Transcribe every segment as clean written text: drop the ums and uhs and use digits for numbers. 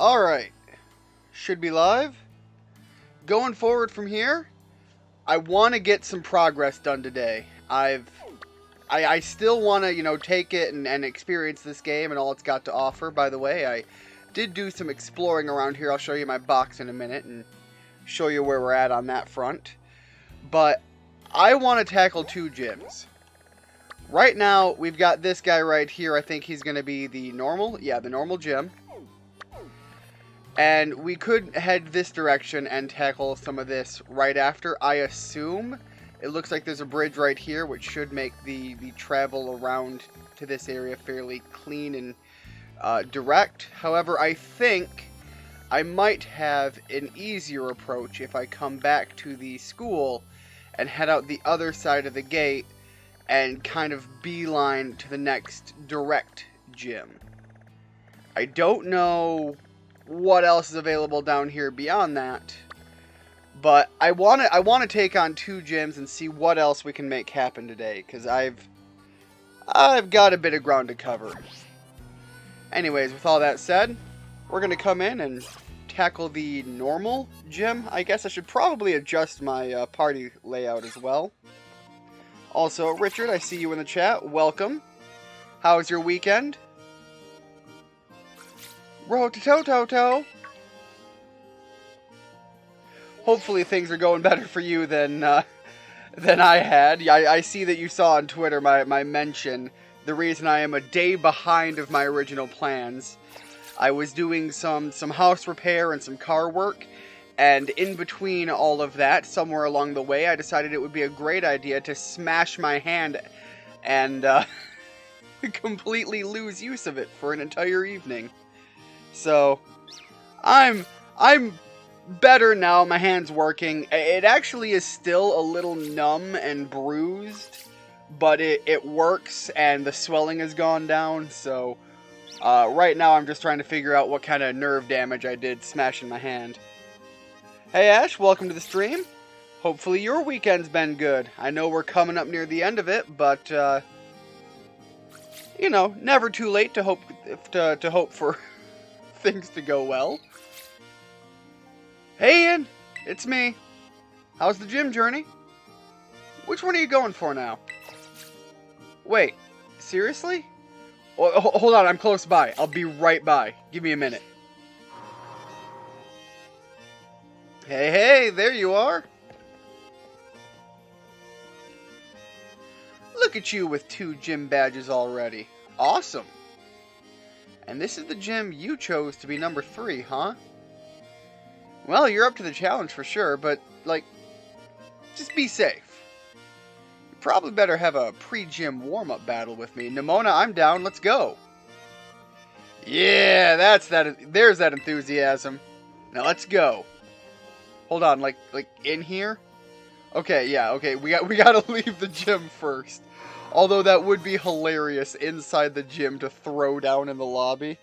Alright, should be live. Going forward from here, I want to get some progress done today. I still want to, take it and experience this game and all it's got to offer. By the way, I did do some exploring around here. I'll show you my box in a minute and show you where we're at on that front. But I want to tackle two gyms. Right now, we've got this guy right here. I think he's going to be the normal. Yeah, the normal gym. And we could head this direction and tackle some of this right after. I assume it looks like there's a bridge right here, which should make the travel around to this area fairly clean and direct. However, I think I might have an easier approach if I come back to the school and head out the other side of the gate and kind of beeline to the next direct gym. I don't know what else is available down here beyond that, but I want to take on two gyms and see what else we can make happen today, because I've got a bit of ground to cover. Anyways, with all that said, we're going to come in and tackle the normal gym. I guess I should probably adjust my party layout as well. Also, Richard, I see you in the chat. Welcome. How was your weekend? Rotototo. Hopefully things are going better for you than I had. I see that you saw on Twitter my mention. The reason I am a day behind of my original plans. I was doing some house repair and some car work, and in between all of that, somewhere along the way, I decided it would be a great idea to smash my hand and completely lose use of it for an entire evening. So, I'm better now, my hand's working. It actually is still a little numb and bruised, but it works and the swelling has gone down, so right now I'm just trying to figure out what kind of nerve damage I did smashing my hand. Hey Ash, welcome to the stream. Hopefully your weekend's been good. I know we're coming up near the end of it, but never too late to hope for things to go well. Hey Ian, it's me. How's the gym journey? Which one are you going for now? Wait, seriously? Hold on, I'm close by. I'll be right by. Give me a minute. Hey, there you are. Look at you with 2 gym badges already. Awesome. And this is the gym you chose to be number 3, huh? Well, you're up to the challenge for sure, but, just be safe. You probably better have a pre-gym warm-up battle with me. Nimona, I'm down. Let's go. Yeah, there's that enthusiasm. Now let's go. Hold on, like in here? Okay, yeah, okay. We gotta leave the gym first. Although that would be hilarious inside the gym to throw down in the lobby.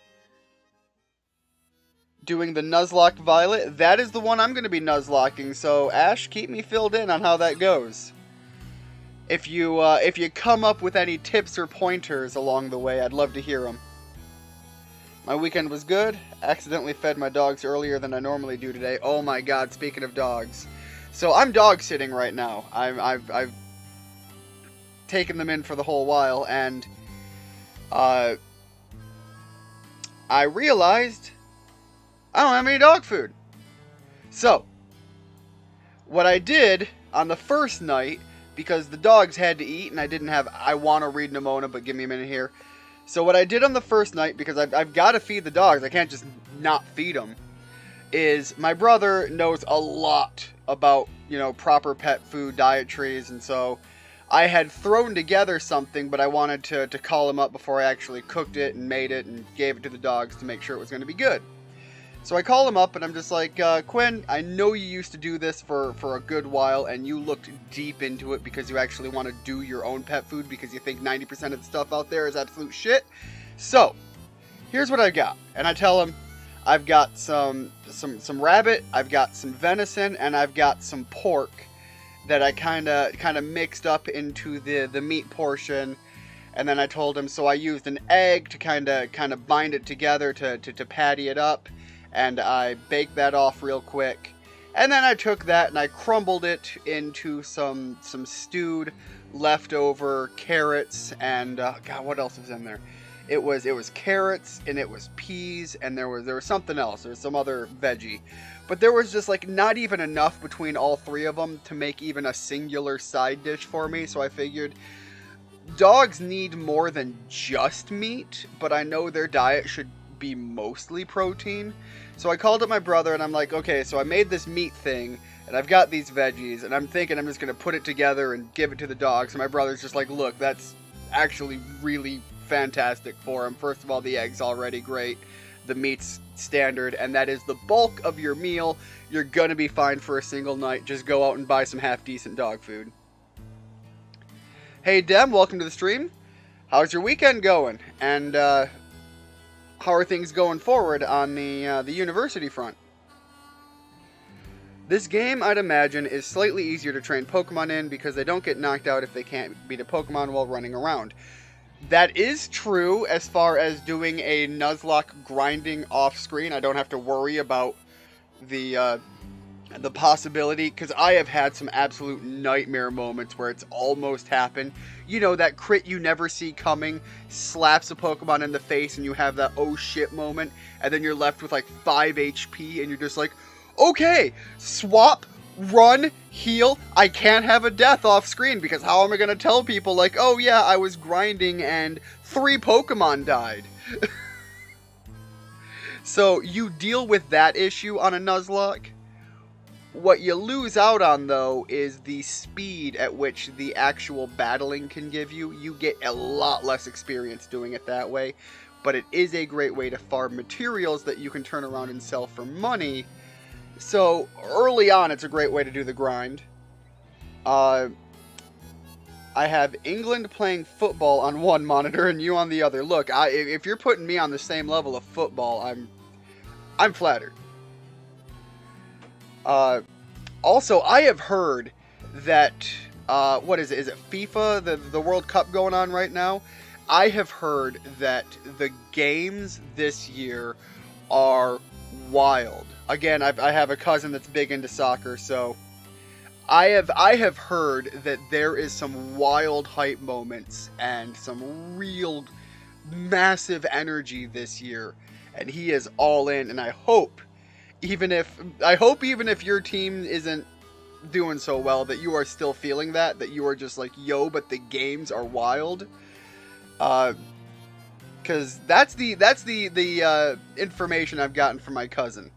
Doing the Nuzlocke Violet. That is the one I'm going to be Nuzlocking, so Ash, keep me filled in on how that goes. If you come up with any tips or pointers along the way, I'd love to hear them. My weekend was good. Accidentally fed my dogs earlier than I normally do today. Oh my god, speaking of dogs. So I'm dog sitting right now. I've taken them in for the whole while, and I realized I don't have any dog food. So what I did on the first night, because the dogs had to eat and I want to read Nimona, but give me a minute here. So what I did on the first night, because I've got to feed the dogs, I can't just not feed them, is my brother knows a lot about, proper pet food dietaries, and so I had thrown together something, but I wanted to call him up before I actually cooked it and made it and gave it to the dogs to make sure it was going to be good. So I call him up and I'm just like, Quinn, I know you used to do this for a good while and you looked deep into it because you actually want to do your own pet food because you think 90% of the stuff out there is absolute shit. So, here's what I got. And I tell him, I've got some rabbit, I've got some venison, and I've got some pork that I kind of mixed up into the meat portion. And then I told him, so I used an egg to kind of bind it together to patty it up. and I baked that off real quick. And then I took that and I crumbled it into some stewed leftover carrots and God, what else was in there? It was carrots and it was peas and there was something else. There was some other veggie, but there was just like not even enough between all three of them to make even a singular side dish for me. So I figured dogs need more than just meat, but I know their diet should be mostly protein. So I called up my brother and I'm like, okay, so I made this meat thing and I've got these veggies and I'm thinking I'm just going to put it together and give it to the dogs. And my brother's just like, look, that's actually really fantastic for them. First of all, the egg's already great. The meat's standard, and that is the bulk of your meal. You're going to be fine for a single night. Just go out and buy some half-decent dog food. Hey, Dem, welcome to the stream. How's your weekend going? And how are things going forward on the university front? This game, I'd imagine, is slightly easier to train Pokemon in because they don't get knocked out if they can't beat a Pokemon while running around. That is true as far as doing a Nuzlocke grinding off screen. I don't have to worry about the possibility, because I have had some absolute nightmare moments where it's almost happened. You know, that crit you never see coming, slaps a Pokemon in the face and you have that oh shit moment, and then you're left with like 5 HP and you're just like, okay, swap, run, heal. I can't have a death off screen because how am I going to tell people like, oh yeah, I was grinding and 3 Pokemon died. So you deal with that issue on a Nuzlocke. What you lose out on, though, is the speed at which the actual battling can give you. You get a lot less experience doing it that way, but it is a great way to farm materials that you can turn around and sell for money. So early on, it's a great way to do the grind. I have England playing football on one monitor and you on the other. Look, if you're putting me on the same level of football, I'm flattered. Also, I have heard that, what is it? Is it FIFA, the World Cup going on right now? I have heard that the games this year are wild. Again, I have a cousin that's big into soccer, so I have heard that there is some wild hype moments and some real massive energy this year, and he is all in, and I hope even if your team isn't doing so well, that you are still feeling that you are just like, yo, but the games are wild. Because that's the information I've gotten from my cousin.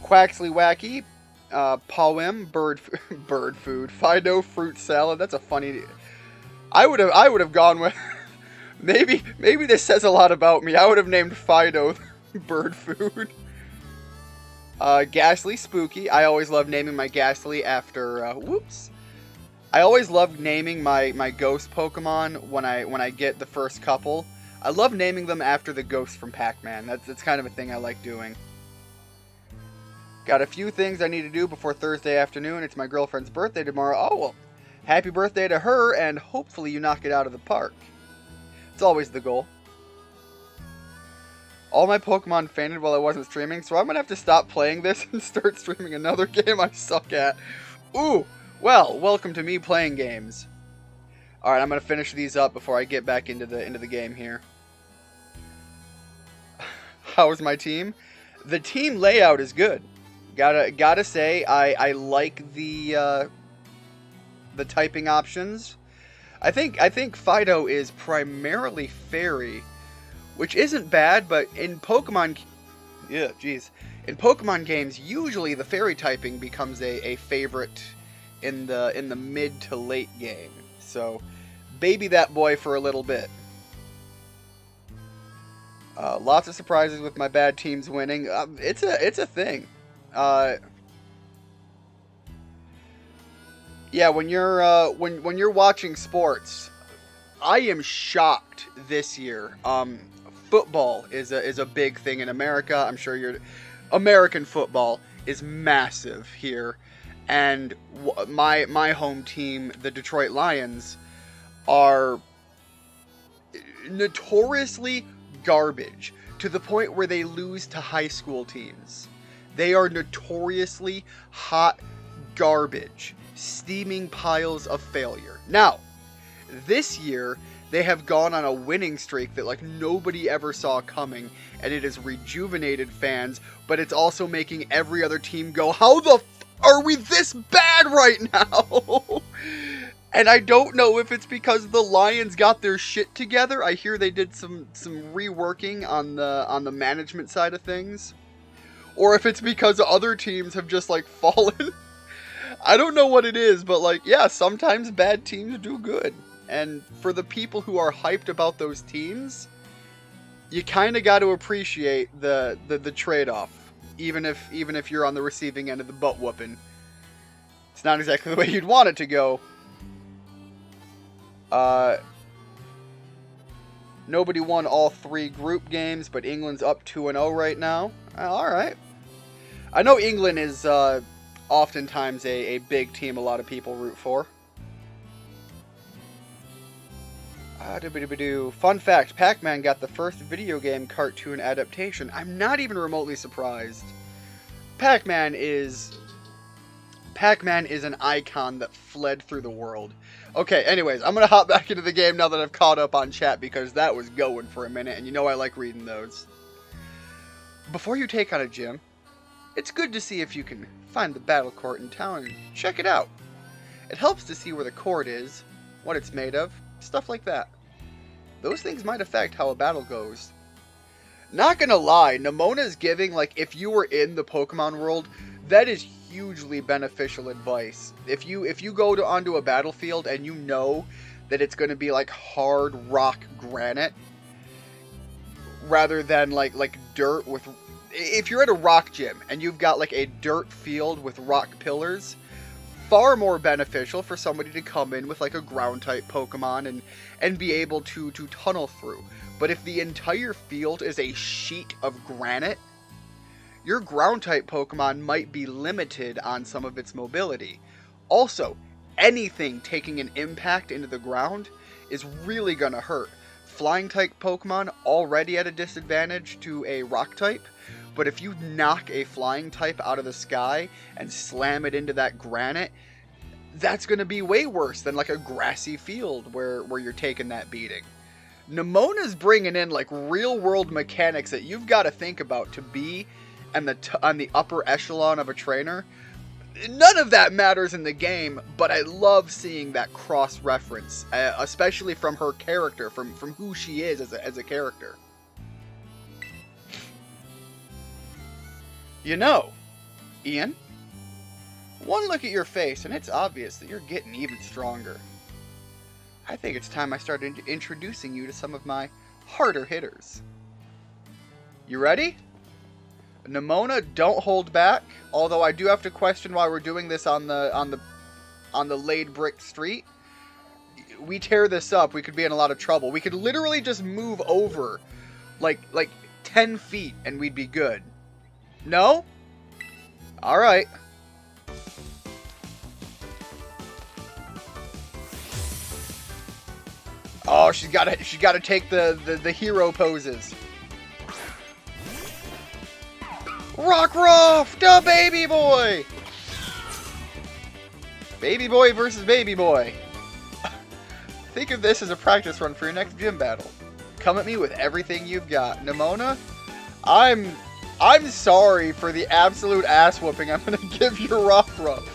Quaxley Wacky, Poem, bird food, Fido, fruit salad. That's a funny. I would have gone with. Maybe this says a lot about me. I would have named Fido bird food. Ghastly Spooky. I always love naming my Ghastly after. Whoops. I always love naming my ghost Pokemon when I get the first couple. I love naming them after the ghosts from Pac-Man. That's kind of a thing I like doing. Got a few things I need to do before Thursday afternoon. It's my girlfriend's birthday tomorrow. Oh, well, happy birthday to her, and hopefully you knock it out of the park. It's always the goal. All my Pokemon fainted while I wasn't streaming, so I'm going to have to stop playing this and start streaming another game I suck at. Ooh, well, welcome to me playing games. Alright, I'm going to finish these up before I get back into the game here. How's my team? The team layout is good. Gotta say, I like the typing options. I think Fido is primarily fairy, which isn't bad, but in Pokemon, in Pokemon games, usually the fairy typing becomes a favorite in the mid to late game. So, baby that boy for a little bit. Lots of surprises with my bad teams winning. It's a thing. Yeah, when you're watching sports, I am shocked this year. Football is a big thing in America. I'm sure American football is massive here, and my home team, the Detroit Lions, are notoriously garbage to the point where they lose to high school teams. They are notoriously hot garbage, steaming piles of failure. Now, this year, they have gone on a winning streak that like nobody ever saw coming, and it has rejuvenated fans, but it's also making every other team go, how the are we this bad right now? And I don't know if it's because the Lions got their shit together. I hear they did some reworking on the management side of things. Or if it's because other teams have just like fallen. I don't know what it is, but like, yeah, sometimes bad teams do good. And for the people who are hyped about those teams, you kind of got to appreciate the trade-off, even if you're on the receiving end of the butt whooping. It's not exactly the way you'd want it to go. Nobody won all 3 group games, but England's up 2-0 right now. All right. I know England is oftentimes a big team a lot of people root for. Fun fact, Pac-Man got the first video game cartoon adaptation. I'm not even remotely surprised. Pac-Man is an icon that fled through the world. Okay, anyways, I'm going to hop back into the game now that I've caught up on chat because that was going for a minute, and you know I like reading those. Before you take on a gym, it's good to see if you can find the battle court in town and check it out. It helps to see where the court is, what it's made of, stuff like that. Those things might affect how a battle goes. Not gonna lie, Nemona's giving, like, if you were in the Pokemon world, that is hugely beneficial advice. If you go onto a battlefield and you know that it's going to be like hard rock granite rather than like dirt with, if you're at a rock gym and you've got like a dirt field with rock pillars, far more beneficial for somebody to come in with like a ground type Pokemon and be able to tunnel through. But if the entire field is a sheet of granite, your ground-type Pokemon might be limited on some of its mobility. Also, anything taking an impact into the ground is really gonna hurt. Flying-type Pokemon already at a disadvantage to a Rock-type, but if you knock a Flying-type out of the sky and slam it into that granite, that's gonna be way worse than like a grassy field where you're taking that beating. Nemona's bringing in like real-world mechanics that you've got to think about to be on the upper echelon of a trainer. None of that matters in the game, but I love seeing that cross-reference, especially from her character, from who she is as a character. You know, Ian, one look at your face and it's obvious that you're getting even stronger. I think it's time I started introducing you to some of my harder hitters. You ready? Nemona, don't hold back. Although I do have to question why we're doing this on the laid brick street. We tear this up, we could be in a lot of trouble. We could literally just move over like 10 feet and we'd be good. No? All right. Oh, she's got to take the hero poses. Rockruff, the baby boy! Baby boy versus baby boy. Think of this as a practice run for your next gym battle. Come at me with everything you've got. Nemona, I'm sorry for the absolute ass whooping I'm gonna give your Rockruff.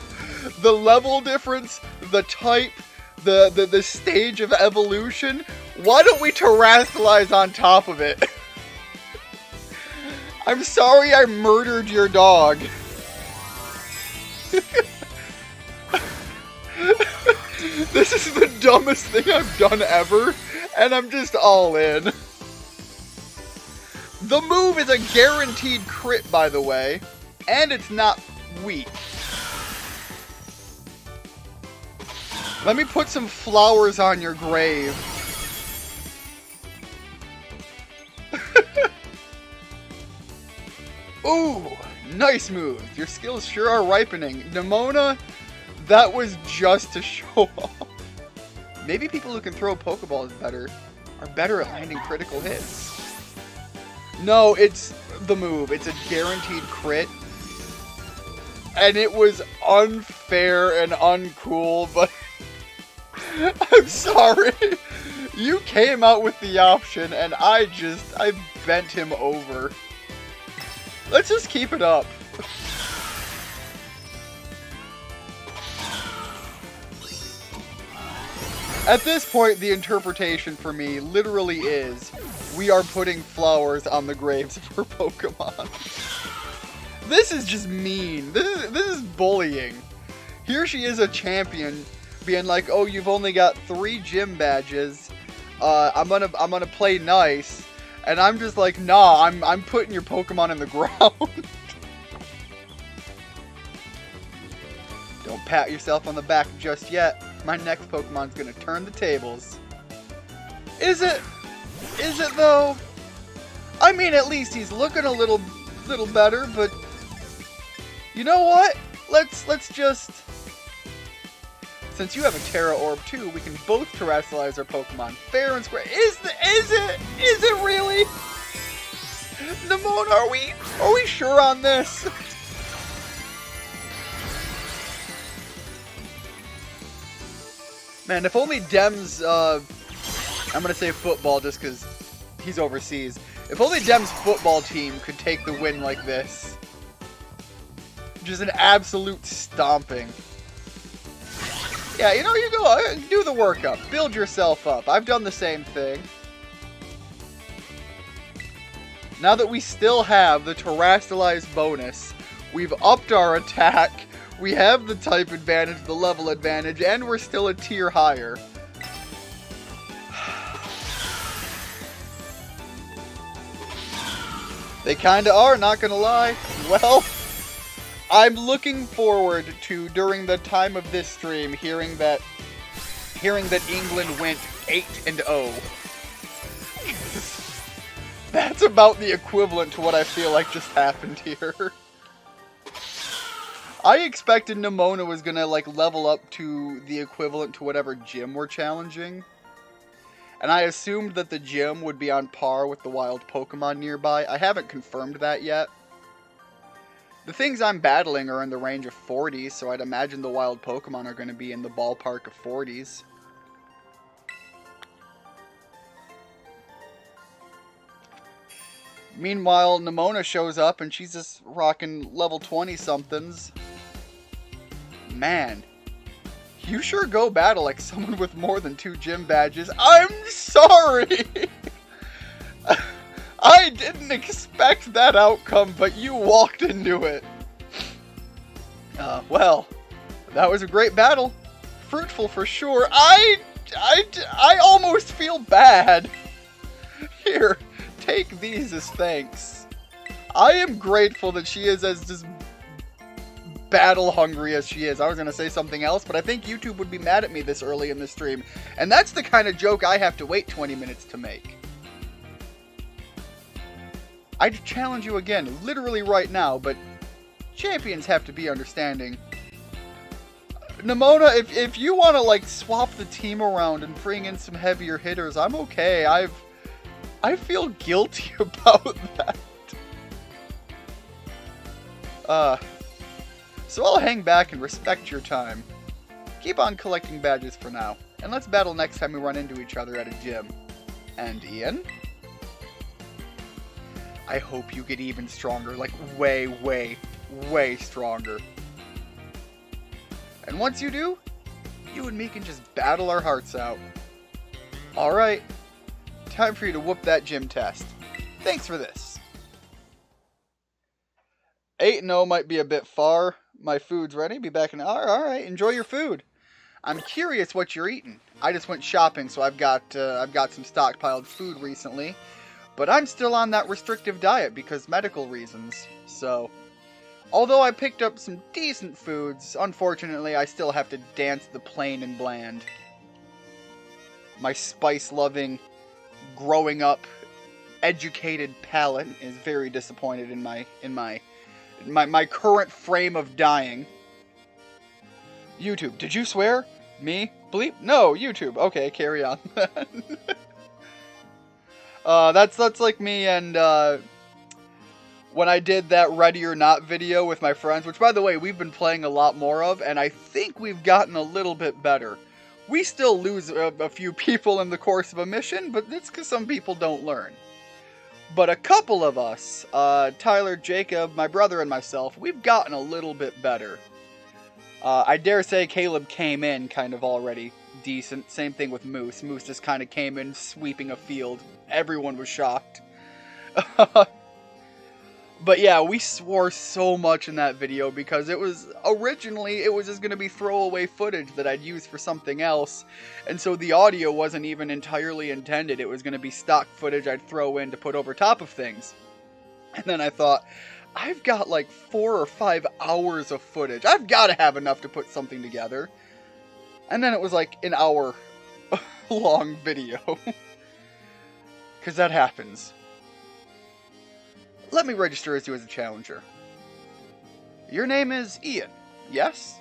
The level difference, the type, the stage of evolution. Why don't we terrestrialize on top of it? I'm sorry I murdered your dog. This is the dumbest thing I've done ever, and I'm just all in. The move is a guaranteed crit, by the way, and it's not weak. Let me put some flowers on your grave. Ooh, nice move. Your skills sure are ripening. Nemona, that was just to show off. Maybe people who can throw Pokeballs better are better at landing critical hits. No, it's the move. It's a guaranteed crit. And it was unfair and uncool, but I'm sorry. You came out with the option, and I bent him over. Let's just keep it up. At this point, the interpretation for me literally is, we are putting flowers on the graves of our Pokemon. This is just mean. This is bullying. Here she is, a champion, being like, "Oh, you've only got 3 gym badges. I'm gonna play nice," and I'm just like, "Nah, I'm putting your Pokemon in the ground." Don't pat yourself on the back just yet. My next Pokemon's gonna turn the tables. Is it? Is it though? I mean, at least he's looking a little better, but you know what? Let's just, since you have a Terra Orb too, we can both terrestrialize our Pokemon fair and square. Is it really? Nemona, are we sure on this? Man, if only Dem's, I'm gonna say football just because he's overseas. If only Dem's football team could take the win like this. Just an absolute stomping. Yeah, you know, you go, do the workup. Build yourself up. I've done the same thing. Now that we still have the terrestrialized bonus, we've upped our attack, we have the type advantage, the level advantage, and we're still a tier higher. They kinda are, not gonna lie. Well, I'm looking forward to, during the time of this stream, hearing that England went 8-0. That's about the equivalent to what I feel like just happened here. I expected Nemona was gonna, like, level up to the equivalent to whatever gym we're challenging. And I assumed that the gym would be on par with the wild Pokemon nearby. I haven't confirmed that yet. The things I'm battling are in the range of 40s, so I'd imagine the wild Pokemon are going to be in the ballpark of 40s. Meanwhile, Nemona shows up and she's just rocking level 20-somethings. Man, you sure go battle like someone with more than 2 gym badges. I'm sorry! I didn't expect that outcome, but you walked into it. Well, that was a great battle. Fruitful for sure. I almost feel bad. Here, take these as thanks. I am grateful that she is as just battle hungry as she is. I was going to say something else, but I think YouTube would be mad at me this early in the stream. And that's the kind of joke I have to wait 20 minutes to make. I challenge you again, literally right now, but champions have to be understanding. Nemona, if you want to, like, swap the team around and bring in some heavier hitters, I'm okay. I feel guilty about that. So I'll hang back and respect your time. Keep on collecting badges for now, and let's battle next time we run into each other at a gym. And Ian? I hope you get even stronger, like way, way, way stronger. And once you do, you and me can just battle our hearts out. Alright, time for you to whoop that gym test. Thanks for this. 8-0 might be a bit far. My food's ready. Be back in an hour. Alright, enjoy your food. I'm curious what you're eating. I just went shopping, so I've got some stockpiled food recently. But I'm still on that restrictive diet because medical reasons. So, although I picked up some decent foods, unfortunately I still have to dance the plain and bland. My spice-loving, growing up, educated palate is very disappointed in my current frame of dying. YouTube, did you swear? Me? Bleep? No, YouTube. Okay, carry on. That's like me and when I did that Ready or Not video with my friends, which by the way we've been playing a lot more of, and I think we've gotten a little bit better. We still lose a few people in the course of a mission, but it's because some people don't learn. But a couple of us, Tyler, Jacob, my brother, and myself, we've gotten a little bit better. I dare say Caleb came in kind of already decent. Same thing with Moose. Moose just kind of came in sweeping a field. Everyone was shocked. But yeah, we swore so much in that video because originally it was just going to be throwaway footage that I'd use for something else. And so the audio wasn't even entirely intended. It was going to be stock footage I'd throw in to put over top of things. And then I thought, I've got like 4 or 5 hours of footage. I've got to have enough to put something together. And then it was like an hour long video. Because that happens. Let me register as you as a challenger. Your name is Ian, yes?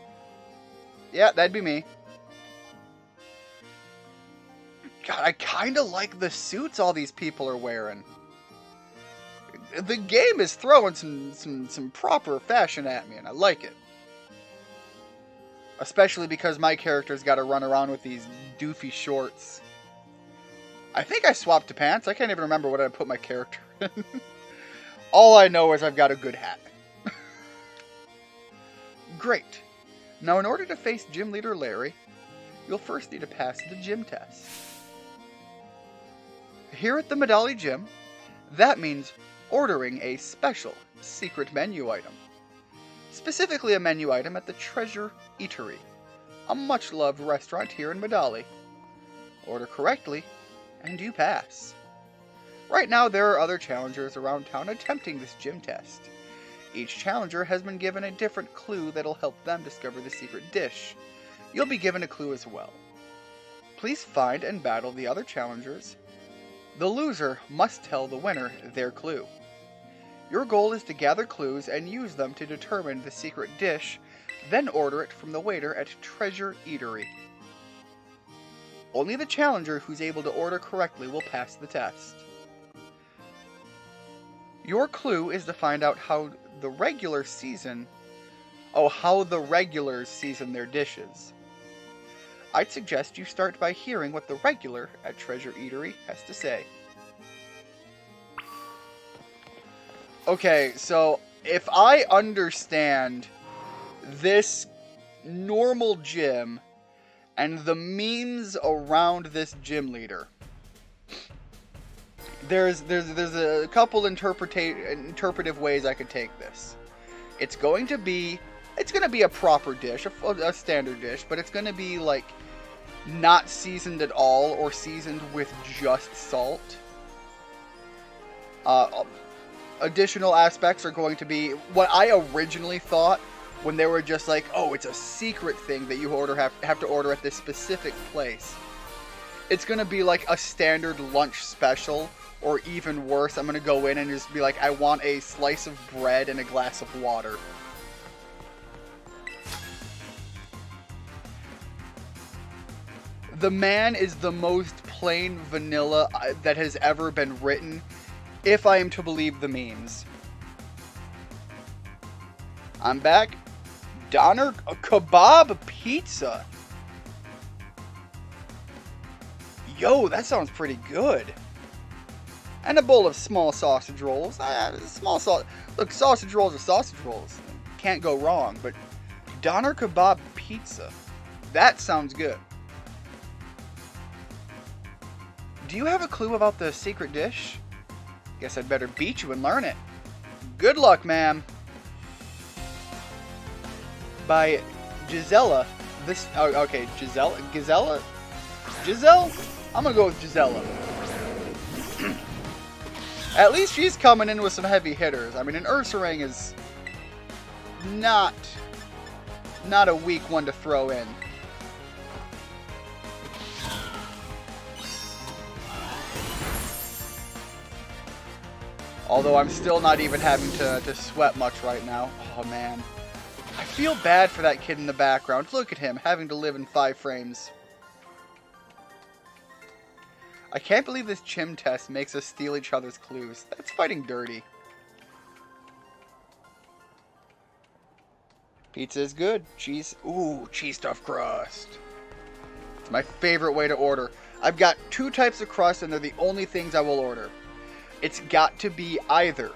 Yeah, that'd be me. God, I kind of like the suits all these people are wearing. The game is throwing some proper fashion at me, and I like it. Especially because my character's got to run around with these doofy shorts. I think I swapped to pants. I can't even remember what I put my character in. All I know is I've got a good hat. Great. Now in order to face Gym Leader Larry, you'll first need to pass the gym test. Here at the Medali Gym, that means ordering a special secret menu item. Specifically a menu item at the Treasure Eatery, a much-loved restaurant here in Medali. Order correctly, and you pass. Right now, there are other challengers around town attempting this gym test. Each challenger has been given a different clue that'll help them discover the secret dish. You'll be given a clue as well. Please find and battle the other challengers. The loser must tell the winner their clue. Your goal is to gather clues and use them to determine the secret dish, then order it from the waiter at Treasure Eatery. Only the challenger who's able to order correctly will pass the test. Your clue is to find out how the regulars season their dishes. I'd suggest you start by hearing what the regular at Treasure Eatery has to say. Okay, so if I understand this normal gym and the memes around this gym leader, there's a couple interpretive ways I could take this. It's going to be a proper dish, a standard dish, but it's going to be like not seasoned at all or seasoned with just salt. Additional aspects are going to be what I originally thought when they were just like, oh, it's a secret thing that you have to order at this specific place. It's going to be like a standard lunch special. Or even worse, I'm going to go in and just be like, I want a slice of bread and a glass of water. The man is the most plain vanilla that has ever been written, if I am to believe the memes. I'm back. Doner kebab pizza. Yo, that sounds pretty good. And a bowl of small sausage rolls. Look, sausage rolls are sausage rolls. Can't go wrong. But doner kebab pizza. That sounds good. Do you have a clue about the secret dish? Guess I'd better beat you and learn it. Good luck, ma'am. By Gisela. Gisela? Giselle? I'm gonna go with Gisela. At least she's coming in with some heavy hitters. I mean, an Ursaring is not a weak one to throw in. Although I'm still not even having to sweat much right now. Oh, man. I feel bad for that kid in the background. Look at him, having to live in 5 frames. I can't believe this chim test makes us steal each other's clues. That's fighting dirty. Pizza is good. Cheese. Ooh, cheese stuffed crust. It's my favorite way to order. I've got 2 types of crust, and they're the only things I will order. It's got to be either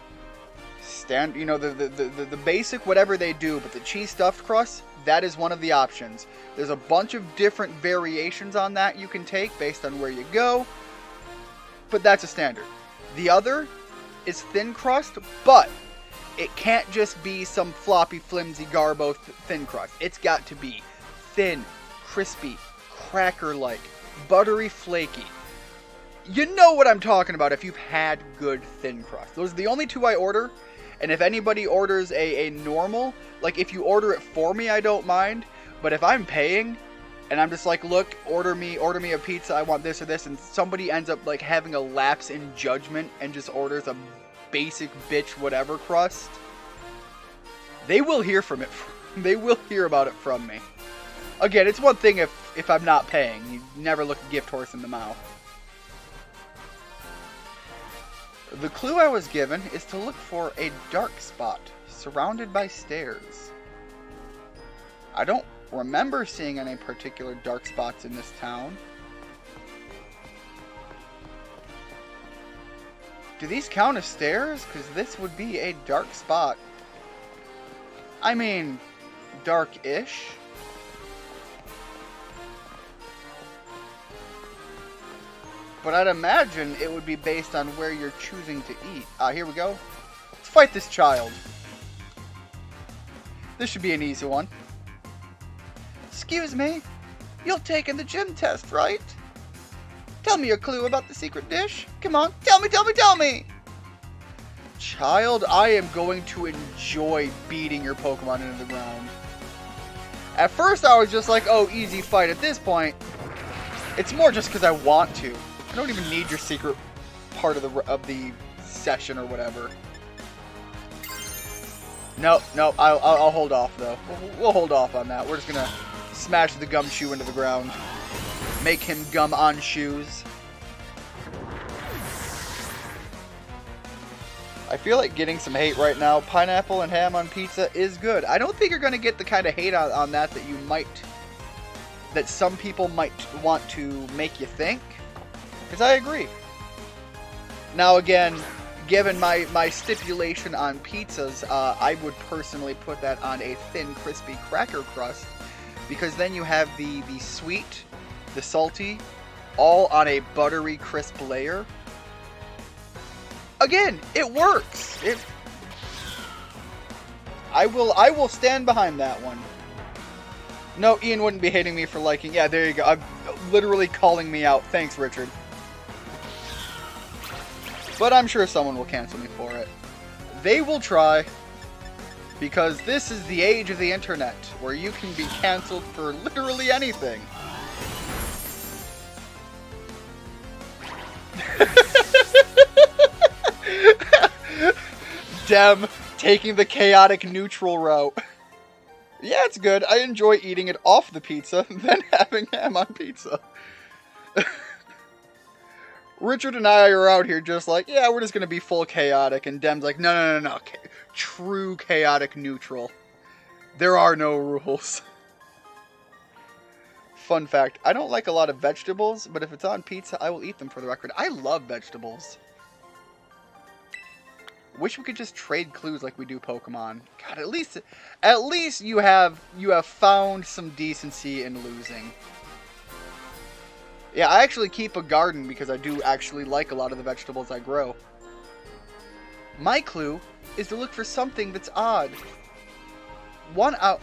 the basic whatever they do, but the cheese stuffed crust, that is one of the options. There's a bunch of different variations on that you can take based on where you go, but that's a standard. The other is thin crust, but it can't just be some floppy, flimsy, garbo thin crust. It's got to be thin, crispy, cracker-like, buttery, flaky. You know what I'm talking about if you've had good thin crust. Those are the only 2 I order. And if anybody orders a normal, like if you order it for me, I don't mind. But if I'm paying and I'm just like, look, order me a pizza, I want this or this, and somebody ends up like having a lapse in judgment and just orders a basic bitch whatever crust, they will hear from it. They will hear about it from me. Again, it's one thing if I'm not paying. You never look a gift horse in the mouth. The clue I was given is to look for a dark spot surrounded by stairs. I don't remember seeing any particular dark spots in this town. Do these count as stairs? Because this would be a dark spot. I mean, dark-ish. But I'd imagine it would be based on where you're choosing to eat. Here we go. Let's fight this child. This should be an easy one. Excuse me? You're taking the gym test, right? Tell me a clue about the secret dish. Come on, tell me, tell me, tell me! Child, I am going to enjoy beating your Pokemon into the ground. At first I was just like, oh, easy fight. At this point, it's more just because I want to. I don't even need your secret part of the session or whatever. No, I'll hold off though. We'll hold off on that. We're just gonna smash the gumshoe into the ground. Make him gum on shoes. I feel like getting some hate right now. Pineapple and ham on pizza is good. I don't think you're gonna get the kind of hate on that you might, that some people might want to make you think. Because I agree. Now again, given my stipulation on pizzas, I would personally put that on a thin, crispy cracker crust. Because then you have the sweet, the salty, all on a buttery, crisp layer. Again, it works. I will stand behind that one. No, Ian wouldn't be hating me for liking. Yeah, there you go. I'm literally calling me out. Thanks, Richard. But I'm sure someone will cancel me for it. They will try, because this is the age of the internet, where you can be canceled for literally anything. Dem taking the chaotic neutral route. Yeah, it's good. I enjoy eating it off the pizza, then having ham on pizza. Richard and I are out here just like, yeah, we're just going to be full chaotic. And Dem's like, no. True chaotic neutral. There are no rules. Fun fact, I don't like a lot of vegetables, but if it's on pizza, I will eat them for the record. I love vegetables. Wish we could just trade clues like we do Pokemon. God, at least you have found some decency in losing. Yeah, I actually keep a garden because I do actually like a lot of the vegetables I grow. My clue is to look for something that's odd. One out...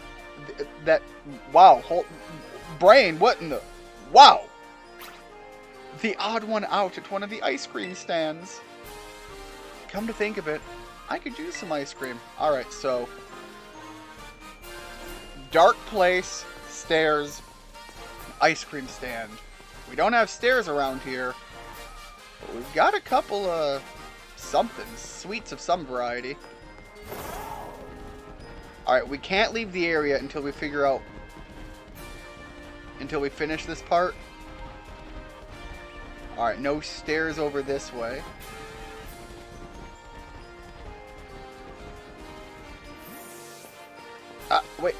Wow. Brain, what in the... Wow! The odd one out at one of the ice cream stands. Come to think of it, I could use some ice cream. Alright, so... Dark place, stairs, ice cream stand. We don't have stairs around here, but we've got a couple of somethings, sweets of some variety. Alright, we can't leave the area until we figure out, until we finish this part. Alright, no stairs over this way. Wait,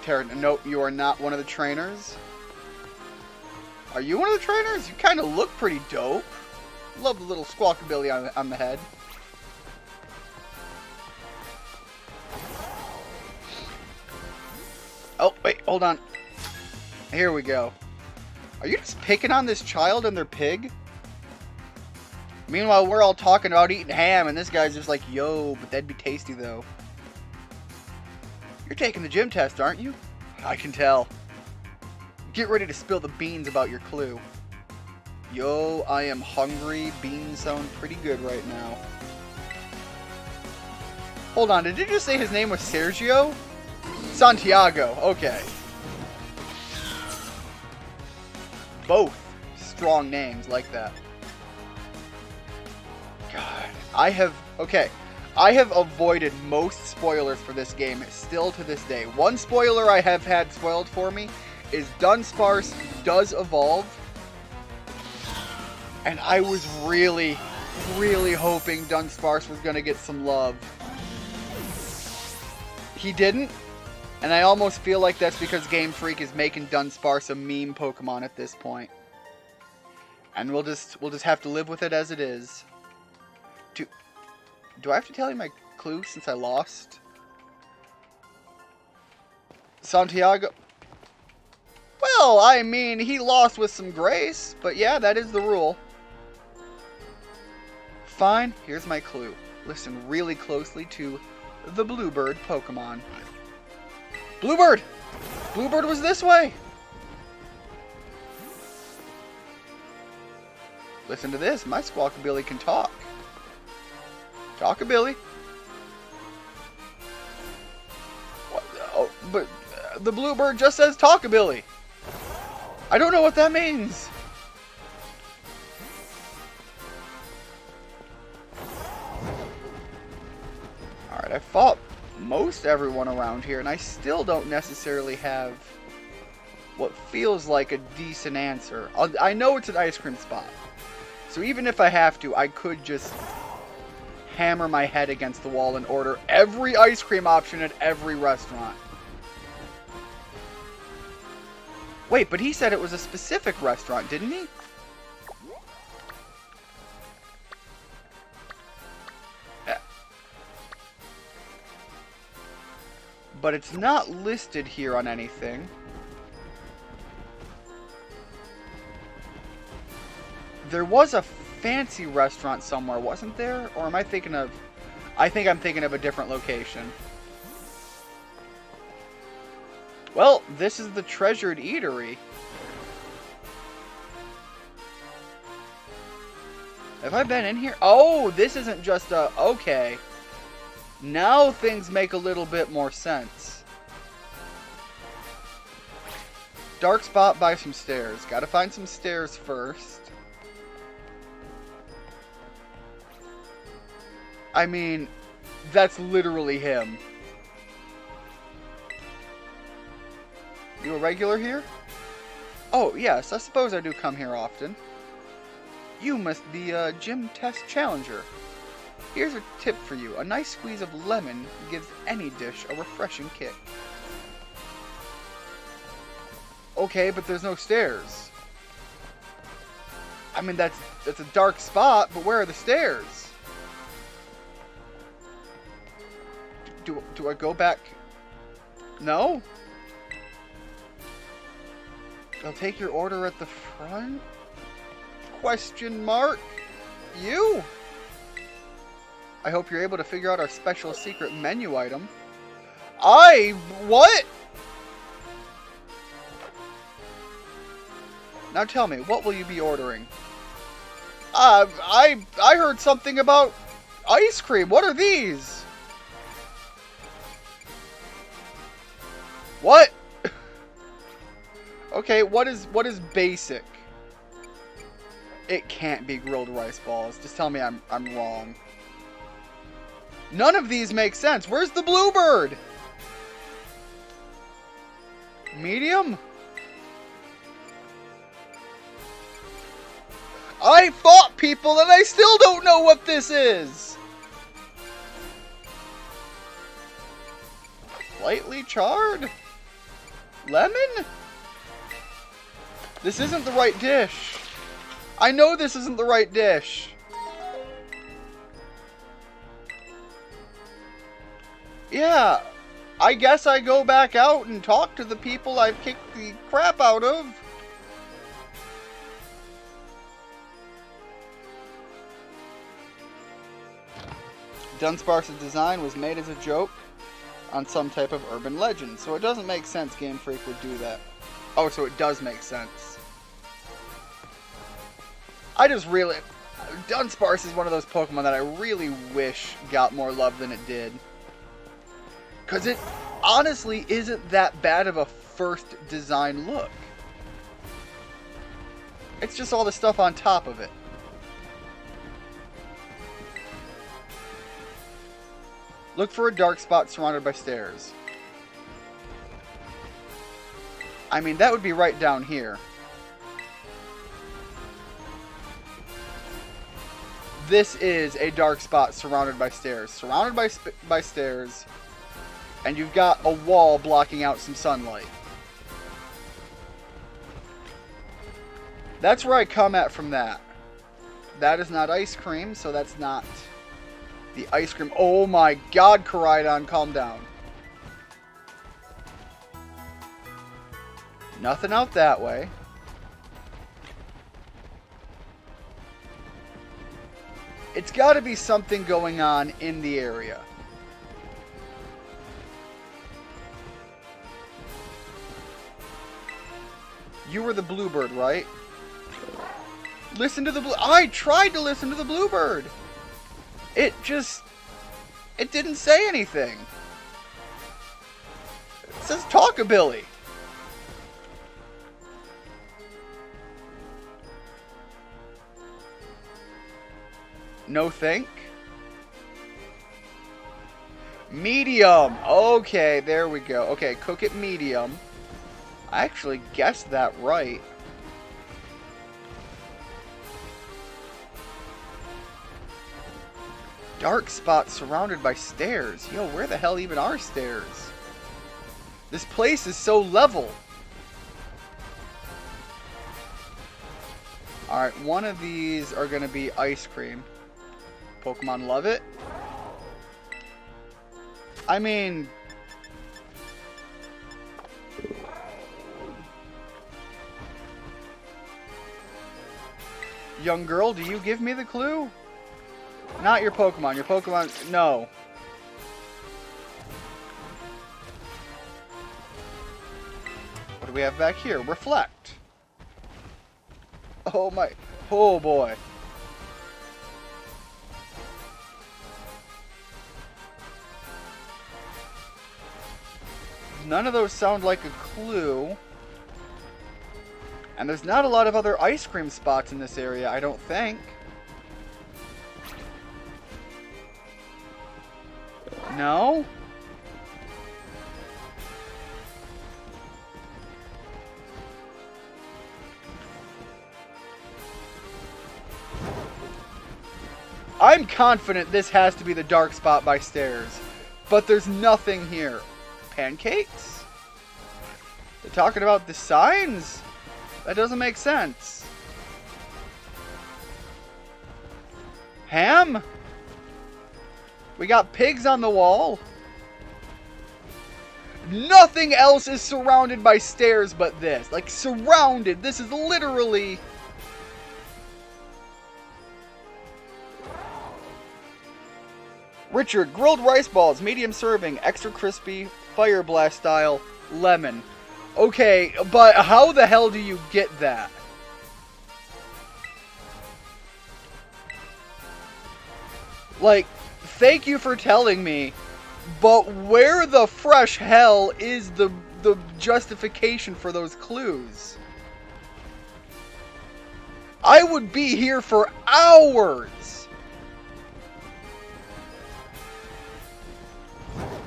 Terran, nope, you are not one of the trainers. Are you one of the trainers? You kind of look pretty dope. Love the little squawkabilly on the head. Oh, wait, hold on. Here we go. Are you just picking on this child and their pig? Meanwhile, we're all talking about eating ham, and this guy's just like, yo, but that'd be tasty, though. You're taking the gym test, aren't you? I can tell. Get ready to spill the beans about your clue. Yo, I am hungry. Beans sound pretty good right now. Hold on, did you just say his name was Sergio? Santiago, okay. Both strong names like that. God, I have avoided most spoilers for this game still to this day. One spoiler I have had spoiled for me is Dunsparce does evolve. And I was really, really hoping Dunsparce was going to get some love. He didn't. And I almost feel like that's because Game Freak is making Dunsparce a meme Pokemon at this point. And we'll just have to live with it as it is. Do I have to tell you my clue since I lost? Santiago. Well, I mean, he lost with some grace, but yeah, that is the rule. Fine, here's my clue. Listen really closely to the Bluebird Pokemon. Bluebird! Bluebird was this way! Listen to this, my Squawkabilly can talk. Talkabilly. What? Oh, but the Bluebird just says Talkabilly. I don't know what that means. Alright, I fought most everyone around here, and I still don't necessarily have what feels like a decent answer. I know it's an ice cream spot. So even if I have to, I could just hammer my head against the wall and order every ice cream option at every restaurant. Wait, but he said it was a specific restaurant, didn't he? But it's not listed here on anything. There was a fancy restaurant somewhere, wasn't there? Or am I thinking of... I think I'm thinking of a different location. Well, this is the Treasured Eatery. Have I been in here? Oh, this isn't just a... Okay. Now things make a little bit more sense. Dark spot by some stairs. Gotta find some stairs first. I mean, that's literally him. You a regular here? Oh, yes, I suppose I do come here often. You must be a gym test challenger. Here's a tip for you. A nice squeeze of lemon gives any dish a refreshing kick. Okay, but there's no stairs. I mean, that's a dark spot, but where are the stairs? Do I go back? No? I'll take your order at the front? Question mark? You? I hope you're able to figure out our special secret menu item. What? Now tell me, what will you be ordering? I heard something about ice cream. What are these? What? Okay, what is basic? It can't be grilled rice balls. Just tell me I'm wrong. None of these make sense. Where's the Bluebird? Medium? I fought people and I still don't know what this is. Lightly charred? Lemon? This isn't the right dish. I know this isn't the right dish. Yeah, I guess I go back out and talk to the people I've kicked the crap out of. Dunsparce's design was made as a joke on some type of urban legend, so it doesn't make sense Game Freak would do that. Oh, so it does make sense. I just really... Dunsparce is one of those Pokemon that I really wish got more love than it did. Because it honestly isn't that bad of a first design look. It's just all the stuff on top of it. Look for a dark spot surrounded by stairs. I mean, that would be right down here. This is a dark spot surrounded by stairs. Surrounded by stairs. And you've got a wall blocking out some sunlight. That's where I come at from that. That is not ice cream, so that's not the ice cream. Oh my god, Koraidon, calm down. Nothing out that way. It's got to be something going on in the area. You were the bluebird, right? Listen to the blue... I tried to listen to the bluebird. It didn't say anything. It says talkabilly. No think. Medium. Okay, there we go. Okay, cook it medium. I actually guessed that right. Dark spot surrounded by stairs. Yo, where the hell even are stairs? This place is so level. Alright, one of these are going to be ice cream. Pokemon love it. I mean... Young girl, do you give me the clue? Not your Pokemon. Your Pokemon... No. What do we have back here? Reflect. Oh my... Oh boy. None of those sound like a clue. And there's not a lot of other ice cream spots in this area, I don't think. No? I'm confident this has to be the dark spot by stairs. But there's nothing here. Pancakes? They're talking about the signs? That doesn't make sense. Ham? We got pigs on the wall. Nothing else is surrounded by stairs but this. Like, surrounded. This is literally... Richard, grilled rice balls, medium serving, extra crispy, fire blast style, lemon. Okay, but how the hell do you get that? Like, thank you for telling me, but where the fresh hell is the justification for those clues? I would be here for hours.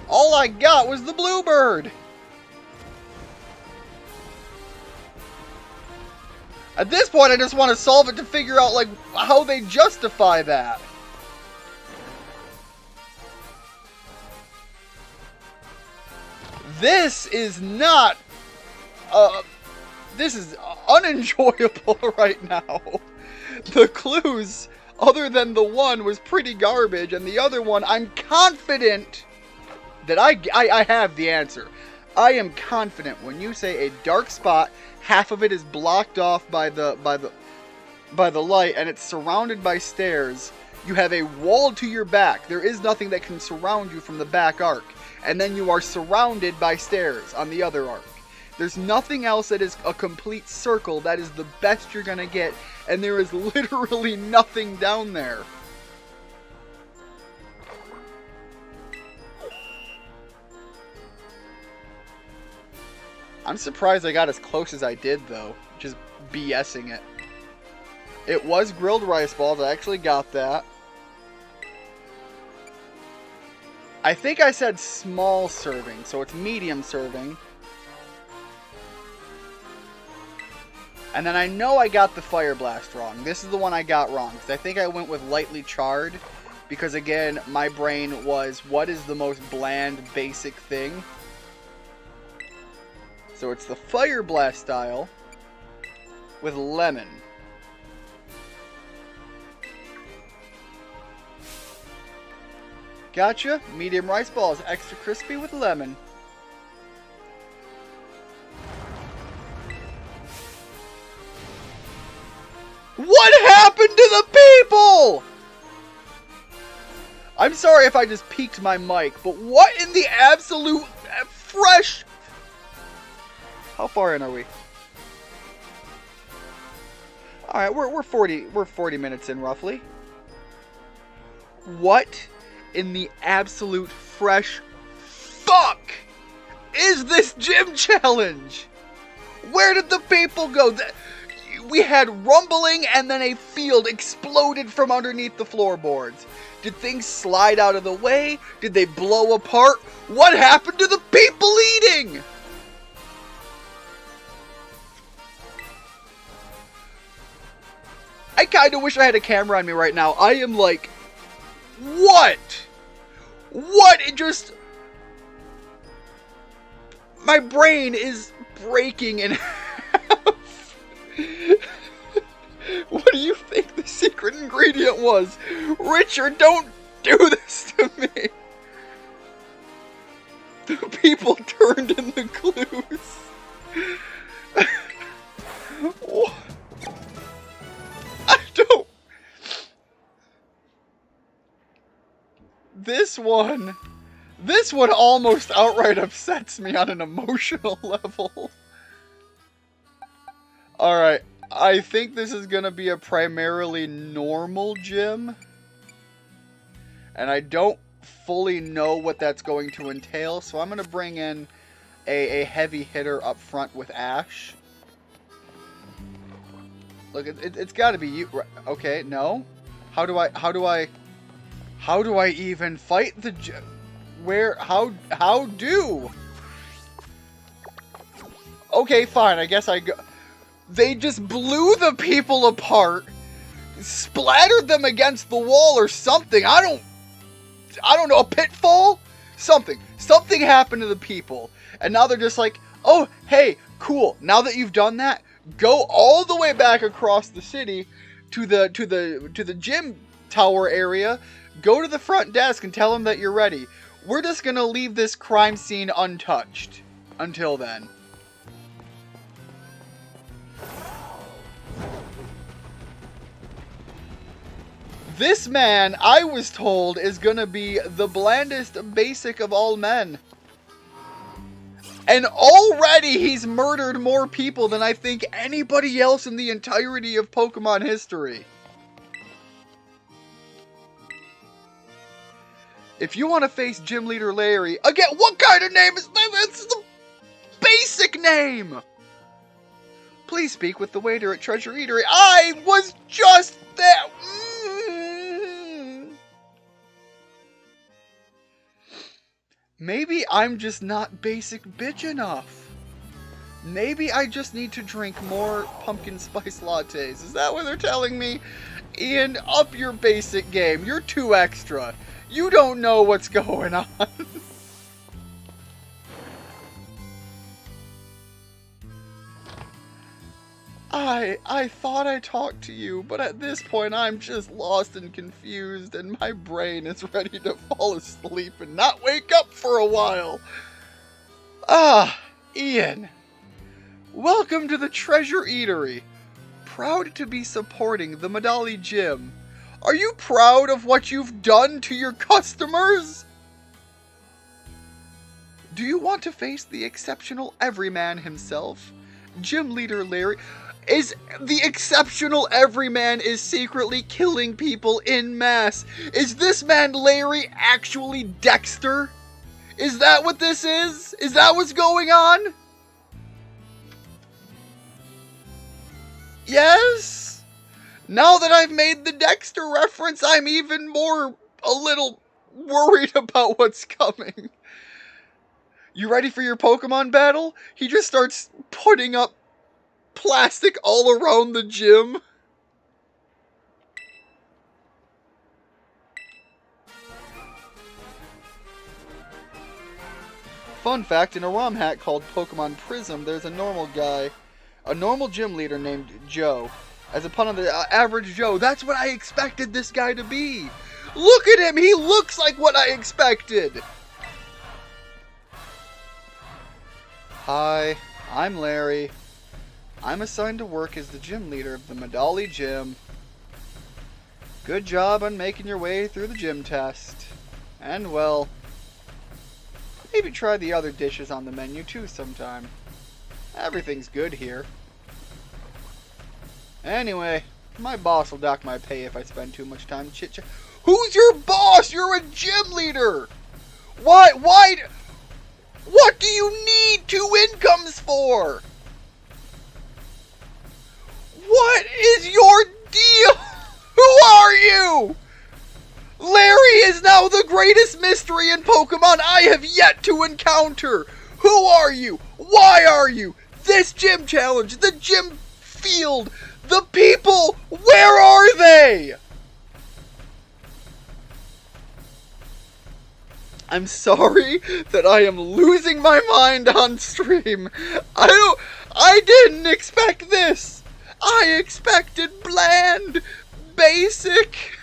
All I got was the bluebird. At this point, I just want to solve it to figure out, like, how they justify that. This is not... this is unenjoyable right now. The clues, other than the one, was pretty garbage, and the other one, I'm confident that I have the answer. I am confident when you say a dark spot, half of it is blocked off by the light, and it's surrounded by stairs. You have a wall to your back. There is nothing that can surround you from the back arc. And then you are surrounded by stairs on the other arc. There's nothing else that is a complete circle. That is the best you're going to get. And there is literally nothing down there. I'm surprised I got as close as I did, though. Just BSing it. It was grilled rice balls. I actually got that. I think I said small serving, so it's medium serving. And then I know I got the Fire Blast wrong. This is the one I got wrong, because I think I went with lightly charred. Because again, my brain was, what is the most bland, basic thing? So it's the Fire Blast style with lemon. Gotcha. Medium rice balls, extra crispy with lemon. What happened to the people? I'm sorry if I just peaked my mic, but what in the absolute fresh... How far in are we? Alright, we're 40 minutes in roughly. What in the absolute fresh fuck is this gym challenge? Where did the people go? We had rumbling and then a field exploded from underneath the floorboards. Did things slide out of the way? Did they blow apart? What happened to the people eating? I kind of wish I had a camera on me right now. I am like, what? What? It just... My brain is breaking in half. What do you think the secret ingredient was? Richard, don't do this to me. The people turned in the clues. I don't... This one almost outright upsets me on an emotional level. Alright, I think this is gonna be a primarily normal gym. And I don't fully know what that's going to entail, so I'm gonna bring in a heavy hitter up front with Ash. Look, it's gotta be you. Okay, no? How do I even fight the gym? Where, how do? Okay, fine, I guess I go. They just blew the people apart, splattered them against the wall or something. I don't know, a pitfall? Something happened to the people. And now they're just like, oh, hey, cool. Now that you've done that, go all the way back across the city to the gym tower area. Go to the front desk and tell them that you're ready. We're just going to leave this crime scene untouched until then. This man, I was told, is going to be the blandest basic of all men. And already he's murdered more people than I think anybody else in the entirety of Pokemon history. If you want to face Gym Leader Larry, again, what kind of name is that? That's the basic name! Please speak with the waiter at Treasure Eatery. I was just there! Maybe I'm just not basic bitch enough. Maybe I just need to drink more pumpkin spice lattes. Is that what they're telling me? Ian, up your basic game. You're too extra. You don't know what's going on. I thought I talked to you, but at this point I'm just lost and confused, and my brain is ready to fall asleep and not wake up for a while. Ah, Ian. Welcome to the Treasure Eatery. Proud to be supporting the Medali Gym. Are you proud of what you've done to your customers? Do you want to face the exceptional everyman himself? Gym leader Larry... Is the exceptional everyman is secretly killing people in mass? Is this man Larry actually Dexter? Is that what this is? Is that what's going on? Yes? Now that I've made the Dexter reference, I'm even more a little worried about what's coming. You ready for your Pokemon battle? He just starts putting up plastic all around the gym. Fun fact, in a ROM hack called Pokemon Prism, there's a normal gym leader named Joe. As a pun on the average Joe, that's what I expected this guy to be. Look at him, he looks like what I expected. Hi, I'm Larry. I'm assigned to work as the gym leader of the Medali Gym. Good job on making your way through the gym test. And well, maybe try the other dishes on the menu too sometime. Everything's good here. Anyway, my boss will dock my pay if I spend too much time chit-chat. Who's your boss? You're a gym leader! Why? What do you need 2 incomes for? What is your deal? Who are you? Larry is now the greatest mystery in Pokemon I have yet to encounter. Who are you? Why are you? This gym challenge, the gym field, the people, where are they? I'm sorry that I am losing my mind on stream. I didn't expect this. I expected bland, basic.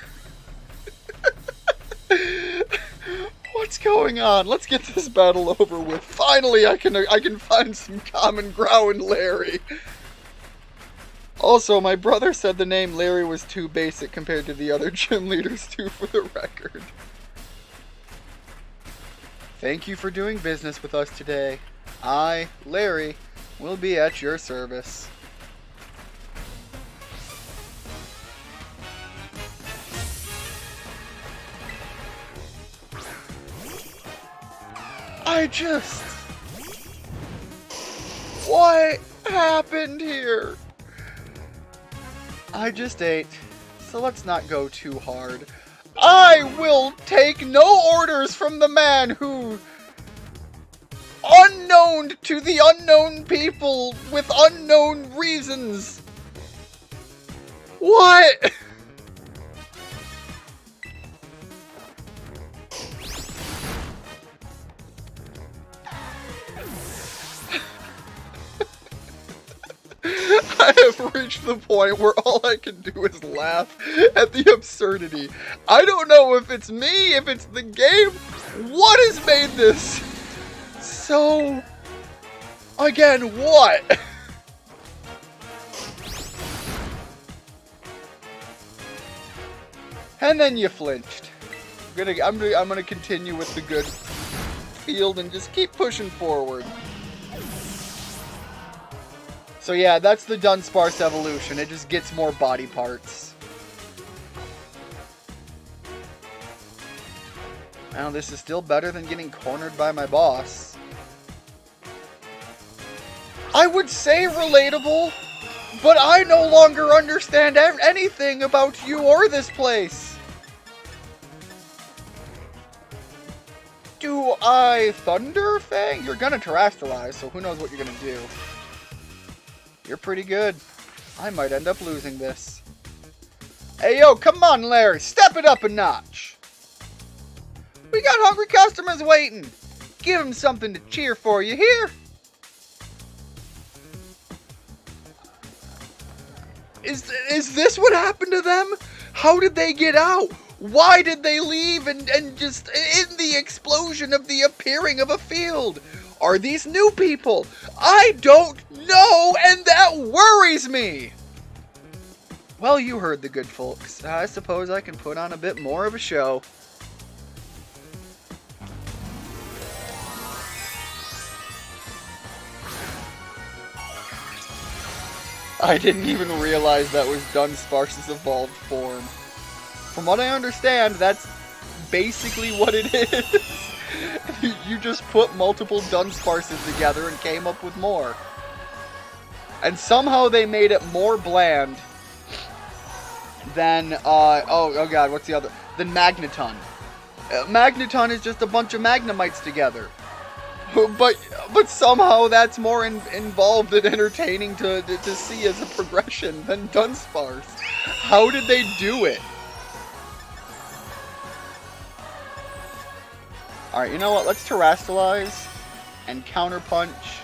What's going on? Let's get this battle over with. Finally, I can find some common ground, Larry. Also, my brother said the name Larry was too basic compared to the other gym leaders too, for the record. Thank you for doing business with us today. I, Larry, will be at your service. What happened here? I just ate, so let's not go too hard. I will take no orders from the man who, unknown to the unknown people with unknown reasons. What? I have reached the point where all I can do is laugh at the absurdity. I don't know if it's me, if it's the game. What has made this so... Again, what? And then you flinched. I'm gonna continue with the good field and just keep pushing forward. So yeah, that's the Dunsparce evolution. It just gets more body parts. Now this is still better than getting cornered by my boss. I would say relatable, but I no longer understand anything about you or this place. Do I Thunder Fang? You're gonna terrestrialize, so who knows what you're gonna do. You're pretty good. I might end up losing this. Hey, yo, come on, Larry. Step it up a notch. We got hungry customers waiting. Give them something to cheer for, you hear? Is this what happened to them? How did they get out? Why did they leave and just in the explosion of the appearing of a field? Are these new people? I don't know, and that worries me. Well, you heard the good folks. I suppose I can put on a bit more of a show. I didn't even realize that was Dunsparce's evolved form. From what I understand, that's basically what it is. You just put multiple Dunsparces together and came up with more. And somehow they made it more bland than, oh god, what's the other? Than Magneton. Magneton is just a bunch of Magnemites together. But somehow that's more involved and entertaining to see as a progression than Dunsparce. How did they do it? Alright, you know what? Let's Terrastalize and Counterpunch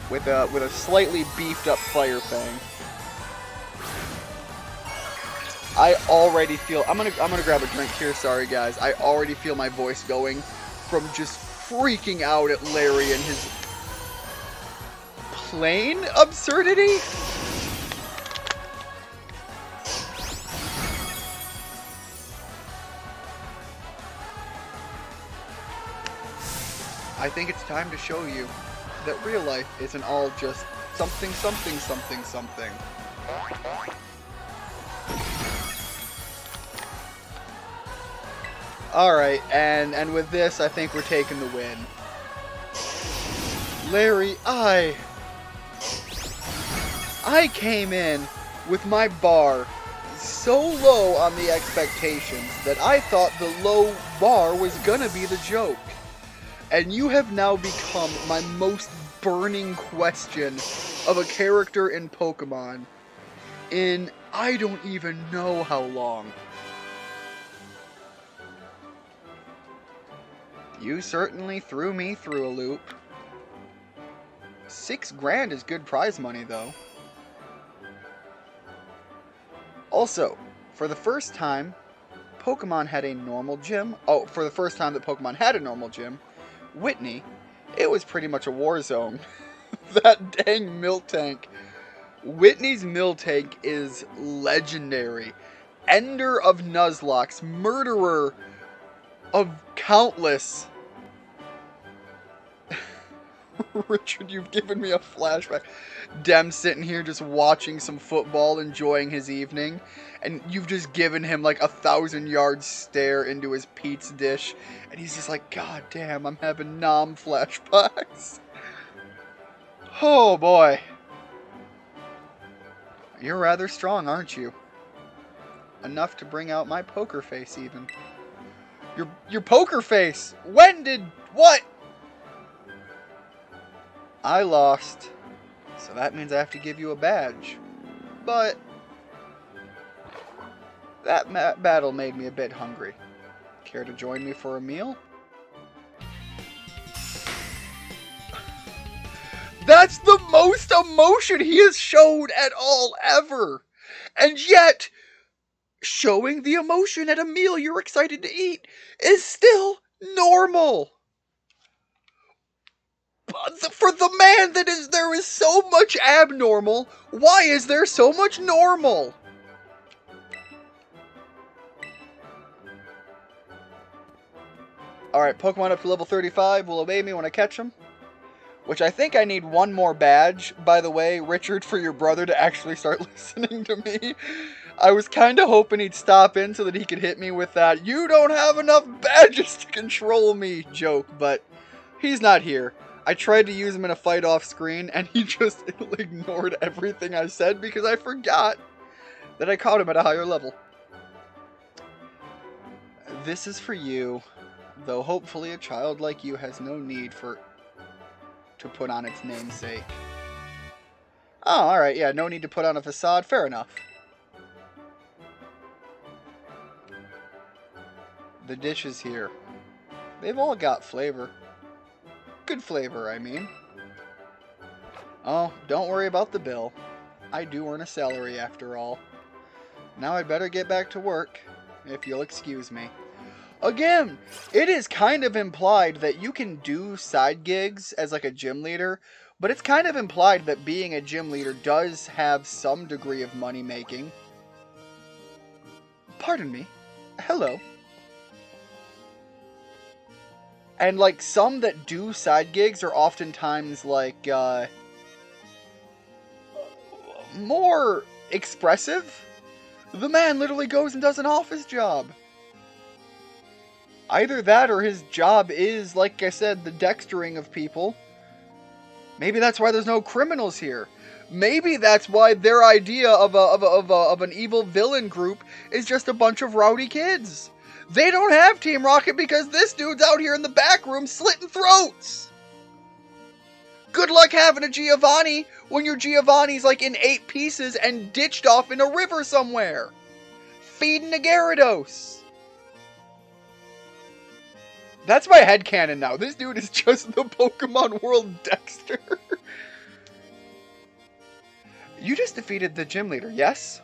with a slightly beefed up Fire Fang. I already feel I'm gonna grab a drink here, sorry guys. I already feel my voice going from just freaking out at Larry and his plain absurdity. I think it's time to show you that real life isn't all just something, something, something, something. Alright, and with this, I think we're taking the win. Larry, I came in with my bar so low on the expectations that I thought the low bar was gonna be the joke. And you have now become my most burning question of a character in Pokemon in I don't even know how long. You certainly threw me through a loop. $6 grand is good prize money, though. Also, for the first time, Pokemon had a normal gym. Oh, for the first time that Pokemon had a normal gym, Whitney, it was pretty much a war zone. That dang Miltank. Whitney's Miltank is legendary. Ender of Nuzlocke, murderer of countless. Richard, you've given me a flashback. Dem sitting here just watching some football, enjoying his evening, and you've just given him like 1,000-yard stare into his pizza dish, and he's just like, God damn, I'm having nom flashbacks. Oh boy. You're rather strong, aren't you? Enough to bring out my poker face, even. Your poker face! When did... What? I lost, so that means I have to give you a badge. But that battle made me a bit hungry. Care to join me for a meal? That's the most emotion he has showed at all ever! And yet, showing the emotion at a meal you're excited to eat is still normal! For the man that is, there is so much abnormal, why is there so much normal? Alright, Pokemon up to level 35 will obey me when I catch them. Which I think I need one more badge, by the way, Richard, for your brother to actually start listening to me. I was kind of hoping he'd stop in so that he could hit me with that, "You don't have enough badges to control me" joke, but he's not here. I tried to use him in a fight off screen, and he just ignored everything I said because I forgot that I caught him at a higher level. This is for you, though hopefully a child like you has no need to put on its namesake. Oh, alright, yeah, no need to put on a facade. Fair enough. The dishes here. They've all got flavor. Good flavor, I mean. Oh, don't worry about the bill. I do earn a salary after all. Now I'd better get back to work, if you'll excuse me. Again, it is kind of implied that you can do side gigs as like a gym leader, but it's kind of implied that being a gym leader does have some degree of money making. Pardon me. Hello. And like some that do side gigs are oftentimes like more expressive. The man literally goes and does an office job. Either that or his job is, like I said, the dextering of people. Maybe that's why there's no criminals here. Maybe that's why their idea of an evil villain group is just a bunch of rowdy kids. They don't have Team Rocket because this dude's out here in the back room slitting throats. Good luck having a Giovanni when your Giovanni's like in 8 pieces and ditched off in a river somewhere. Feeding a Gyarados. That's my headcanon now. This dude is just the Pokemon World Dexter. You just defeated the gym leader, yes?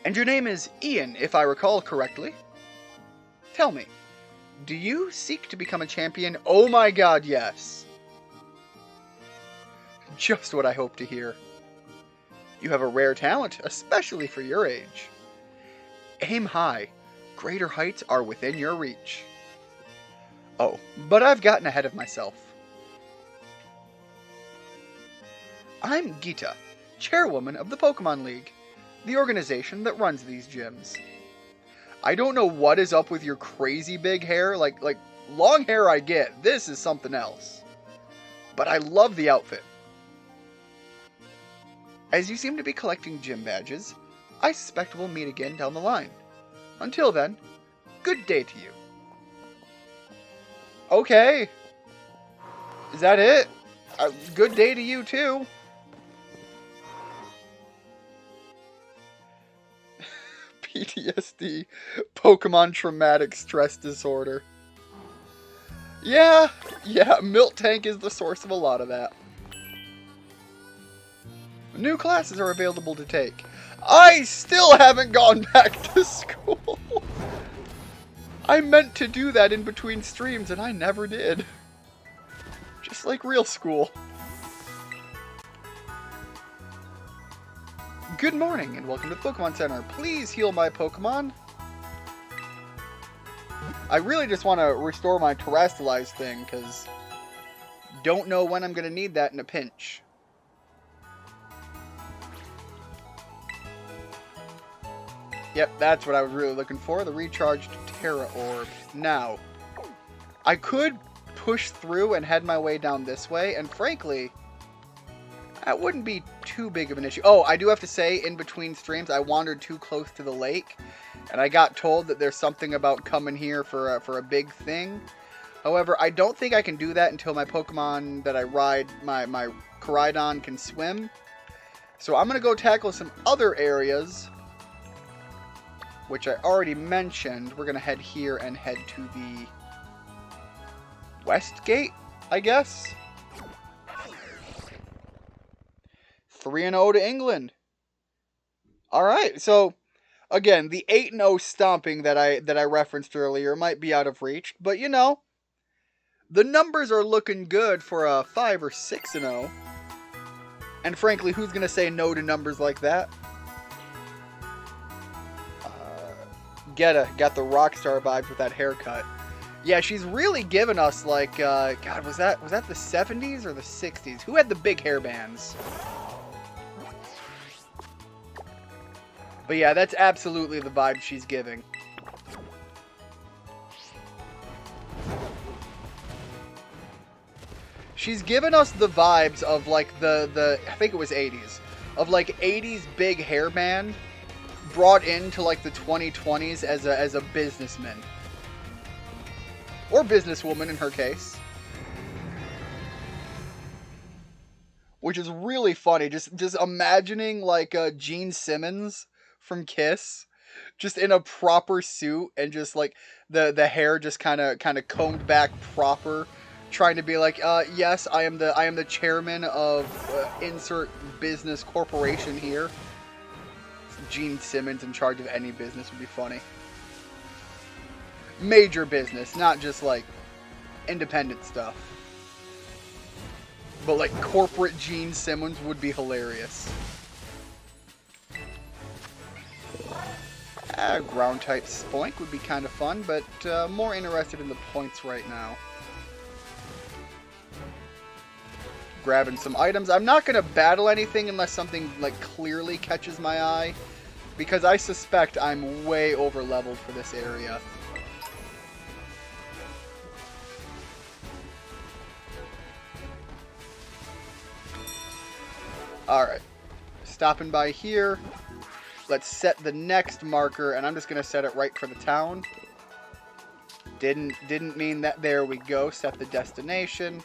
And your name is Ian, if I recall correctly. Tell me, do you seek to become a champion? Oh my god, yes. Just what I hope to hear. You have a rare talent, especially for your age. Aim high. Greater heights are within your reach. Oh, but I've gotten ahead of myself. I'm Geeta, chairwoman of the Pokemon League, the organization that runs these gyms. I don't know what is up with your crazy big hair, like long hair I get, this is something else. But I love the outfit. As you seem to be collecting gym badges, I suspect we'll meet again down the line. Until then, good day to you. Okay. Is that it? Good day to you, too. PTSD. Pokemon Traumatic Stress Disorder. Yeah, Miltank is the source of a lot of that. New classes are available to take. I still haven't gone back to school. I meant to do that in between streams, and I never did. Just like real school. Good morning, and welcome to the Pokemon Center. Please heal my Pokemon. I really just want to restore my Terrestrialize thing, because don't know when I'm going to need that in a pinch. Yep, that's what I was really looking for, the recharged Terra Orb. Now, I could push through and head my way down this way, and frankly, that wouldn't be too big of an issue. Oh, I do have to say, in between streams, I wandered too close to the lake, and I got told that there's something about coming here for a big thing. However, I don't think I can do that until my Pokemon that I ride, my Koraidon, can swim. So I'm going to go tackle some other areas, which I already mentioned. We're going to head here and head to the West Gate, I guess. 3-0 to England. Alright, so again, the 8-0 stomping that I referenced earlier might be out of reach, but you know, the numbers are looking good for a 5 or 6-0. And frankly, who's going to say no to numbers like that? Got the Rockstar vibes with that haircut. Yeah, she's really given us like, God, was that the 70s or the 60s? Who had the big hairbands? But yeah, that's absolutely the vibe she's giving. She's given us the vibes of like the I think it was 80s. Of like 80s big hairband brought into like the 2020s as a businessman. Or businesswoman in her case. which is really funny. Just imagining like Gene Simmons from Kiss, just in a proper suit and just like the hair just kind of combed back proper, trying to be like, yes, I am the chairman of insert business corporation here. Gene Simmons in charge of any business would be funny. Major business, not just like independent stuff. But like corporate Gene Simmons would be hilarious. Ground type Spoink would be kind of fun, but more interested in the points right now. Grabbing some items. I'm not going to battle anything unless something like clearly catches my eye, because I suspect I'm way over leveled for this area. Alright, stopping by here. Let's set the next marker, and I'm just going to set it right for the town. Didn't mean that. There we go, set the destination.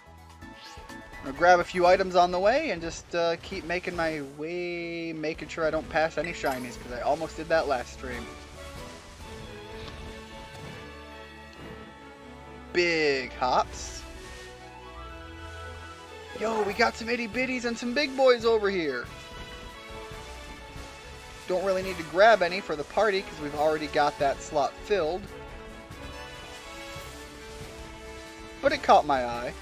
I'm going to grab a few items on the way and just keep making my way, making sure I don't pass any shinies, because I almost did that last stream. Big hops. Yo, we got some itty bitties and some big boys over here. Don't really need to grab any for the party because we've already got that slot filled. But it caught my eye.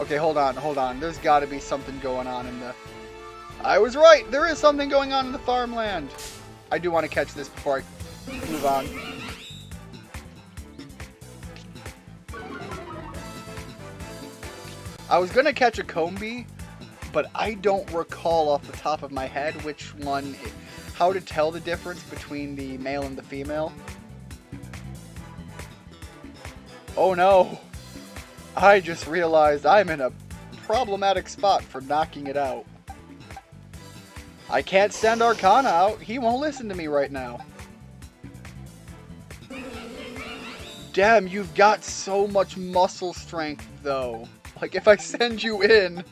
Okay, hold on. There's got to be something going on in the... I was right! There is something going on in the farmland. I do want to catch this before I move on. I was going to catch a Combi, but I don't recall off the top of my head which one, how to tell the difference between the male and the female. Oh no! I just realized I'm in a problematic spot for knocking it out. I can't send Arcana out. He won't listen to me right now. Damn, you've got so much muscle strength, though. Like, if I send you in,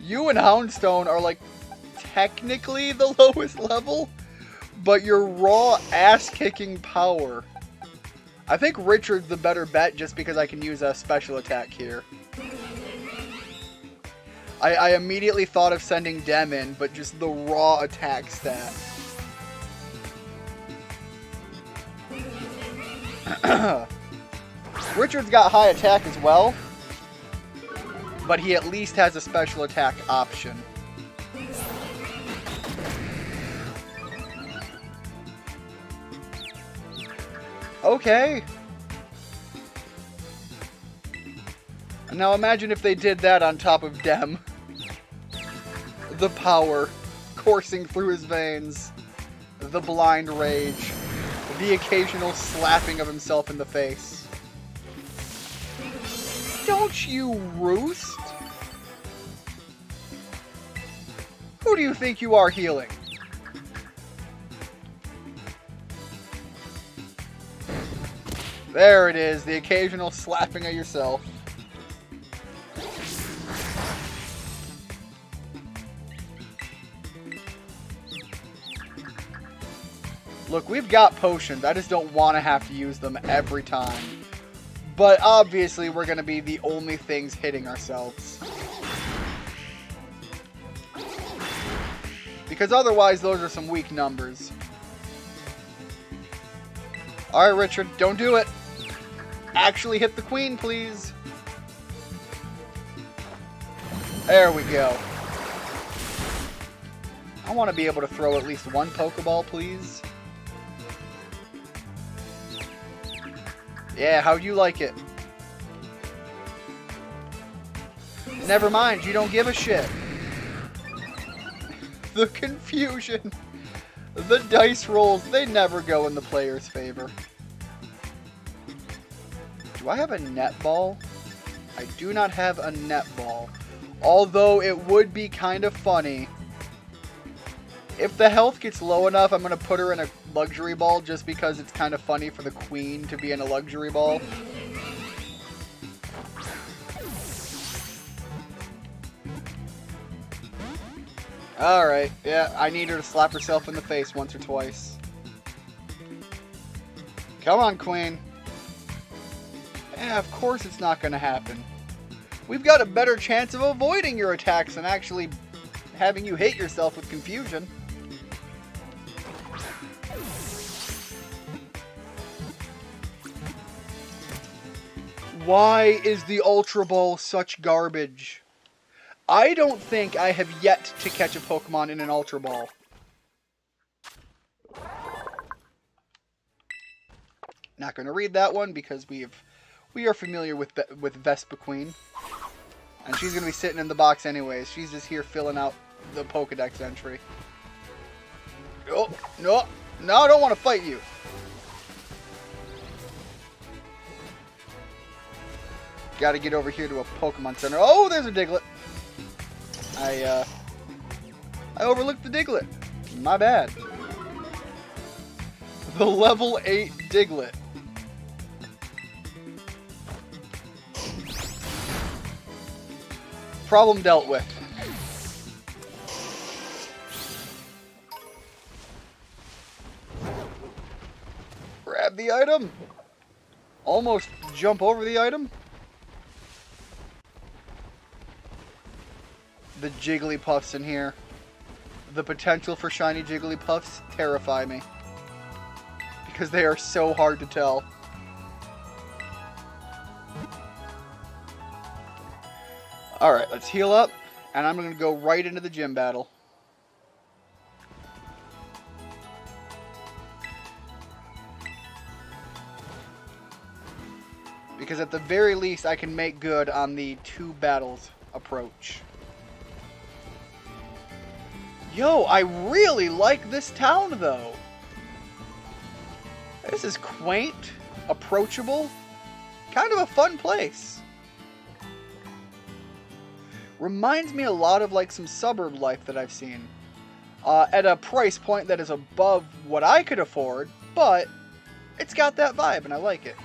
you and Houndstone are, like, technically the lowest level, but your raw ass-kicking power. I think Richard's the better bet just because I can use a special attack here. I immediately thought of sending Dem in, but just the raw attack stat. Richard's got high attack as well, but he at least has a special attack option. Okay. Now imagine if they did that on top of Dem. The power coursing through his veins. The blind rage. The occasional slapping of himself in the face. Don't you roost? Who do you think you are healing? There it is, the occasional slapping of yourself. Look, we've got potions. I just don't want to have to use them every time. But obviously, we're going to be the only things hitting ourselves. Because otherwise, those are some weak numbers. Alright, Richard, don't do it. Actually hit the queen, please. There we go. I want to be able to throw at least one Pokeball, please. Yeah, how'd you like it? Never mind, you don't give a shit. The confusion. The dice rolls, they never go in the player's favor. Do I have a netball? I do not have a netball. Although it would be kind of funny. If the health gets low enough, I'm going to put her in a luxury ball just because it's kind of funny for the queen to be in a luxury ball. Alright, yeah, I need her to slap herself in the face once or twice. Come on, queen. Yeah, of course it's not going to happen. We've got a better chance of avoiding your attacks than actually having you hit yourself with confusion. Why is the Ultra Ball such garbage? I don't think I have yet to catch a Pokemon in an Ultra Ball. Not going to read that one because we are familiar with Vespa Queen. And she's going to be sitting in the box anyways. She's just here filling out the Pokedex entry. Oh, no, I don't want to fight you. Got to get over here to a Pokemon Center. Oh, there's a Diglett. I overlooked the Diglett. My bad. The level 8 Diglett. Problem dealt with. Grab the item. Almost jump over the item. The Jigglypuffs in here. The potential for shiny Jigglypuffs terrify me. Because they are so hard to tell. Alright, let's heal up. And I'm going to go right into the gym battle. Because at the very least, I can make good on the 2 battles approach. Yo, I really like this town, though. This is quaint, approachable, kind of a fun place. Reminds me a lot of like some suburb life that I've seen. At a price point that is above what I could afford, but it's got that vibe and I like it.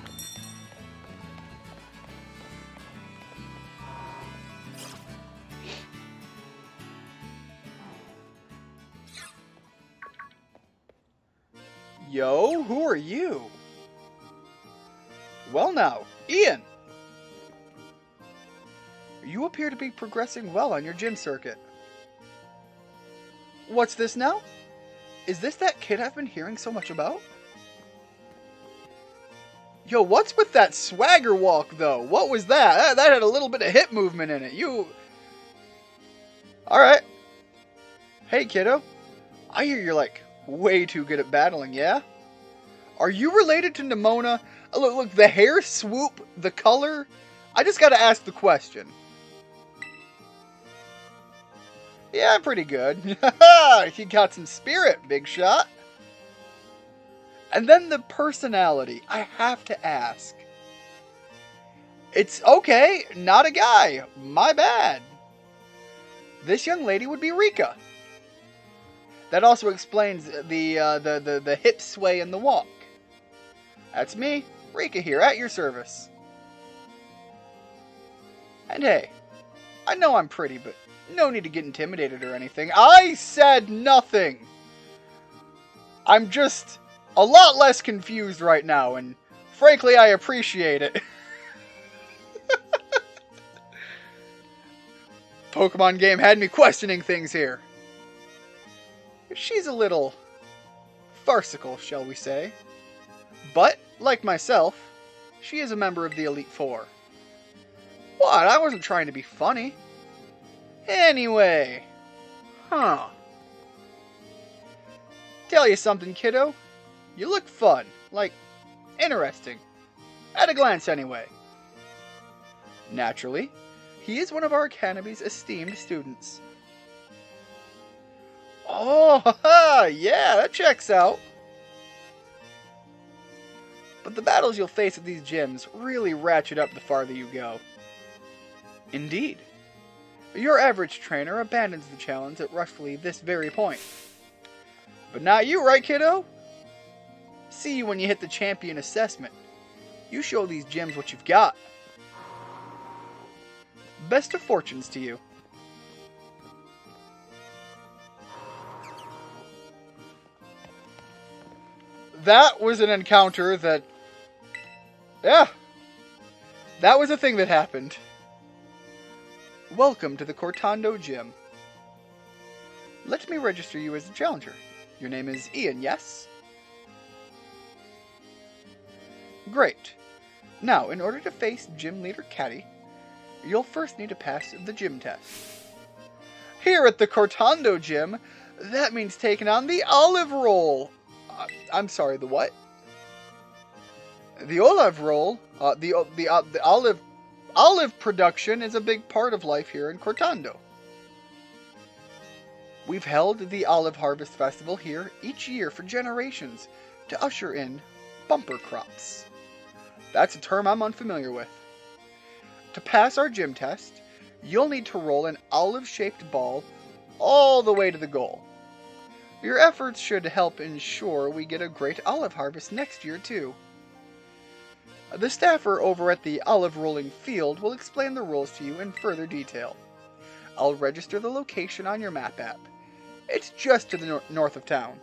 Yo, who are you? Well now, Ian. You appear to be progressing well on your gym circuit. What's this now? Is this that kid I've been hearing so much about? Yo, what's with that swagger walk, though? What was that? That had a little bit of hip movement in it. Alright. Hey, kiddo. I hear you're, like, way too good at battling, yeah? Are you related to Nimona? Look, the hair swoop, the color. I just gotta ask the question. Yeah, pretty good. You got some spirit, big shot. And then the personality. I have to ask. It's okay, not a guy. My bad. This young lady would be Rika. That also explains the hip sway and the walk. That's me, Rika here, at your service. And hey, I know I'm pretty, but no need to get intimidated or anything. I said nothing! I'm just a lot less confused right now, and frankly, I appreciate it. Pokemon game had me questioning things here. She's a little farcical, shall we say. But, like myself, she is a member of the Elite Four. What? I wasn't trying to be funny. Anyway. Huh. Tell you something, kiddo. You look fun. Like, interesting. At a glance, anyway. Naturally, he is one of our Academy's esteemed students. Oh, haha, yeah, that checks out. But the battles you'll face at these gyms really ratchet up the farther you go. Indeed. Your average trainer abandons the challenge at roughly this very point. But not you, right, kiddo? See you when you hit the champion assessment. You show these gyms what you've got. Best of fortunes to you. That was an encounter that... Yeah. That was a thing that happened. Welcome to the Cortando Gym. Let me register you as a challenger. Your name is Ian, yes? Great. Now, in order to face Gym Leader Caddy, you'll first need to pass the gym test. Here at the Cortando Gym, that means taking on the olive roll. I'm sorry, the what? The olive roll, the olive production is a big part of life here in Cortando. We've held the Olive Harvest Festival here each year for generations to usher in bumper crops. That's a term I'm unfamiliar with. To pass our gym test, you'll need to roll an olive-shaped ball all the way to the goal. Your efforts should help ensure we get a great olive harvest next year, too. The staffer over at the olive rolling field will explain the rules to you in further detail. I'll register the location on your map app. It's just to the north of town.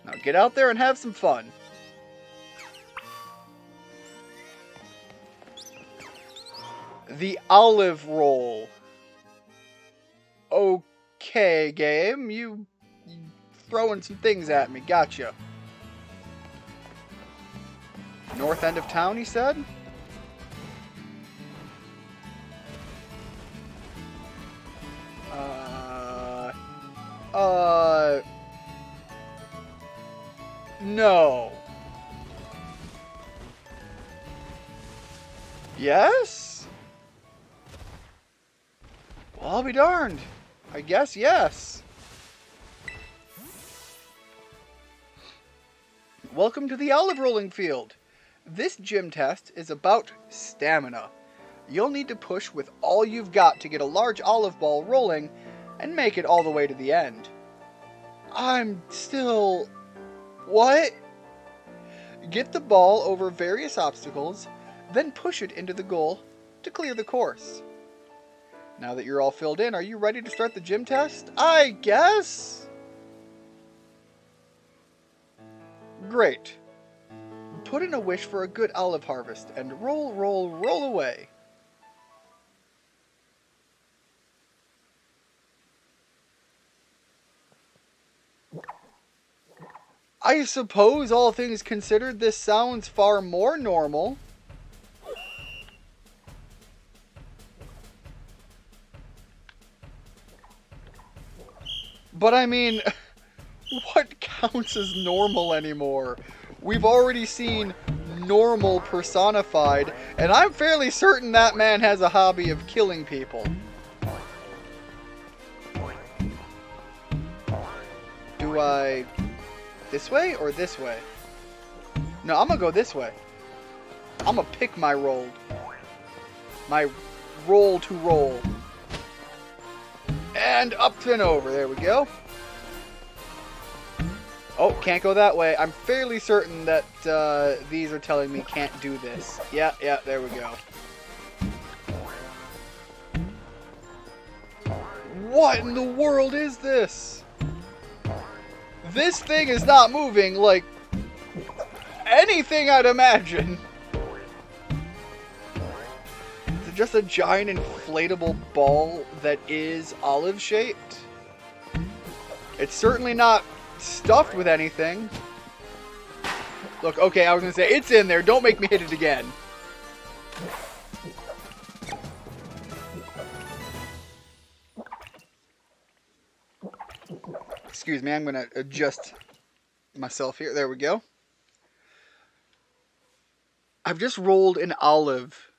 Now get out there and have some fun. The olive roll. Okay, game. You throwing some things at me. Gotcha. North end of town, he said? No. Yes? Well, I'll be darned. I guess yes. Welcome to the olive rolling field. This gym test is about stamina. You'll need to push with all you've got to get a large olive ball rolling and make it all the way to the end. I'm still... What? Get the ball over various obstacles, then push it into the goal to clear the course. Now that you're all filled in, are you ready to start the gym test? I guess? Great. Put in a wish for a good olive harvest and roll, roll, roll away. I suppose, all things considered, this sounds far more normal. But I mean, what counts as normal anymore? We've already seen normal personified, and I'm fairly certain that man has a hobby of killing people. Do I... this way or this way? No, I'm gonna go this way. I'm gonna pick my roll. My roll to roll. And up and over. There we go. Oh, can't go that way. I'm fairly certain that these are telling me can't do this. Yeah, there we go. What in the world is this? This thing is not moving like anything I'd imagine. Is it just a giant inflatable ball that is olive-shaped? It's certainly not stuffed with anything. Look, okay, I was gonna say, it's in there. Don't make me hit it again. Excuse me, I'm gonna adjust myself here. There we go. I've just rolled an olive.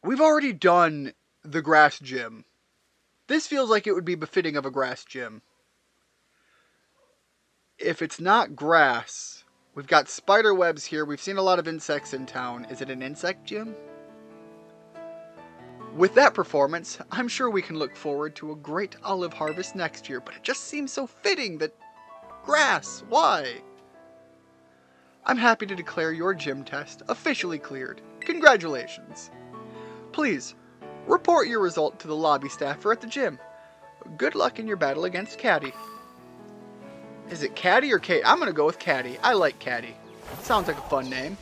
We've already done the grass gym. This feels like it would be befitting of a grass gym. If it's not grass, we've got spider webs here. We've seen a lot of insects in town. Is it an insect gym? With that performance, I'm sure we can look forward to a great olive harvest next year, but it just seems so fitting that Grass. Why? I'm happy to declare your gym test officially cleared. Congratulations. Please, report your result to the lobby staffer at the gym. Good luck in your battle against Caddy. Is it Caddy or Kate? I'm going to go with Caddy. I like Caddy. Sounds like a fun name.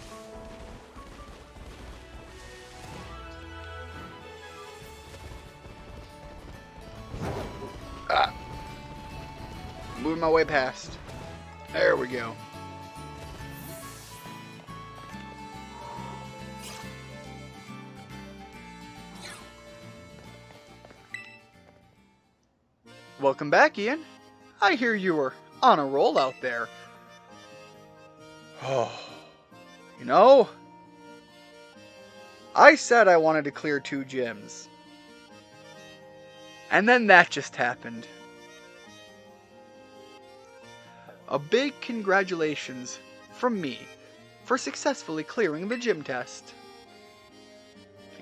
Moving my way past. There we go. Welcome back, Ian. I hear you were on a roll out there. Oh, you know, I said I wanted to clear 2 gyms. And then that just happened. A big congratulations from me for successfully clearing the gym test.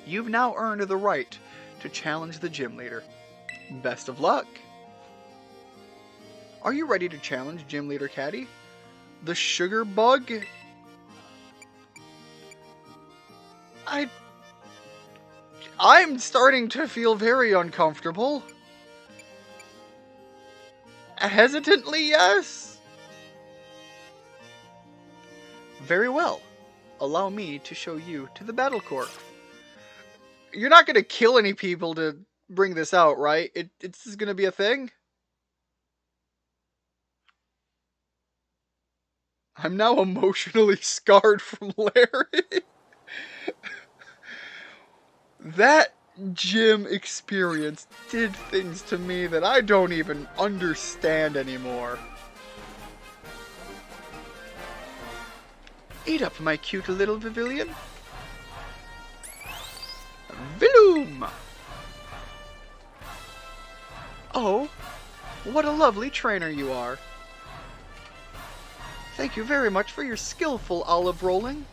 You've now earned the right to challenge the gym leader. Best of luck. Are you ready to challenge Gym Leader Caddy? The sugar bug? I'm starting to feel very uncomfortable. Hesitantly, yes. Very well. Allow me to show you to the battle court. You're not going to kill any people to bring this out, right? It's going to be a thing? I'm now emotionally scarred from Larry. That gym experience did things to me that I don't even understand anymore. Eat up, my cute little Pavilion. Villoom! Oh, what a lovely trainer you are. Thank you very much for your skillful olive rolling.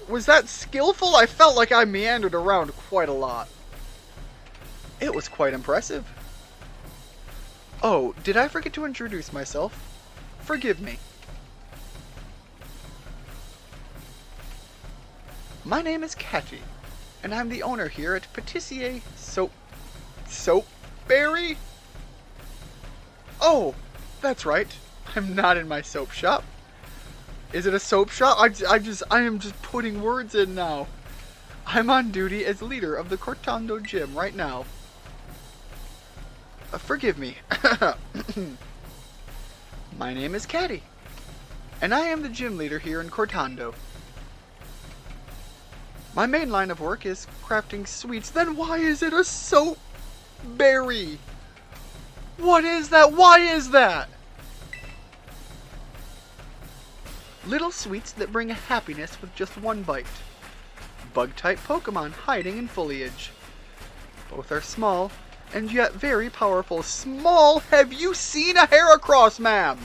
Was that skillful? I felt like I meandered around quite a lot. It was quite impressive. Oh, did I forget to introduce myself? Forgive me. My name is Catty, and I'm the owner here at Patissier Soapberry? Oh, that's right. I'm not in my soap shop. Is it a soap shop? I am just putting words in now. I'm on duty as leader of the Cortando gym right now. Forgive me. My name is Caddy, and I am the gym leader here in Cortando. My main line of work is crafting sweets. Then why is it a soap berry? What is that? Why is that? Little sweets that bring happiness with just one bite. Bug-type Pokemon hiding in foliage. Both are small, and yet very powerful. Small? Have you seen a Heracross, ma'am?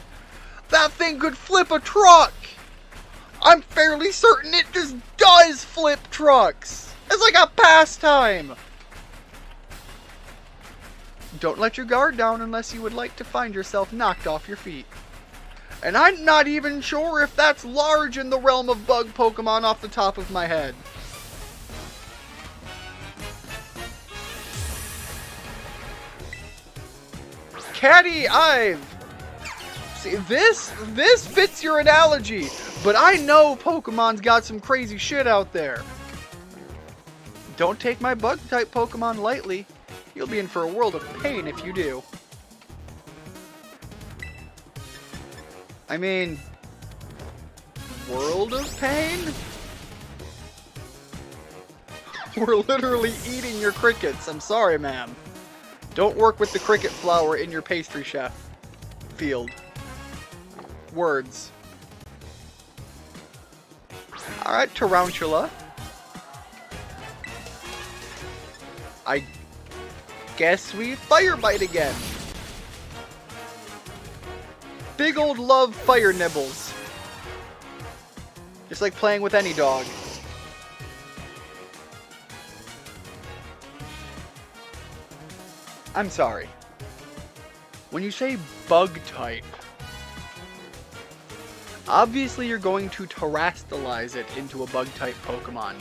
That thing could flip a truck! I'm fairly certain it just does flip trucks! It's like a pastime! Don't let your guard down unless you would like to find yourself knocked off your feet. And I'm not even sure if that's large in the realm of bug Pokemon off the top of my head. Caddy, see, this fits your analogy, but I know Pokemon's got some crazy shit out there. Don't take my bug-type Pokemon lightly. You'll be in for a world of pain if you do. I mean, world of pain? We're literally eating your crickets. I'm sorry, ma'am. Don't work with the cricket flour in your pastry chef field. Words. Alright, Tarantula. I guess we Fire Bite again. Big old love fire nibbles. Just like playing with any dog. I'm sorry. When you say bug type, obviously you're going to terrestrialize it into a bug type Pokemon.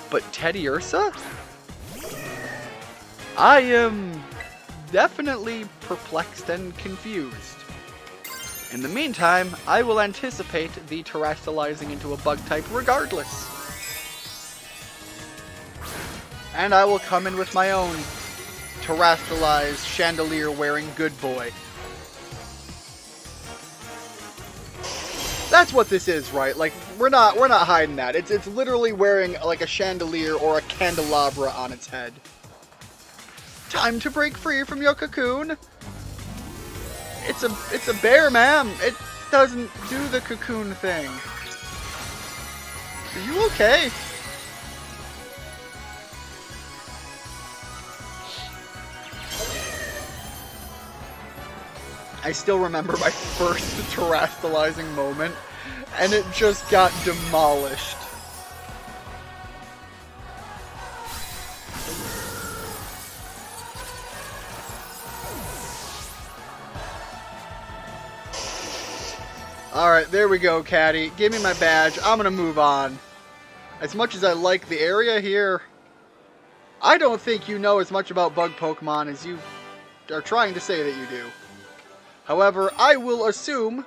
But Teddiursa? I am definitely perplexed and confused. In the meantime, I will anticipate the terrestrializing into a bug type regardless. And I will come in with my own terrestrialized chandelier wearing good boy. That's what this is, right? Like, we're not hiding that. It's literally wearing like a chandelier or a candelabra on its head. Time to break free from your cocoon. It's a bear, ma'am. It doesn't do the cocoon thing. Are you okay? I still remember my first terrestrializing moment, and it just got demolished. Alright, there we go, Caddy. Give me my badge. I'm gonna move on. As much as I like the area here, I don't think you know as much about bug Pokemon as you are trying to say that you do. However, I will assume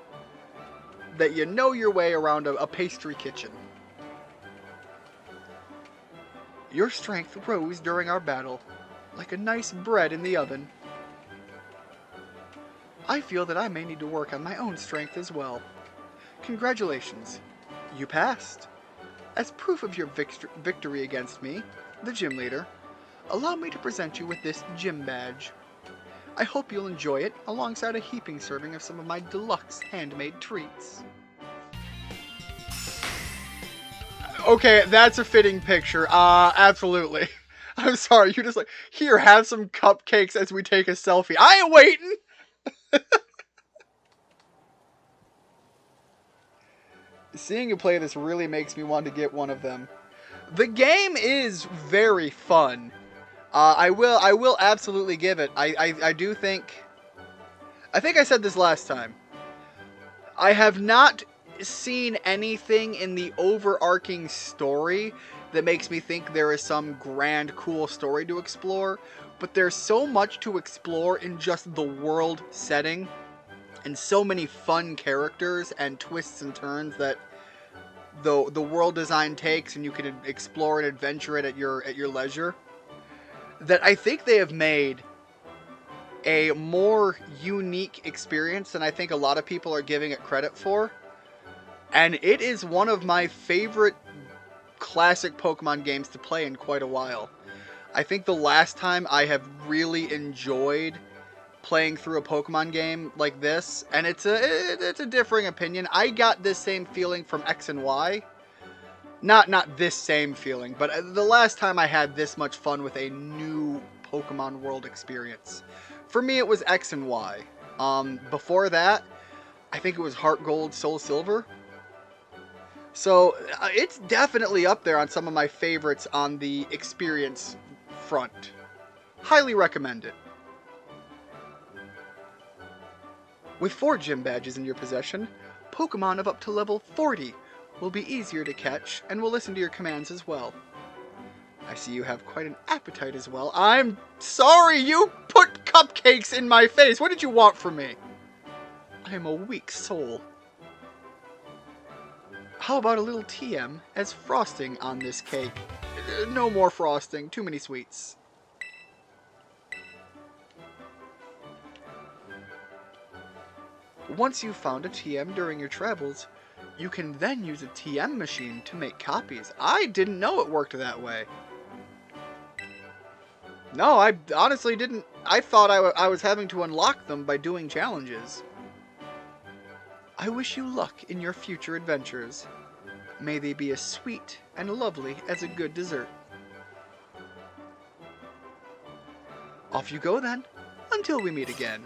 that you know your way around a pastry kitchen. Your strength rose during our battle, like a nice bread in the oven. I feel that I may need to work on my own strength as well. Congratulations, you passed. As proof of your victory against me, the gym leader, allow me to present you with this gym badge. I hope you'll enjoy it alongside a heaping serving of some of my deluxe handmade treats. Okay, that's a fitting picture. Absolutely. I'm sorry, you're just like, here, have some cupcakes as we take a selfie. I ain't waiting! Seeing you play this really makes me want to get one of them. The game is very fun. I will absolutely give it. I do think... I think I said this last time. I have not seen anything in the overarching story that makes me think there is some grand, cool story to explore. But there's so much to explore in just the world setting. And so many fun characters and twists and turns that the world design takes, and you can explore and adventure it at your leisure, that I think they have made a more unique experience than I think a lot of people are giving it credit for. And it is one of my favorite classic Pokemon games to play in quite a while. I think the last time I have really enjoyed playing through a Pokemon game like this, and it's a differing opinion. I got this same feeling from X and Y. Not this same feeling, but the last time I had this much fun with a new Pokemon World experience. For me, it was X and Y. Before that, I think it was Heart Gold, Soul Silver. So it's definitely up there on some of my favorites on the experience front. Highly recommend it. With 4 gym badges in your possession, Pokemon of up to level 40 will be easier to catch and will listen to your commands as well. I see you have quite an appetite as well. I'm sorry you put cupcakes in my face. What did you want from me? I am a weak soul. How about a little TM as frosting on this cake? No more frosting. Too many sweets. Once you've found a TM during your travels, you can then use a TM machine to make copies. I didn't know it worked that way. No, I honestly didn't. I thought I was having to unlock them by doing challenges. I wish you luck in your future adventures. May they be as sweet and lovely as a good dessert. Off you go then, until we meet again.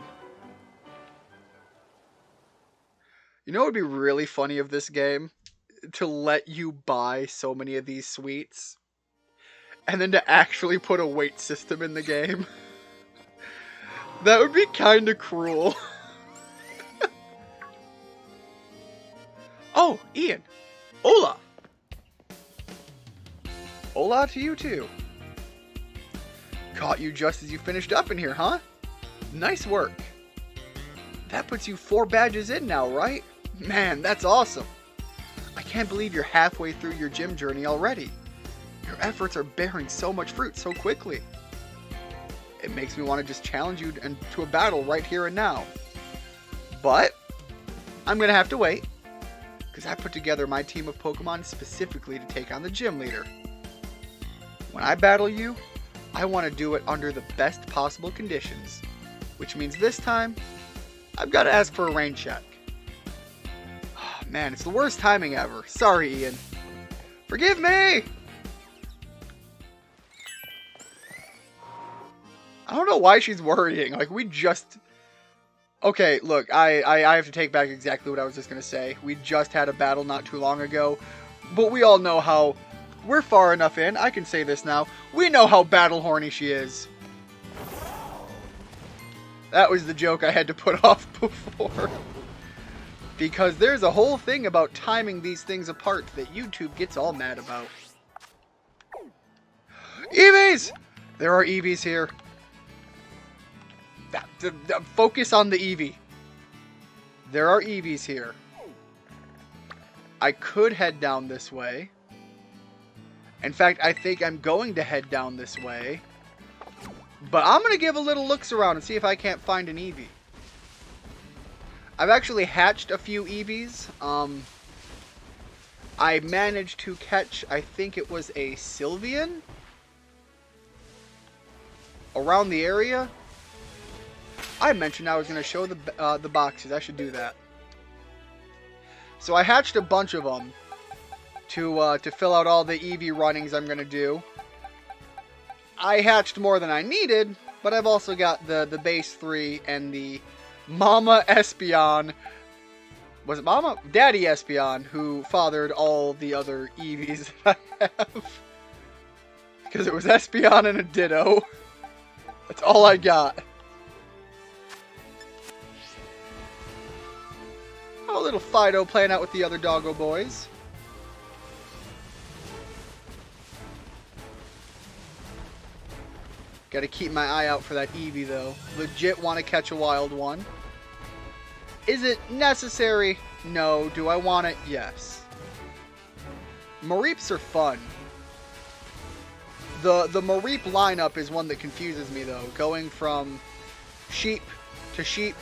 You know what would be really funny of this game? To let you buy so many of these sweets. And then to actually put a weight system in the game. That would be kind of cruel. Oh, Ian. Hola. Hola to you too. Caught you just as you finished up in here, huh? Nice work. That puts you 4 badges in now, right? Man, that's awesome. I can't believe you're halfway through your gym journey already. Your efforts are bearing so much fruit so quickly. It makes me want to just challenge you to a battle right here and now. But I'm going to have to wait, because I put together my team of Pokemon specifically to take on the gym leader. When I battle you, I want to do it under the best possible conditions, which means this time, I've got to ask for a rain check. Oh, man, it's the worst timing ever. Sorry, Ian. Forgive me! I don't know why she's worrying. Like, we just... Okay, look, I have to take back exactly what I was just going to say. We just had a battle not too long ago, but we all know how... We're far enough in, I can say this now. We know how battle horny she is. That was the joke I had to put off before. Because there's a whole thing about timing these things apart that YouTube gets all mad about. Eevees! There are Eevees here. Focus on the Eevee. There are Eevees here. I could head down this way. In fact, I think I'm going to head down this way. But I'm going to give a little looks around and see if I can't find an Eevee. I've actually hatched a few Eevees. I managed to catch, I think it was a Sylveon around the area. I mentioned I was going to show the boxes. I should do that. So I hatched a bunch of them to fill out all the Eevee runnings I'm going to do. I hatched more than I needed, but I've also got the base 3 and the Mama Espeon. Was it Mama? Daddy Espeon, who fathered all the other Eevees that I have. Because it was Espeon and a Ditto. That's all I got. Oh, little Fido playing out with the other doggo boys. Gotta keep my eye out for that Eevee, though. Legit want to catch a wild one. Is it necessary? No. Do I want it? Yes. Mareeps are fun. The Mareep lineup is one that confuses me, though. Going from sheep to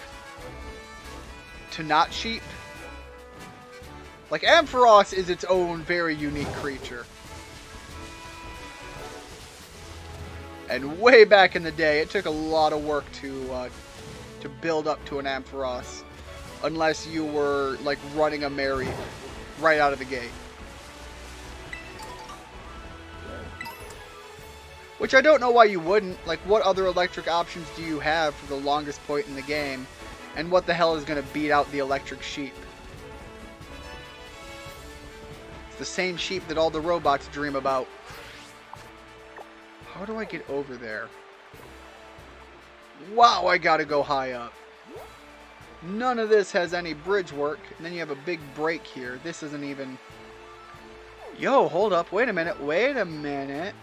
not sheep. Like, Ampharos is its own very unique creature. And way back in the day, it took a lot of work to build up to an Ampharos. Unless you were, like, running a Mareep right out of the gate. Which I don't know why you wouldn't. Like, what other electric options do you have for the longest point in the game? And what the hell is going to beat out the electric sheep? It's the same sheep that all the robots dream about. How do I get over there? Wow, I gotta go high up. None of this has any bridge work. And then you have a big break here. This isn't even... Yo, hold up. Wait a minute. Wait a minute.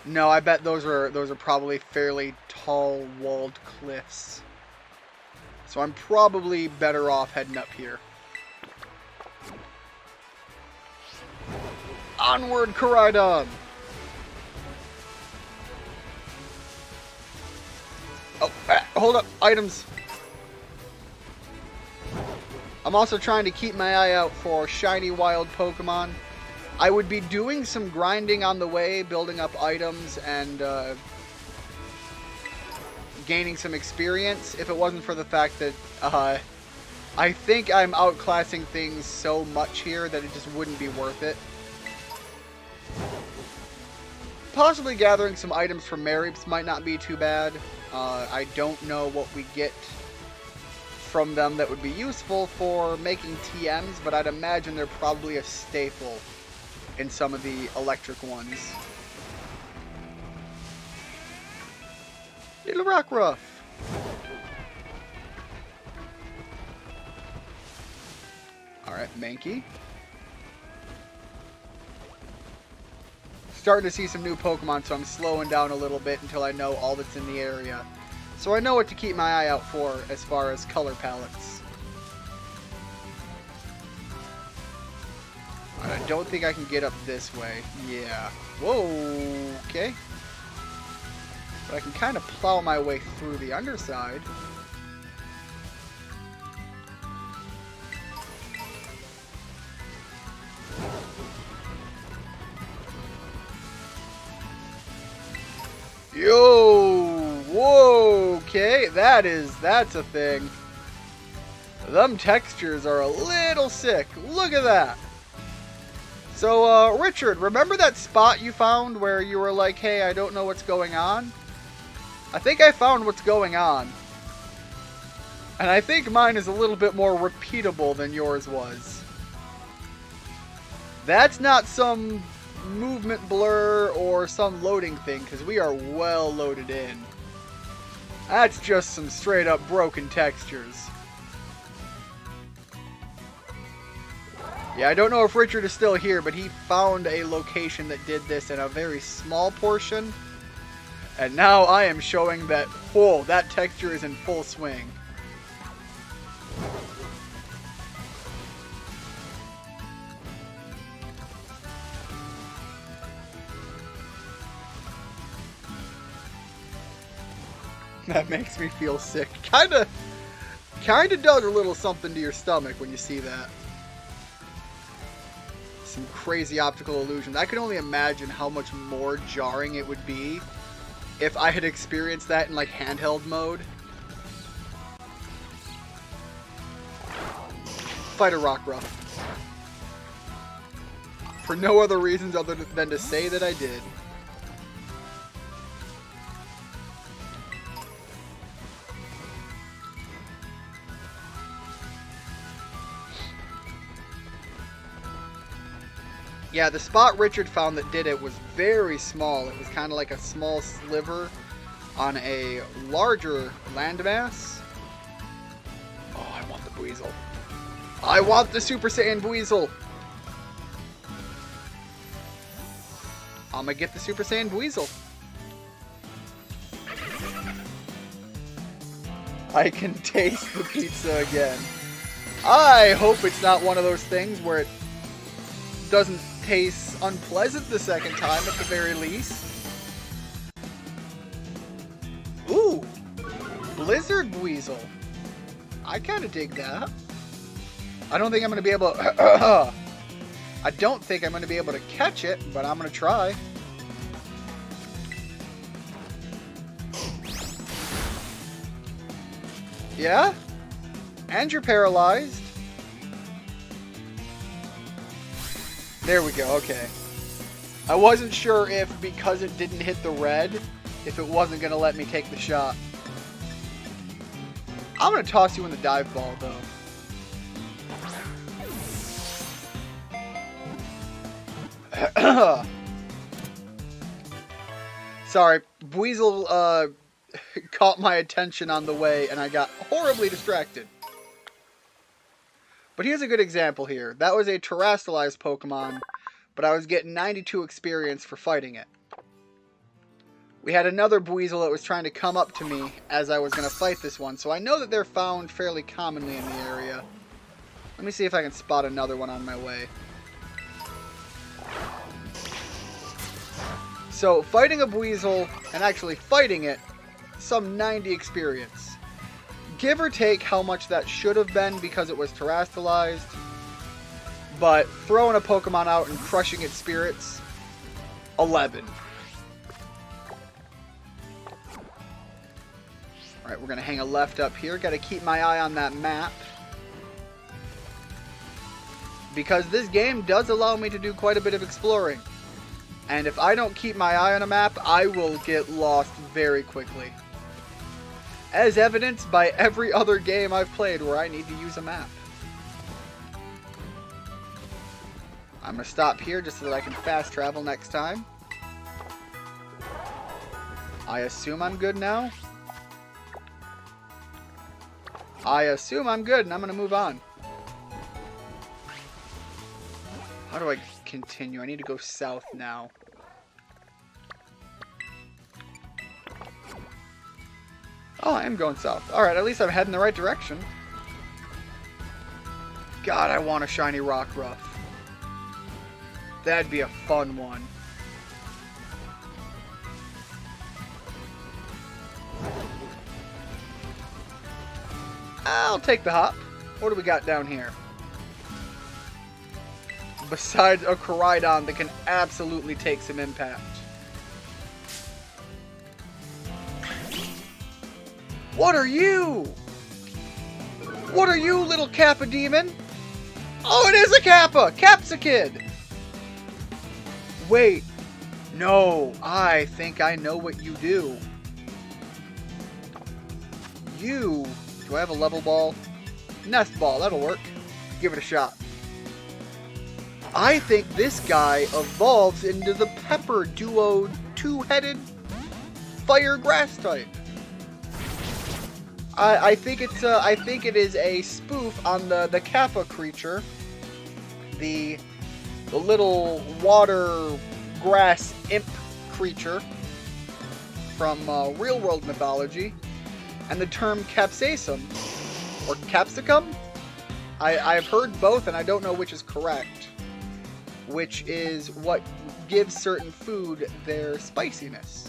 No, I bet those are probably fairly tall walled cliffs. So I'm probably better off heading up here. Onward, Koraidon! Oh, hold up. Items. I'm also trying to keep my eye out for shiny wild Pokemon. I would be doing some grinding on the way, building up items and gaining some experience, if it wasn't for the fact that I think I'm outclassing things so much here that it just wouldn't be worth it. Possibly gathering some items from Mareeps might not be too bad. I don't know what we get from them that would be useful for making TMs, but I'd imagine they're probably a staple in some of the electric ones. Little Rockruff. Alright, Mankey. Starting to see some new Pokemon, so I'm slowing down a little bit until I know all that's in the area. So I know what to keep my eye out for as far as color palettes. I don't think I can get up this way. Yeah. Whoa, okay. But I can kind of plow my way through the underside. Yo! Whoa! Okay, that's a thing. Them textures are a little sick. Look at that. So, Richard, remember that spot you found where you were like, hey, I don't know what's going on? I think I found what's going on. And I think mine is a little bit more repeatable than yours was. That's not some movement blur or some loading thing, because we are well loaded in. That's just some straight up broken textures. Yeah, I don't know if Richard is still here, but he found a location that did this in a very small portion. And now I am showing that, whoa, that texture is in full swing. That makes me feel sick. Kinda does a little something to your stomach when you see that. Some crazy optical illusion. I can only imagine how much more jarring it would be if I had experienced that in like handheld mode. Fight a Rockruff. For no other reasons other than to say that I did. Yeah, the spot Richard found that did it was very small. It was kind of like a small sliver on a larger landmass. Oh, I want the Buizel. I want the Super Saiyan Buizel. I'm gonna get the Super Saiyan Buizel. I can taste the pizza again. I hope it's not one of those things where it doesn't taste unpleasant the second time at the very least. Ooh, Blizzard Buizel. I kind of dig that. I don't think I'm going to be able to... I don't think I'm going to be able to catch it, but I'm going to try. Yeah? And you're paralyzed. There we go, okay. I wasn't sure if, because it didn't hit the red, if it wasn't going to let me take the shot. I'm going to toss you in the dive ball, though. Sorry, Buizel caught my attention on the way, and I got horribly distracted. But here's a good example here. That was a terrestrialized Pokemon, but I was getting 92 experience for fighting it. We had another Buizel that was trying to come up to me as I was going to fight this one, so I know that they're found fairly commonly in the area. Let me see if I can spot another one on my way. So, fighting a Buizel, and actually fighting it, some 90 experience. Give or take how much that should have been because it was terrestrialized. But throwing a Pokemon out and crushing its spirits, 11. Alright, we're going to hang a left up here. Got to keep my eye on that map. Because this game does allow me to do quite a bit of exploring. And if I don't keep my eye on a map, I will get lost very quickly. As evidenced by every other game I've played where I need to use a map. I'm going to stop here just so that I can fast travel next time. I assume I'm good now. I assume I'm good, and I'm going to move on. How do I continue? I need to go south now. Oh, I am going south. Alright, at least I'm heading the right direction. God, I want a shiny Rockruff. That'd be a fun one. I'll take the hop. What do we got down here? Besides a Koraidon that can absolutely take some impact. What are you? What are you, little Kappa demon? Oh, it is a Kappa! Capsicid! Wait. No, I think I know what you do. You... Do I have a level ball? Nest ball, that'll work. Give it a shot. I think this guy evolves into the Pepper Duo two-headed fire grass type. I think it is a spoof on the Kappa creature, the little water grass imp creature from real world mythology, and the term capsaicum or capsicum. I've heard both, and I don't know which is correct. Which is what gives certain food their spiciness.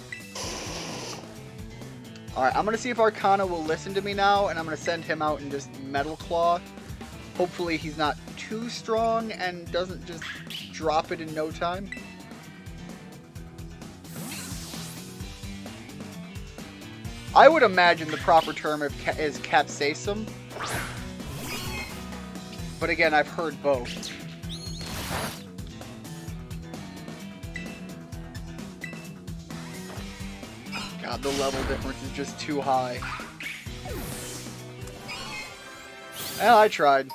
Alright, I'm going to see if Arcana will listen to me now, and I'm going to send him out and just Metal Claw. Hopefully he's not too strong and doesn't just drop it in no time. I would imagine the proper term is capsaicum. But again, I've heard both. God, the level difference is just too high. Well, I tried.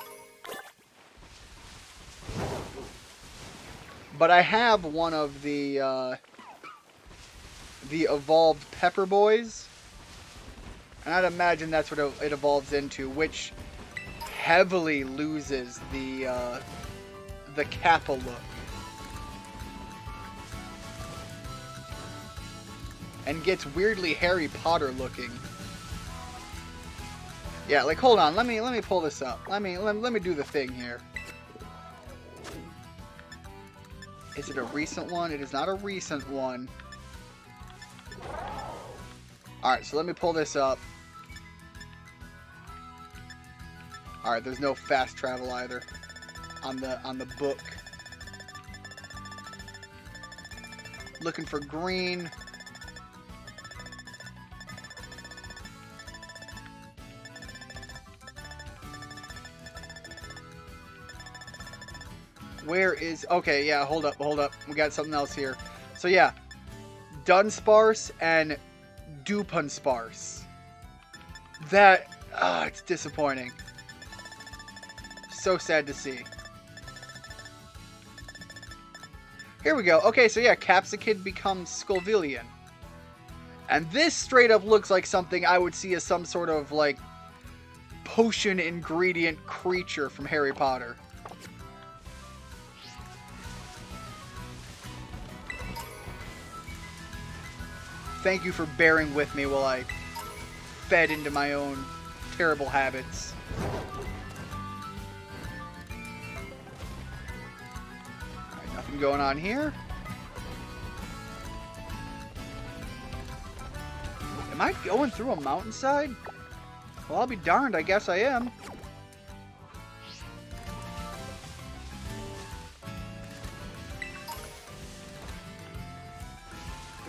But I have one of the evolved Pepper Boys. And I'd imagine that's what it evolves into, which heavily loses the Kappa look. And gets weirdly Harry Potter looking. Yeah, like hold on, let me pull this up. Let me do the thing here. Is it a recent one? It is not a recent one. Alright, so let me pull this up. Alright, there's no fast travel either on the book. Looking for green. Where is... Okay, yeah, hold up. We got something else here. So, yeah. Dunsparce and Dupunsparce. That... it's disappointing. So sad to see. Here we go. Okay, so yeah, Capsicid becomes Scovillian. And this straight up looks like something I would see as some sort of, like, potion ingredient creature from Harry Potter. Thank you for bearing with me while I fed into my own terrible habits. Alright, nothing going on here. Am I going through a mountainside? Well, I'll be darned, I guess I am.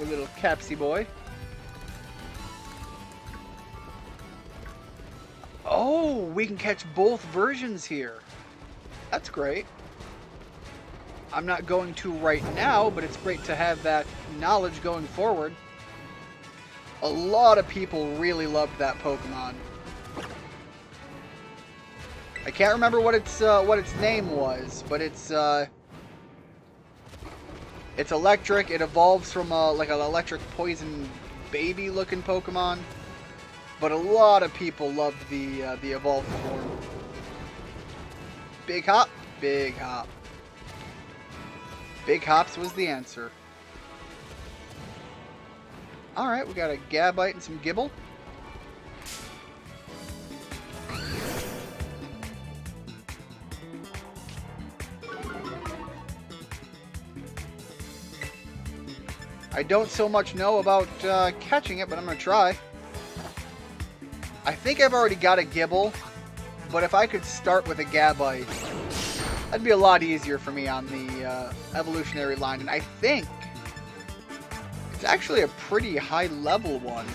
A little Capsy boy. Oh, we can catch both versions here. That's great. I'm not going to right now, but it's great to have that knowledge going forward. A lot of people really loved that Pokemon. I can't remember what its name was, but it's electric. It evolves from like an electric poison baby looking Pokemon. But a lot of people loved the evolved form. Big hop, big hop. Big hops was the answer. Alright, we got a Gabite and some Gibble. I don't so much know about catching it, but I'm going to try. I think I've already got a Gibble, but if I could start with a Gabite, that'd be a lot easier for me on the evolutionary line. And I think it's actually a pretty high level one.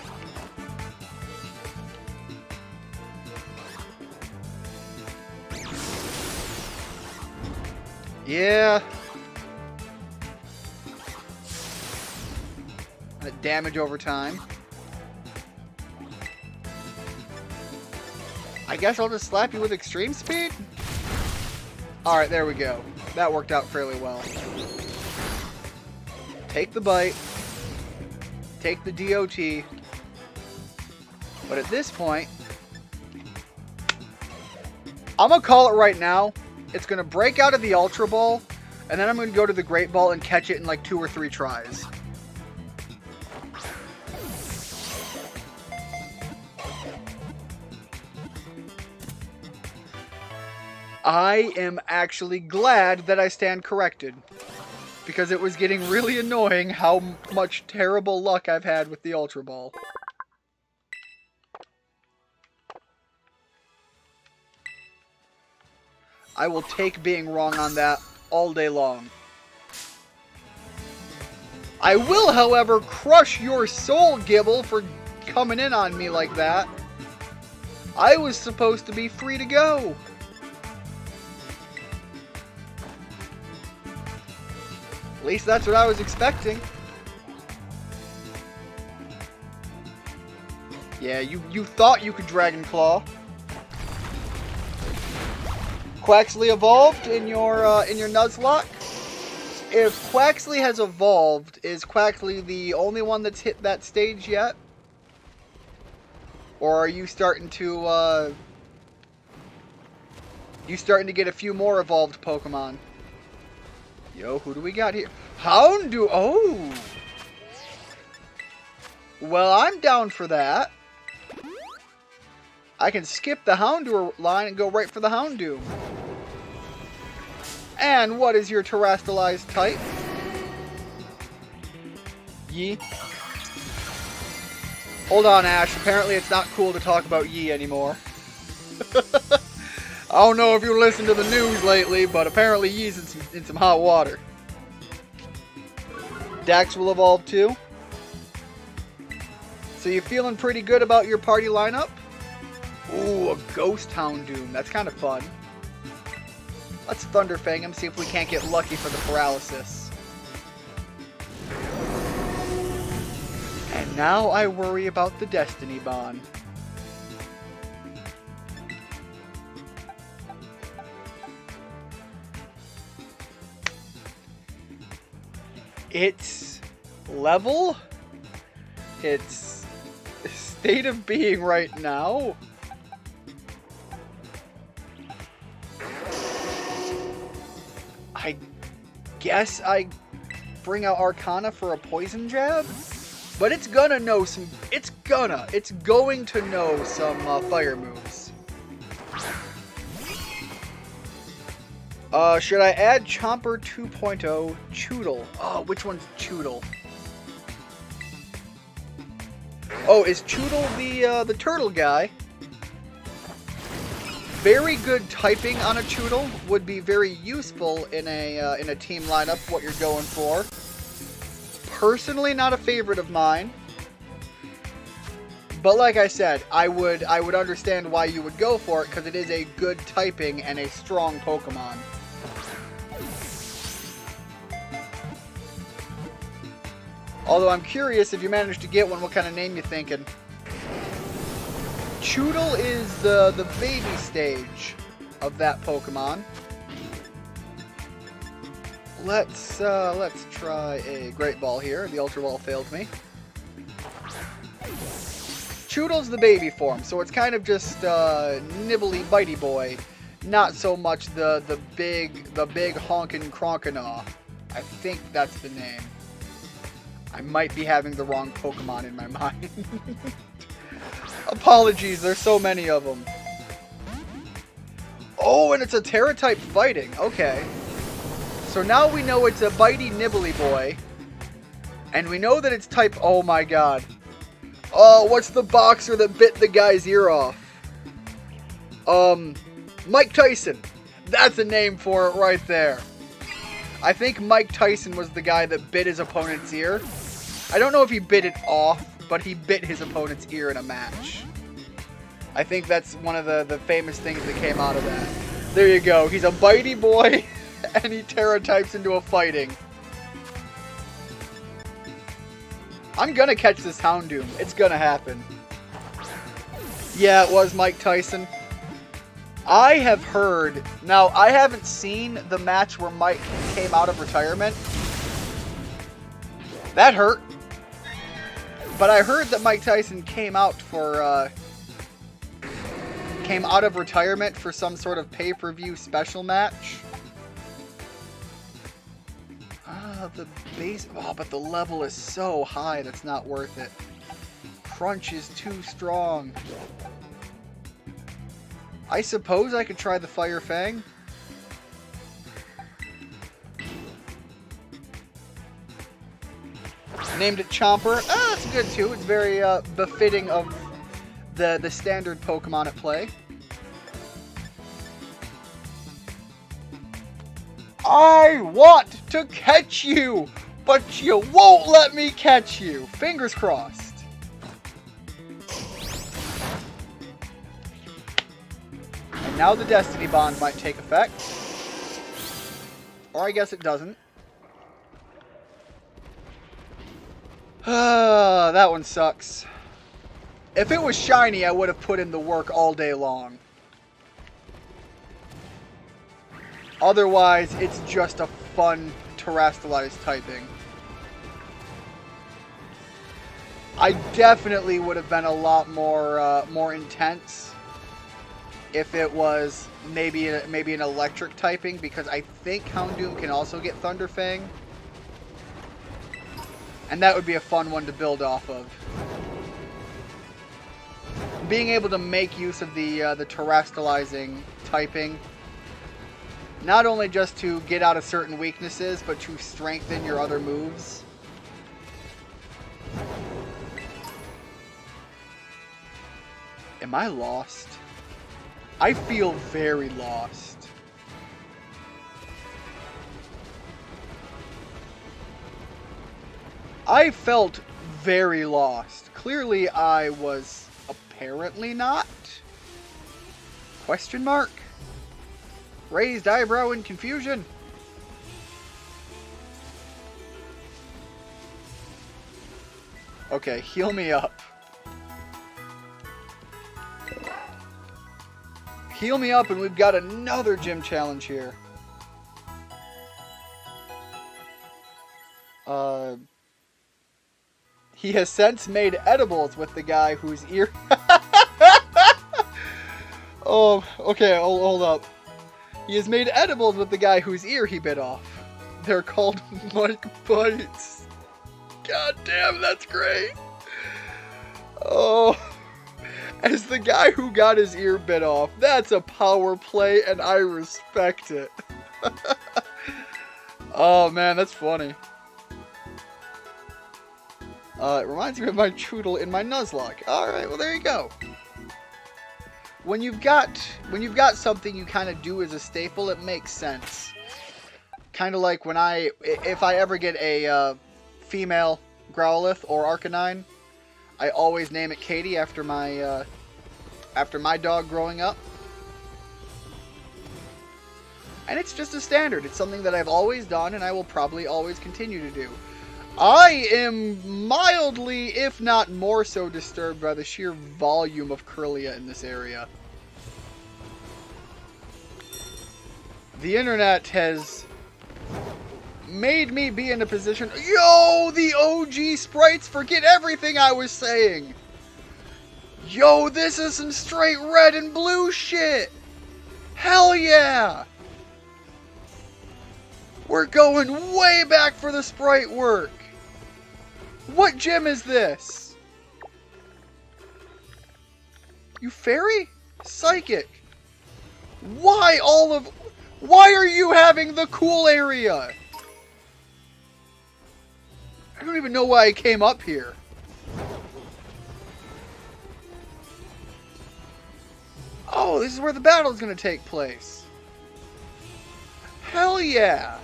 Yeah. Damage over time. I guess I'll just slap you with extreme speed? Alright, there we go. That worked out fairly well. Take the bite. Take the DOT. But at this point, I'm going to call it right now. It's going to break out of the Ultra Ball, and then I'm going to go to the Great Ball and catch it in like 2 or 3 tries. I am actually glad that I stand corrected, because it was getting really annoying how much terrible luck I've had with the Ultra Ball. I will take being wrong on that all day long. I will, however, crush your soul, Gibble, for coming in on me like that. I was supposed to be free to go. At least that's what I was expecting. Yeah, you thought you could Dragon Claw. Quaxley evolved in your Nuzlocke. If Quaxley has evolved, is Quaxley the only one that's hit that stage yet? Or are you starting to get a few more evolved Pokemon? Yo, who do we got here? Houndour! Oh! Well, I'm down for that. I can skip the Houndour line and go right for the Houndour. And what is your terrestrialized type? Yi. Hold on, Ash. Apparently it's not cool to talk about Yi anymore. I don't know if you listened to the news lately, but apparently Yi's in some hot water. Dax will evolve too. So you feeling pretty good about your party lineup? Ooh, a Ghost Houndoom. That's kind of fun. Let's Thunderfang him, see if we can't get lucky for the paralysis. And now I worry about the Destiny Bond. Its level, its state of being right now. I guess I bring out Arcana for a poison jab, but it's gonna know some. It's going to know some fire moves. Should I add Chomper 2.0 Choodle? Oh, which one's Choodle? Oh, is Choodle the turtle guy? Very good typing on a Choodle would be very useful in a team lineup. What you're going for. Personally, not a favorite of mine. But like I said, I would understand why you would go for it because it is a good typing and a strong Pokemon. Although I'm curious if you manage to get one, what kind of name you thinking? Choodle is the baby stage of that Pokemon. Let's try a Great Ball here. The Ultra Ball failed me. Choodle's the baby form, so it's kind of just nibbly bitey boy, not so much the big honkin' cronkinaw. I think that's the name. I might be having the wrong Pokemon in my mind. Apologies, there's so many of them. Oh, and it's a Terra-type fighting. Okay. So now we know it's a bitey nibbly boy. And we know that it's type... Oh my god. Oh, what's the boxer that bit the guy's ear off? Mike Tyson. That's a name for it right there. I think Mike Tyson was the guy that bit his opponent's ear. I don't know if he bit it off, but he bit his opponent's ear in a match. I think that's one of the famous things that came out of that. There you go. He's a bitey boy, and he Terra types into a fighting. I'm gonna catch this Houndoom. It's gonna happen. Yeah, it was Mike Tyson. I have heard... Now, I haven't seen the match where Mike came out of retirement. That hurt. But I heard that Mike Tyson came out of retirement for some sort of pay-per-view special match. The base... Oh, but the level is so high, that's not worth it. Crunch is too strong. I suppose I could try the Fire Fang. Named it Chomper. Ah, that's good too. It's very befitting of the standard Pokemon at play. I want to catch you, but you won't let me catch you. Fingers crossed. And now the Destiny Bond might take effect. Or I guess it doesn't. That one sucks. If it was shiny, I would have put in the work all day long. Otherwise, it's just a fun terrestrialized typing. I definitely would have been a lot more intense if it was maybe an electric typing, because I think Houndoom can also get Thunder Fang. And that would be a fun one to build off of. Being able to make use of the terrestrializing typing, not only just to get out of certain weaknesses, but to strengthen your other moves. Am I lost? I feel very lost. I felt very lost. Clearly I was apparently not. Question mark? Raised eyebrow in confusion. Okay, heal me up. Heal me up and we've got another gym challenge here. He has since made edibles with the guy whose ear... Oh, okay, hold up. He has made edibles with the guy whose ear he bit off. They're called Mike Bites. God damn, that's great. Oh, as the guy who got his ear bit off, that's a power play and I respect it. Oh man, that's funny. It reminds me of my Choodle in my Nuzlocke. Alright, well there you go. When you've got something you kind of do as a staple, it makes sense. Kind of like when if I ever get a female Growlithe or Arcanine, I always name it Katie after my dog growing up. And it's just a standard. It's something that I've always done and I will probably always continue to do. I am mildly, if not more so, disturbed by the sheer volume of Kirlia in this area. The internet has made me be in a position... Yo, the OG sprites, forget everything I was saying! Yo, this is some straight red and blue shit! Hell yeah! We're going way back for the sprite work. What gym is this? You fairy? Psychic. Why are you having the cool area? I don't even know why I came up here. Oh, this is where the battle's gonna take place. Hell yeah.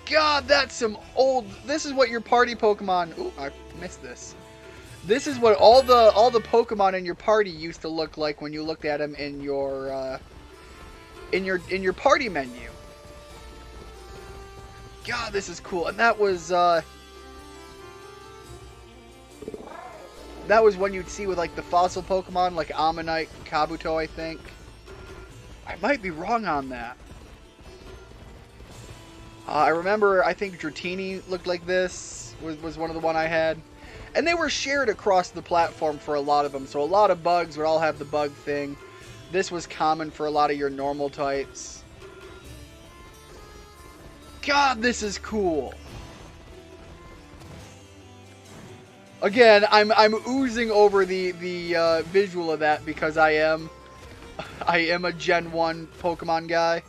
God, that's some old... This is what your party Pokemon... Ooh, I missed this. This is what all the Pokemon in your party used to look like when you looked at them in your party menu. God, this is cool. And that was one you'd see with like the fossil Pokemon, like Ammonite, Kabuto, I think. I might be wrong on that. I remember, I think Dratini looked like this, was one of the one I had. And they were shared across the platform for a lot of them, so a lot of bugs would all have the bug thing. This was common for a lot of your normal types. God, this is cool. Again, I'm oozing over the visual of that because I am a Gen 1 Pokemon guy.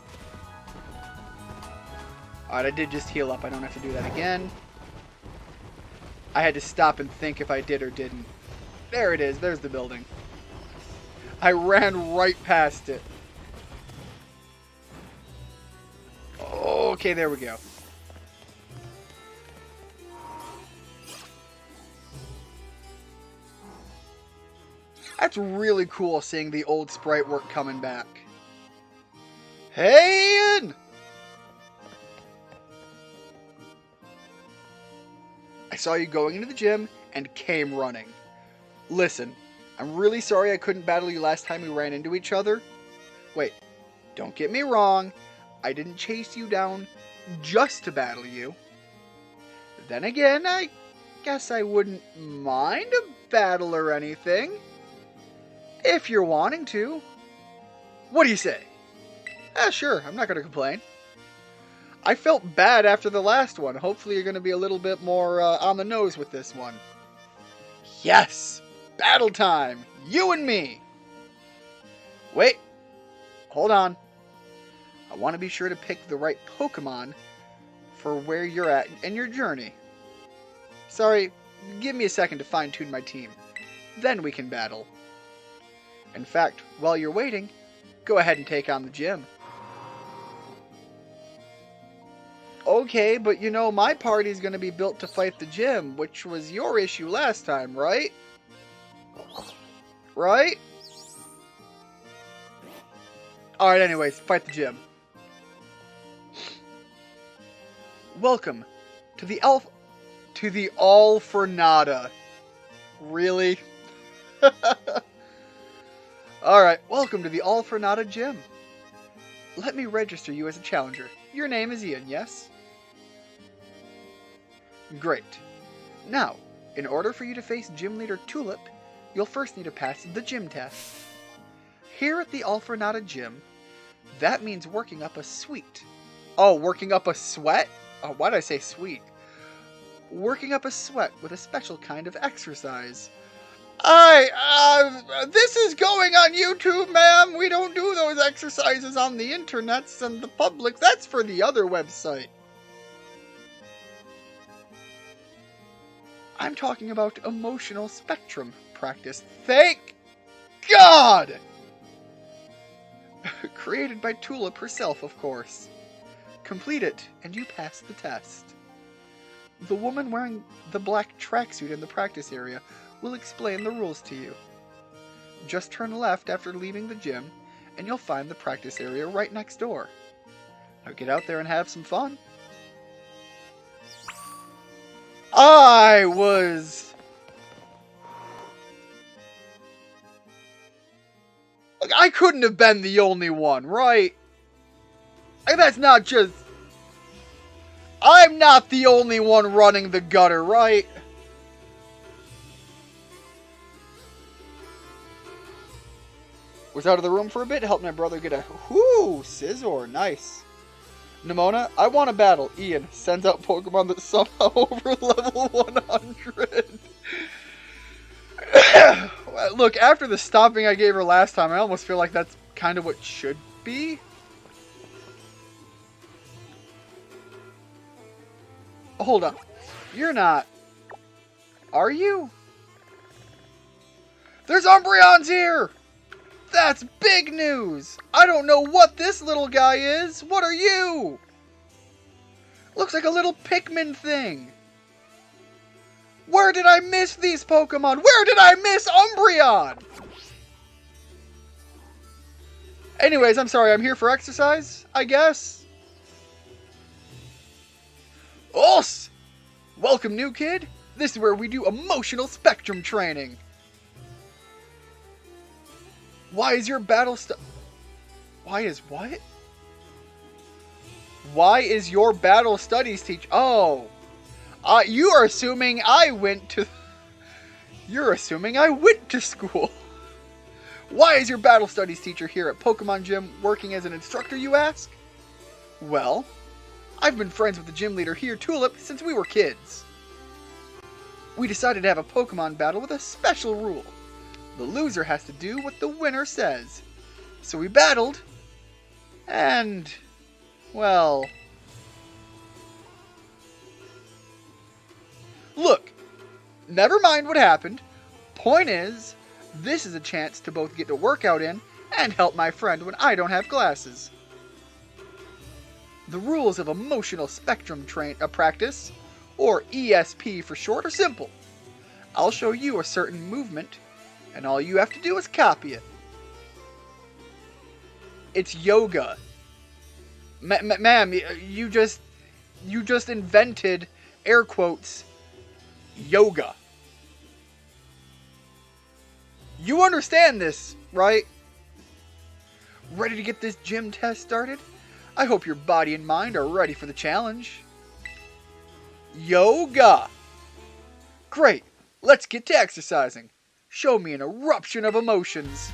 Alright, I did just heal up. I don't have to do that again. I had to stop and think if I did or didn't. There it is. There's the building. I ran right past it. Okay, there we go. That's really cool seeing the old sprite work coming back. Hey, Ian! I saw you going into the gym and came running. Listen, I'm really sorry I couldn't battle you last time we ran into each other. Wait, don't get me wrong. I didn't chase you down just to battle you. Then again, I guess I wouldn't mind a battle or anything. If you're wanting to. What do you say? Sure, I'm not going to complain. I felt bad after the last one. Hopefully you're going to be a little bit more on the nose with this one. Yes! Battle time! You and me! Wait. Hold on. I want to be sure to pick the right Pokemon for where you're at in your journey. Sorry, give me a second to fine-tune my team. Then we can battle. In fact, while you're waiting, go ahead and take on the gym. Okay, but you know, my party's gonna be built to fight the gym, which was your issue last time, right? Right? Alright, anyways, fight the gym. Welcome to the All for Nada. Really? Alright, welcome to the All for Nada gym. Let me register you as a challenger. Your name is Ian, yes? Great. Now, in order for you to face Gym Leader Tulip, you'll first need to pass the gym test. Here at the All for Nada gym, that means working up a sweat. Oh, working up a sweat? Oh, why did I say sweet? Working up a sweat with a special kind of exercise. This is going on YouTube, ma'am. We don't do those exercises on the internets and the public. That's for the other website. I'm talking about emotional spectrum practice. Thank God! Created by Tulip herself, of course. Complete it, and you pass the test. The woman wearing the black tracksuit in the practice area will explain the rules to you. Just turn left after leaving the gym, and you'll find the practice area right next door. Now get out there and have some fun. I couldn't have been the only one, right? Like, that's not just... I'm not the only one running the gutter, right? Was out of the room for a bit, helped my brother get a Scizor, nice. Nimona, I want to battle. Ian sends out Pokemon that somehow over level 100. Look, after the stomping I gave her last time, I almost feel like that's kind of what should be. Hold on. You're not. Are you? There's Umbreons here! That's big news! I don't know what this little guy is. What are you? Looks like a little Pikmin thing. Where did I miss these Pokemon? Where did I miss Umbreon? Anyways, I'm sorry. I'm here for exercise, I guess. Os! Welcome, new kid. This is where we do emotional spectrum training. Why is your battle Why is what? Why is your battle studies teach? Oh. You are assuming I went to... You're assuming I went to school. Why is your battle studies teacher here at Pokemon Gym working as an instructor, you ask? Well, I've been friends with the gym leader here, Tulip, since we were kids. We decided to have a Pokemon battle with a special rule. The loser has to do what the winner says. So we battled, and, well... Look, never mind what happened. Point is, this is a chance to both get a workout in and help my friend when I don't have glasses. The rules of emotional spectrum practice, or ESP for short, are simple. I'll show you a certain movement, and all you have to do is copy it. It's yoga. Ma'am, you just invented, air quotes, yoga. You understand this, right? Ready to get this gym test started? I hope your body and mind are ready for the challenge. Yoga! Great, let's get to exercising. Show me an eruption of emotions.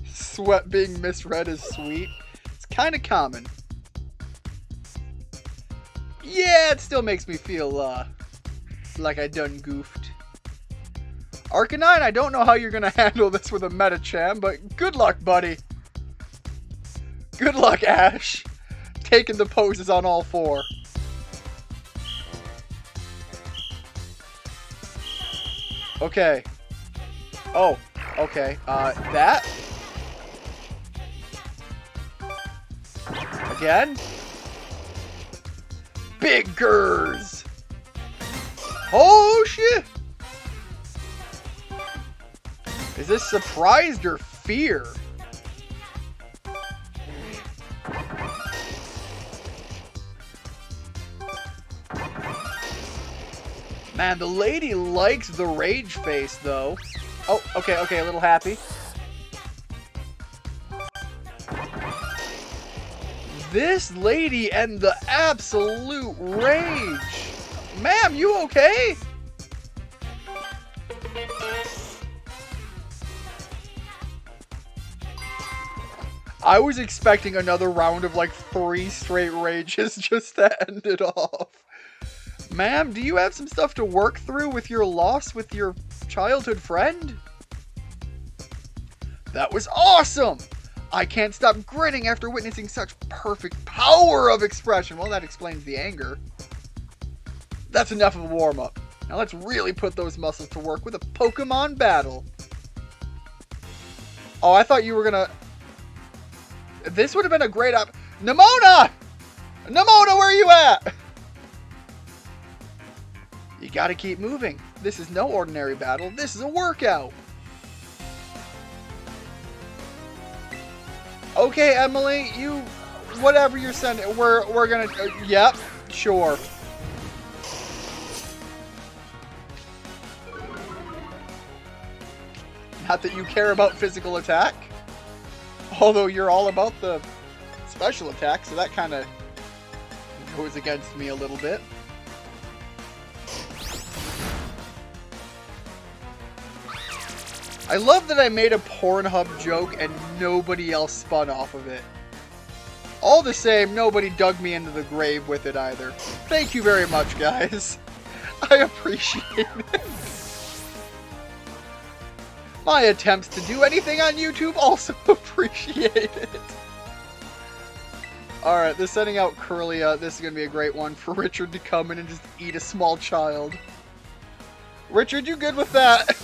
Sweat being misread as sweet. It's kind of common. Yeah, it still makes me feel, like I done goofed. Arcanine, I don't know how you're gonna handle this with a Medicham, but good luck, buddy. Good luck, Ash. Taking the poses on all four. Okay. Oh, okay. That. Again. Biggers. Oh, shit. Is this surprised or fear? Man, the lady likes the rage face, though. Oh, okay, okay, a little happy. This lady and the absolute rage. Ma'am, you okay? I was expecting another round of like 3 straight rages just to end it off. Ma'am, do you have some stuff to work through with your loss with your childhood friend? That was awesome! I can't stop grinning after witnessing such perfect power of expression. Well, that explains the anger. That's enough of a warm-up. Now let's really put those muscles to work with a Pokemon battle. Oh, I thought you were gonna... This would have been a great Nimona! Nimona, where are you at? You gotta keep moving. This is no ordinary battle. This is a workout. Okay, Emily, you... Whatever you're sending, we're gonna... yep, sure. Not that you care about physical attack. Although you're all about the special attack, so that kind of goes against me a little bit. I love that I made a Pornhub joke and nobody else spun off of it. All the same, nobody dug me into the grave with it either. Thank you very much, guys. I appreciate it. My attempts to do anything on YouTube also appreciate it. Alright, they're sending out Curlia. This is going to be a great one for Richard to come in and just eat a small child. Richard, you good with that?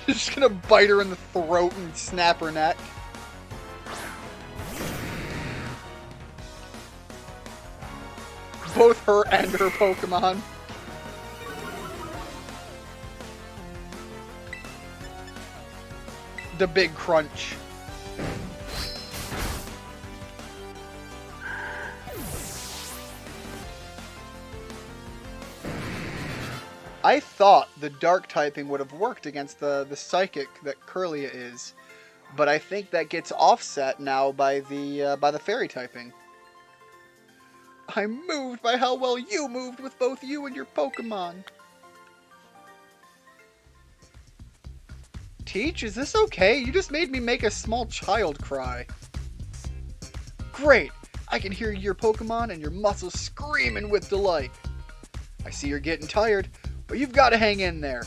Just going to bite her in the throat and snap her neck. Both her and her Pokemon. The big crunch. I thought the dark typing would have worked against the psychic that Curlia is, but I think that gets offset now by the fairy typing. I'm moved by how well you moved with both you and your Pokemon. Teach, is this okay? You just made me make a small child cry. Great! I can hear your Pokemon and your muscles screaming with delight. I see you're getting tired, but you've got to hang in there.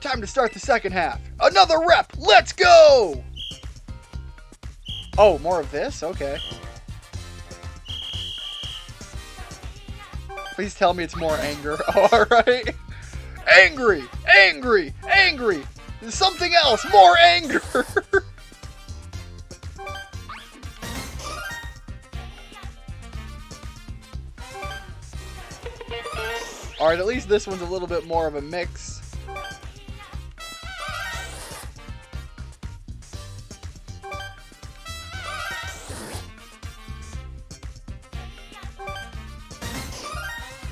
Time to start the second half. Another rep! Let's go! Oh, more of this? Okay. Please tell me it's more anger. Oh, alright. Angry! Angry! Angry! There's something else! More anger! Alright, at least this one's a little bit more of a mix.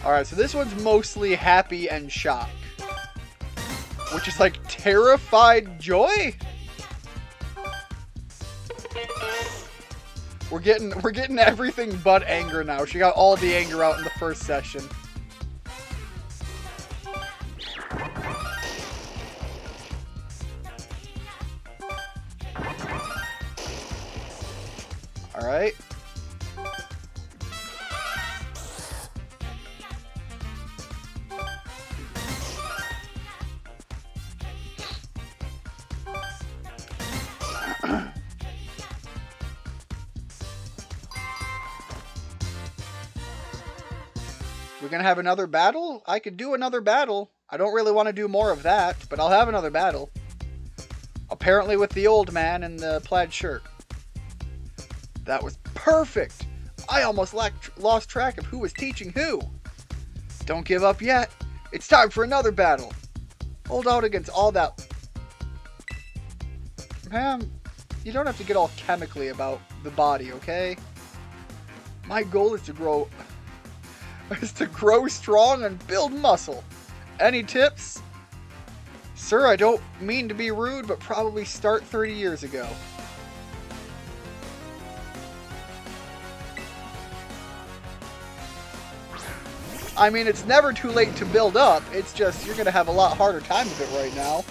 Alright, so this one's mostly happy and shock. Which is like terrified joy? We're getting everything but anger now. She got all the anger out in the first session. Alright. We're gonna have another battle? I could do another battle. I don't really want to do more of that, but I'll have another battle. Apparently with the old man in the plaid shirt. That was perfect! I almost lost track of who was teaching who. Don't give up yet. It's time for another battle. Hold out against all that... Ma'am, you don't have to get all chemically about the body, okay? My goal is to grow strong and build muscle. Any tips? Sir, I don't mean to be rude, but probably start 30 years ago. I mean, it's never too late to build up. It's just, you're going to have a lot harder time of it right now.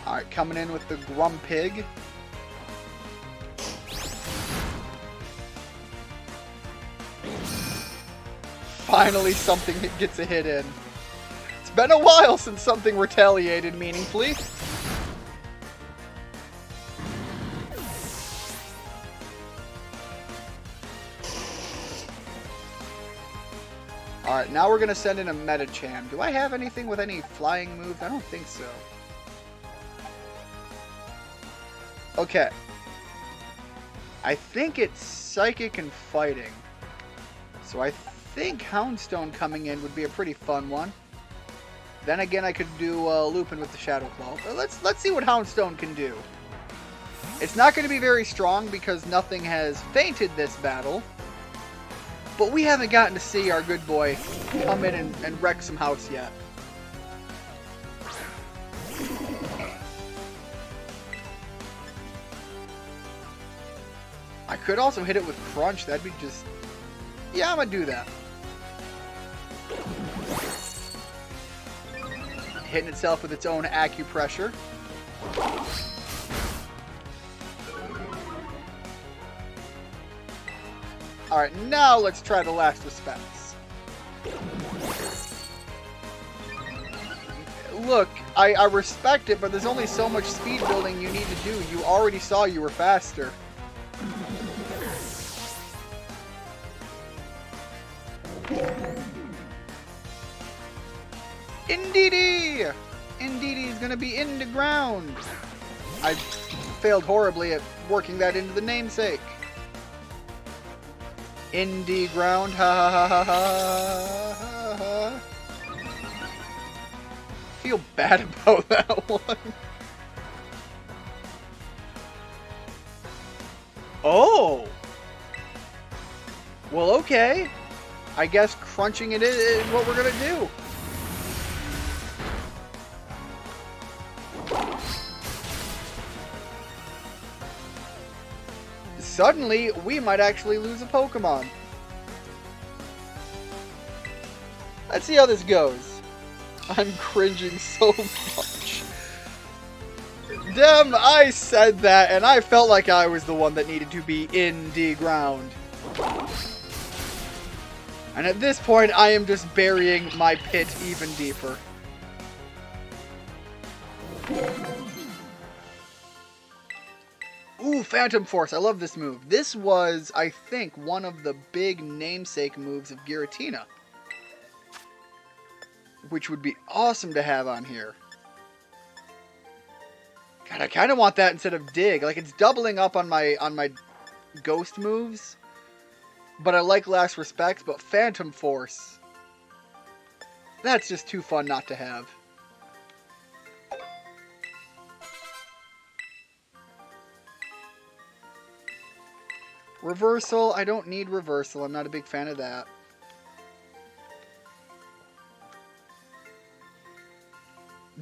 Alright, coming in with the Grumpig. Finally something gets a hit in. It's been a while since something retaliated meaningfully. Alright, now we're going to send in a Medicham. Do I have anything with any flying moves? I don't think so. Okay. I think it's Psychic and Fighting. So I think Houndstone coming in would be a pretty fun one. Then again, I could do Lupin with the Shadow Claw. But let's see what Houndstone can do. It's not going to be very strong because nothing has fainted this battle. But we haven't gotten to see our good boy come in and wreck some house yet. I could also hit it with Crunch. That'd be just... Yeah, I'm going to do that. hitting itself with its own acupressure. Alright, now let's try the last respects. Look, I respect it, but there's only so much speed building you need to do. You already saw you were faster. Indeedy! Indeedy is gonna be in the ground. I failed horribly at working that into the namesake. Indie ground, ha ha ha ha ha ha. Feel bad about that one. Oh! Well, okay. I guess crunching it is what we're gonna do. Suddenly, we might actually lose a Pokemon. Let's see how this goes. I'm cringing so much. Damn, I said that, and I felt like I was the one that needed to be in the ground. And at this point, I am just burying my pit even deeper. Ooh, Phantom Force. I love this move. This was, I think, one of the big namesake moves of Giratina. Which would be awesome to have on here. God, I kind of want that instead of Dig. Like, it's doubling up on my Ghost moves. But I like Last Respect, but Phantom Force. That's just too fun not to have. Reversal, I don't need reversal. I'm not a big fan of that.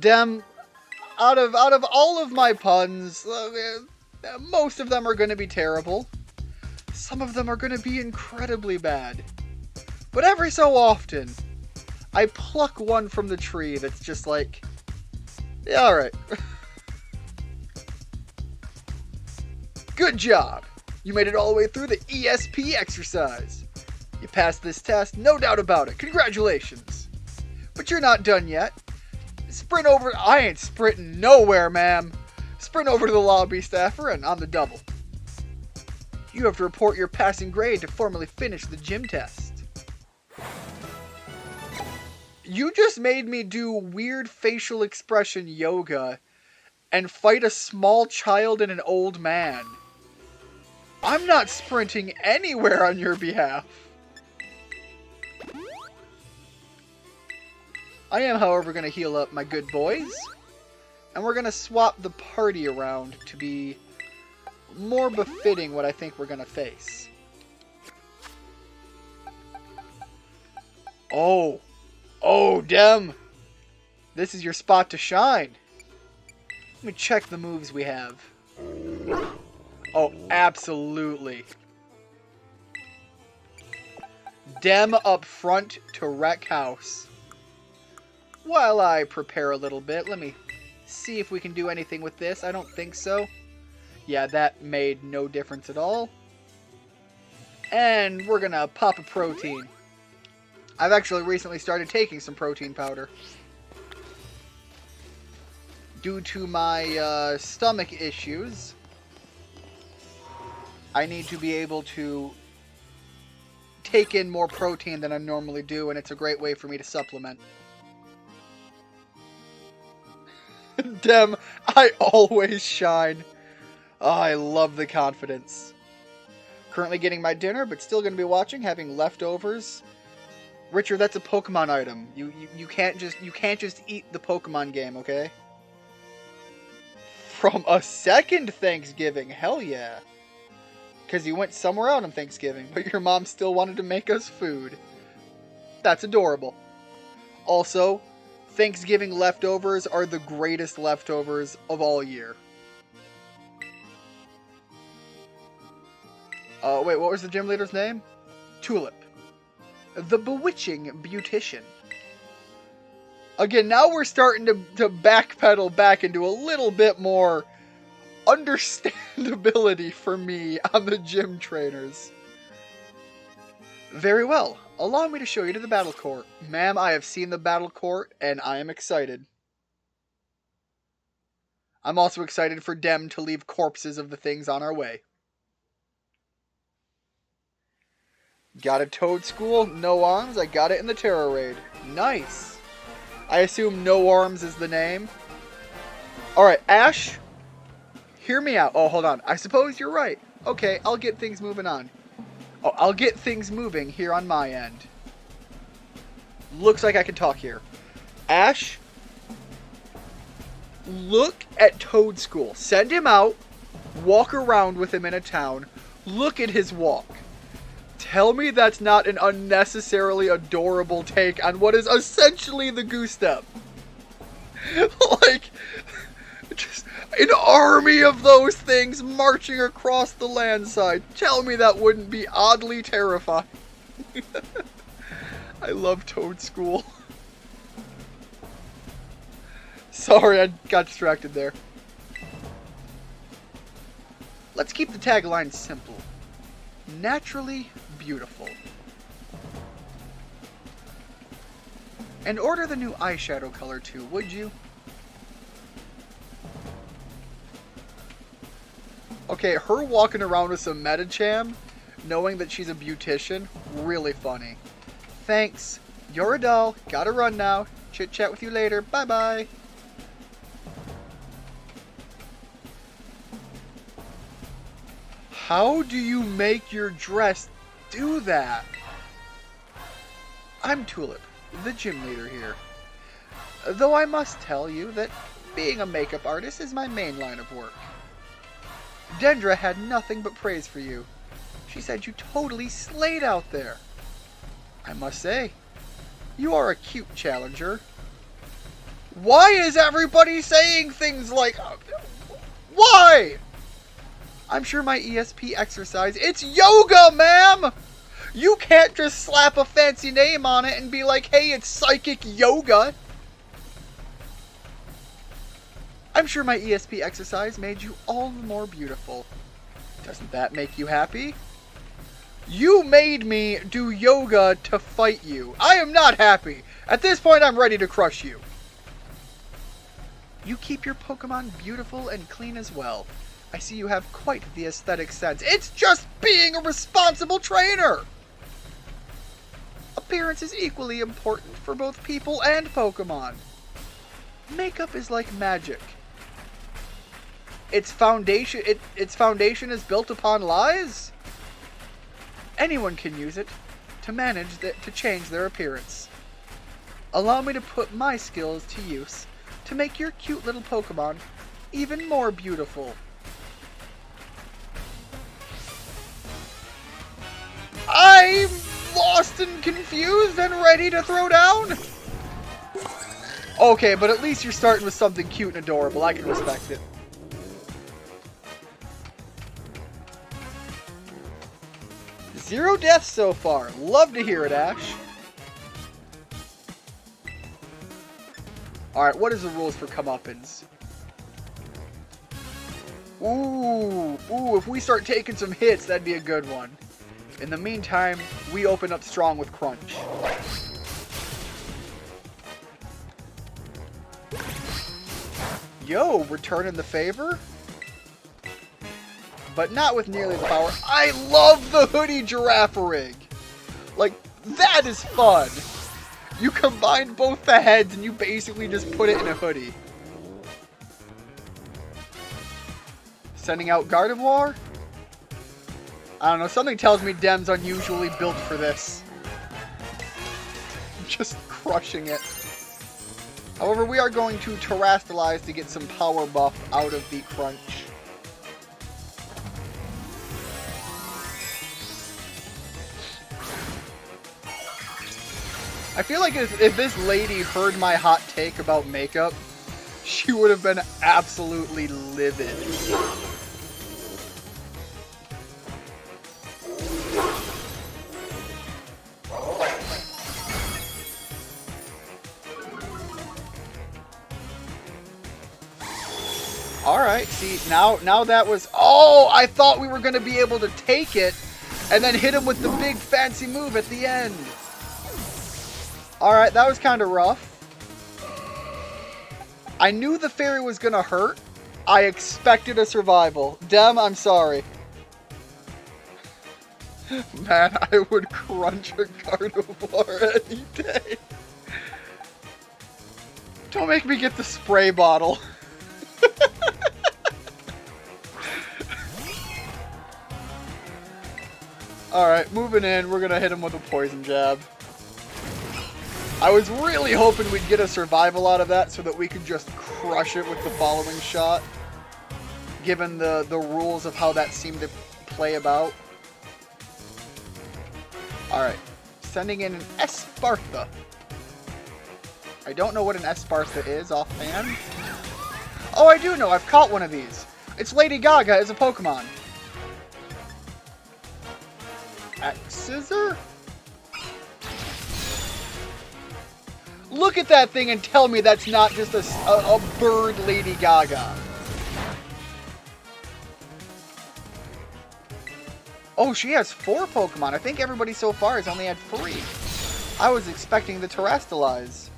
Dem, out of all of my puns, most of them are going to be terrible. Some of them are going to be incredibly bad. But every so often, I pluck one from the tree that's just like, yeah, alright. Good job! You made it all the way through the ESP exercise. You passed this test, no doubt about it. Congratulations. But you're not done yet. Sprint over... I ain't sprinting nowhere, ma'am. Sprint over to the lobby staffer and on the double. You have to report your passing grade to formally finish the gym test. You just made me do weird facial expression yoga and fight a small child and an old man. I'm not sprinting anywhere on your behalf. I am, however, going to heal up my good boys. And we're going to swap the party around to be more befitting what I think we're going to face. Oh. Oh, Dem. This is your spot to shine. Let me check the moves we have. Oh, absolutely. Dem up front to wreck house. While I prepare a little bit, let me see if we can do anything with this. I don't think so. Yeah, that made no difference at all. And we're gonna pop a protein. I've actually recently started taking some protein powder. Due to my stomach issues, I need to be able to take in more protein than I normally do, and it's a great way for me to supplement. Dem, I always shine. Oh, I love the confidence. Currently getting my dinner, but still going to be watching, having leftovers. Richard, that's a Pokemon item. You can't just eat the Pokemon game, okay? From a second Thanksgiving, hell yeah. Because you went somewhere out on Thanksgiving, but your mom still wanted to make us food. That's adorable. Also, Thanksgiving leftovers are the greatest leftovers of all year. Wait, what was the gym leader's name? Tulip. The Bewitching Beautician. Again, now we're starting to backpedal back into a little bit more understandability for me on the gym trainers. Very well. Allow me to show you to the battle court. Ma'am, I have seen the battle court, and I am excited. I'm also excited for Dem to leave corpses of the things on our way. Got a Toad School, no arms. I got it in the Terror Raid. Nice. I assume no arms is the name. Alright, Ash, hear me out. Oh, hold on. I suppose you're right. Okay, I'll get things moving on. Oh, I'll get things moving here on my end. Looks like I can talk here. Ash, look at Toad School. Send him out. Walk around with him in a town. Look at his walk. Tell me that's not an unnecessarily adorable take on what is essentially the goose step. Like, just an army of those things marching across the landside. Tell me that wouldn't be oddly terrifying. I love Toad School. Sorry, I got distracted there. Let's keep the tagline simple. Naturally beautiful. And order the new eyeshadow color too, would you? Okay, her walking around with some Metacham, knowing that she's a beautician, really funny. Thanks. You're a doll. Gotta run now. Chit chat with you later. Bye bye. How do you make your dress do that? I'm Tulip, the gym leader here. Though I must tell you that being a makeup artist is my main line of work. Dendra had nothing but praise for you. She said you totally slayed out there. I must say, you are a cute challenger. Why is everybody saying things like... Why? I'm sure my ESP exercise... It's yoga, ma'am! You can't just slap a fancy name on it and be like, hey, it's psychic yoga. I'm sure my ESP exercise made you all the more beautiful. Doesn't that make you happy? You made me do yoga to fight you. I am not happy. At this point, I'm ready to crush you. You keep your Pokemon beautiful and clean as well. I see you have quite the aesthetic sense. It's just being a responsible trainer! Appearance is equally important for both people and Pokemon. Makeup is like magic. Its foundation is built upon lies? Anyone can use it to change their appearance. Allow me to put my skills to use to make your cute little Pokemon even more beautiful. I'm lost and confused and ready to throw down? Okay, but at least you're starting with something cute and adorable. I can respect it. Zero deaths so far. Love to hear it, Ash. Alright, what is the rules for comeuppance? Ooh, if we start taking some hits, that'd be a good one. In the meantime, we open up strong with Crunch. Yo, returning the favor? But not with nearly the power. I love the hoodie giraffe rig! Like, that is fun! You combine both the heads and you basically just put it in a hoodie. Sending out Gardevoir? I don't know, something tells me Dem's unusually built for this. Just crushing it. However, we are going to Terrastalize to get some power buff out of the Crunch. I feel like if this lady heard my hot take about makeup, she would have been absolutely livid. Alright, see, now that was... Oh, I thought we were going to be able to take it and then hit him with the big fancy move at the end. Alright, that was kind of rough. I knew the fairy was going to hurt. I expected a survival. Dem, I'm sorry. Man, I would crunch a Gardevoir any day. Don't make me get the spray bottle. Alright, moving in. We're going to hit him with a poison jab. I was really hoping we'd get a survival out of that so that we could just crush it with the following shot. Given the rules of how that seemed to play about. Alright. Sending in an Espartha. I don't know what an Espartha is offhand. Oh, I do know. I've caught one of these. It's Lady Gaga as a Pokemon. Scissor? Look at that thing and tell me that's not just a bird Lady Gaga. Oh, she has 4 Pokemon. I think everybody so far has only had 3. I was expecting the Terrastalize.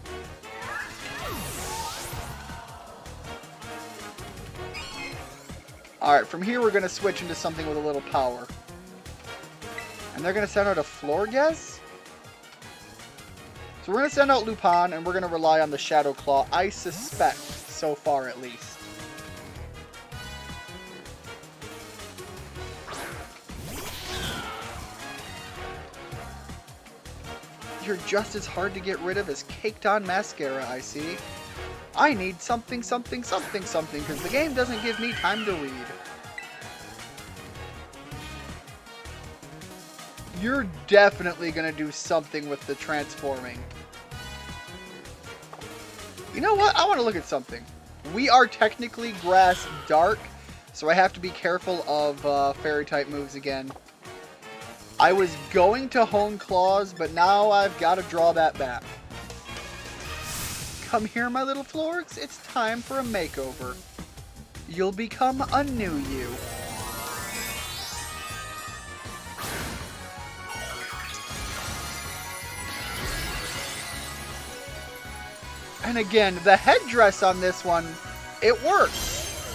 Alright, from here we're going to switch into something with a little power. And they're going to send out a Florges? So we're going to send out Lupin, and we're going to rely on the Shadow Claw, I suspect, so far at least. You're just as hard to get rid of as Caked On Mascara, I see. I need something, something, something, something, because the game doesn't give me time to read. You're definitely going to do something with the transforming. You know what? I want to look at something. We are technically Grass Dark, so I have to be careful of Fairy-type moves again. I was going to Hone Claws, but now I've got to draw that back. Come here, my little Florgs. It's time for a makeover. You'll become a new you. And again, the headdress on this one, it works.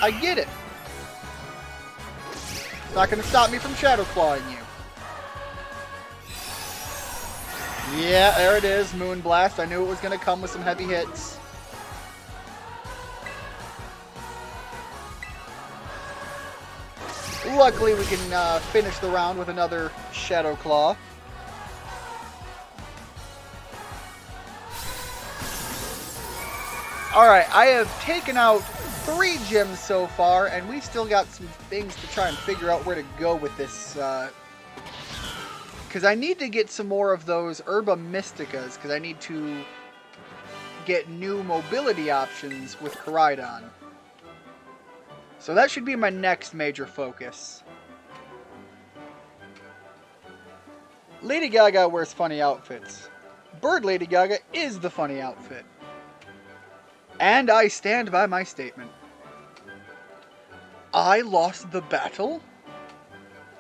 I get it. It's not going to stop me from Shadow Clawing you. Yeah, there it is, Moonblast. I knew it was going to come with some heavy hits. Luckily, we can finish the round with another Shadow Claw. Alright, I have taken out 3 gyms so far, and we still got some things to try and figure out where to go with this. Because I need to get some more of those Herba Mysticas, because I need to get new mobility options with Koraidon. So that should be my next major focus. Lady Gaga wears funny outfits. Bird Lady Gaga is the funny outfit. And I stand by my statement. I lost the battle?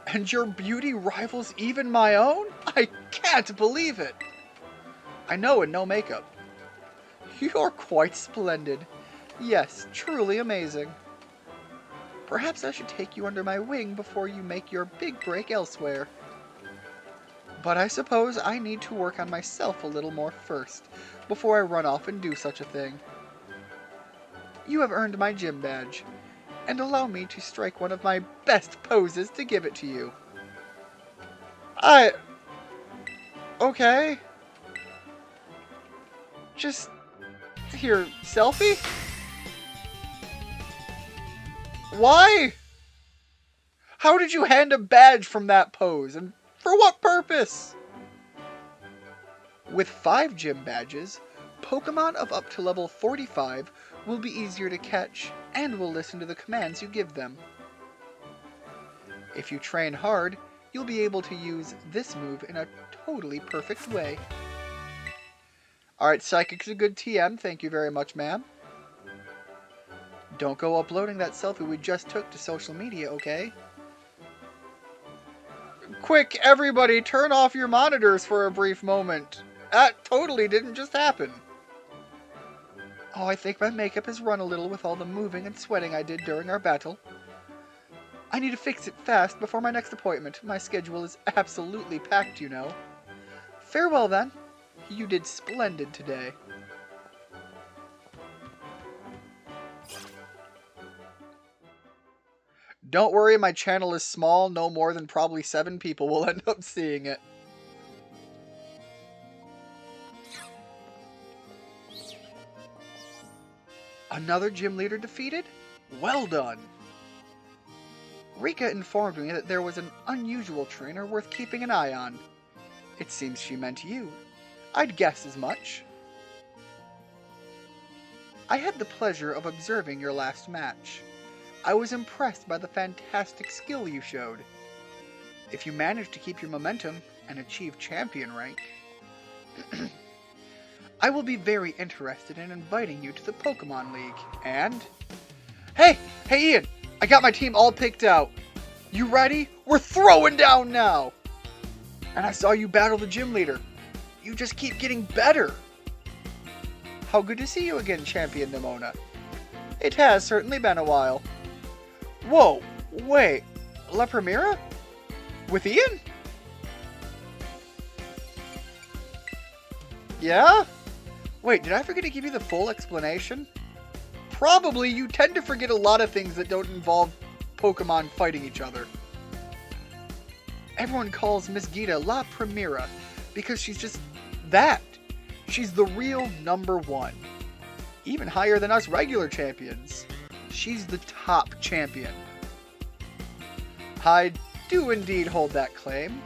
And your beauty rivals even my own? I can't believe it. I know, and no makeup. You're quite splendid. Yes, truly amazing. Perhaps I should take you under my wing before you make your big break elsewhere. But I suppose I need to work on myself a little more first, before I run off and do such a thing. You have earned my gym badge, and allow me to strike one of my best poses to give it to you. Okay. Just... here, selfie? Why? How did you hand a badge from that pose, and for what purpose? With 5 gym badges, Pokemon of up to level 45 will be easier to catch, and will listen to the commands you give them. If you train hard, you'll be able to use this move in a totally perfect way. Alright, Psychic's a good TM, thank you very much, ma'am. Don't go uploading that selfie we just took to social media, okay? Quick, everybody, turn off your monitors for a brief moment. That totally didn't just happen. Oh, I think my makeup has run a little with all the moving and sweating I did during our battle. I need to fix it fast before my next appointment. My schedule is absolutely packed, you know. Farewell, then. You did splendid today. Don't worry, my channel is small. No more than probably 7 people will end up seeing it. Another gym leader defeated? Well done. Rika informed me that there was an unusual trainer worth keeping an eye on. It seems she meant you. I'd guess as much. I had the pleasure of observing your last match. I was impressed by the fantastic skill you showed. If you manage to keep your momentum and achieve champion rank, I will be very interested in inviting you to the Pokemon League, and... Hey Ian! I got my team all picked out. You ready? We're throwing down now! And I saw you battle the gym leader. You just keep getting better. How good to see you again, Champion Nimona. It has certainly been a while. Whoa, wait, La Primera? With Ian? Yeah? Wait, did I forget to give you the full explanation? Probably. You tend to forget a lot of things that don't involve Pokemon fighting each other. Everyone calls Miss Gita La Primera because she's just that. She's the real #1. Even higher than us regular champions. She's the top champion. I do indeed hold that claim,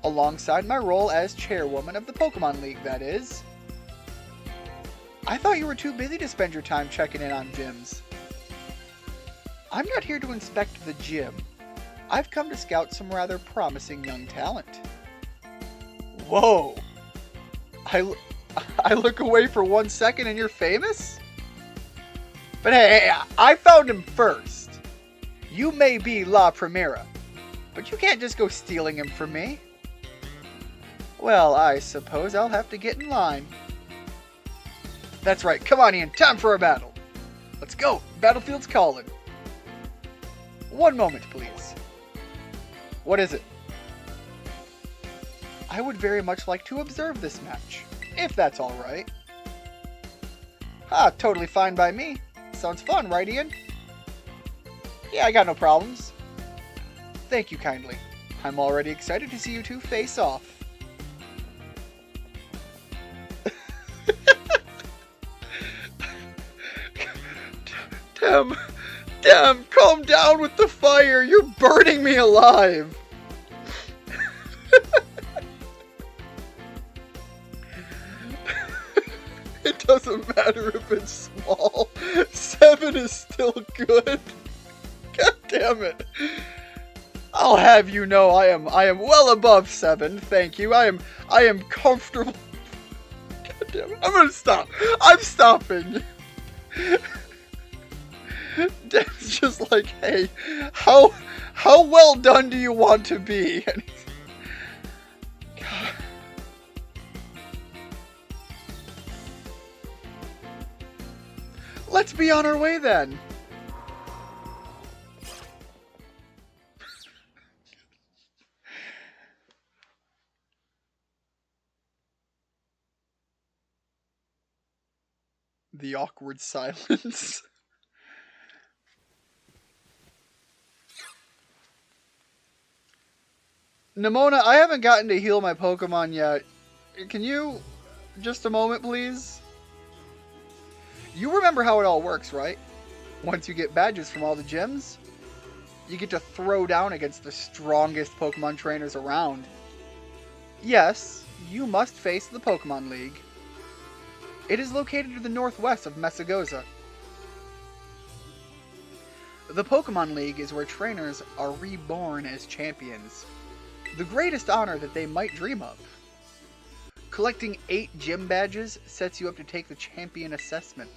alongside my role as chairwoman of the Pokemon League, that is. I thought you were too busy to spend your time checking in on gyms. I'm not here to inspect the gym. I've come to scout some rather promising young talent. Whoa! I look away for 1 second and you're famous? But hey, I found him first. You may be La Primera, but you can't just go stealing him from me. Well, I suppose I'll have to get in line. That's right. Come on, Ian. Time for a battle. Let's go. Battlefield's calling. 1 moment, please. What is it? I would very much like to observe this match, if that's all right. Ah, totally fine by me. Sounds fun, right, Ian? Yeah, I got no problems. Thank you kindly. I'm already excited to see you two face off. Damn, calm down with the fire. You're burning me alive. It doesn't matter if it's small. 7 is still good. God damn it. I'll have you know I am well above 7, thank you. I am comfortable. God damn it. I'm gonna stop. I'm stopping. Dan's just like, hey, how well done do you want to be? And God. Let's be on our way then. The awkward silence. Nimona, I haven't gotten to heal my Pokemon yet. Can you... just a moment, please? You remember how it all works, right? Once you get badges from all the gyms, you get to throw down against the strongest Pokemon trainers around. Yes, you must face the Pokemon League. It is located to the northwest of Mesagoza. The Pokemon League is where trainers are reborn as champions. The greatest honor that they might dream of. Collecting 8 gym badges sets you up to take the champion assessment.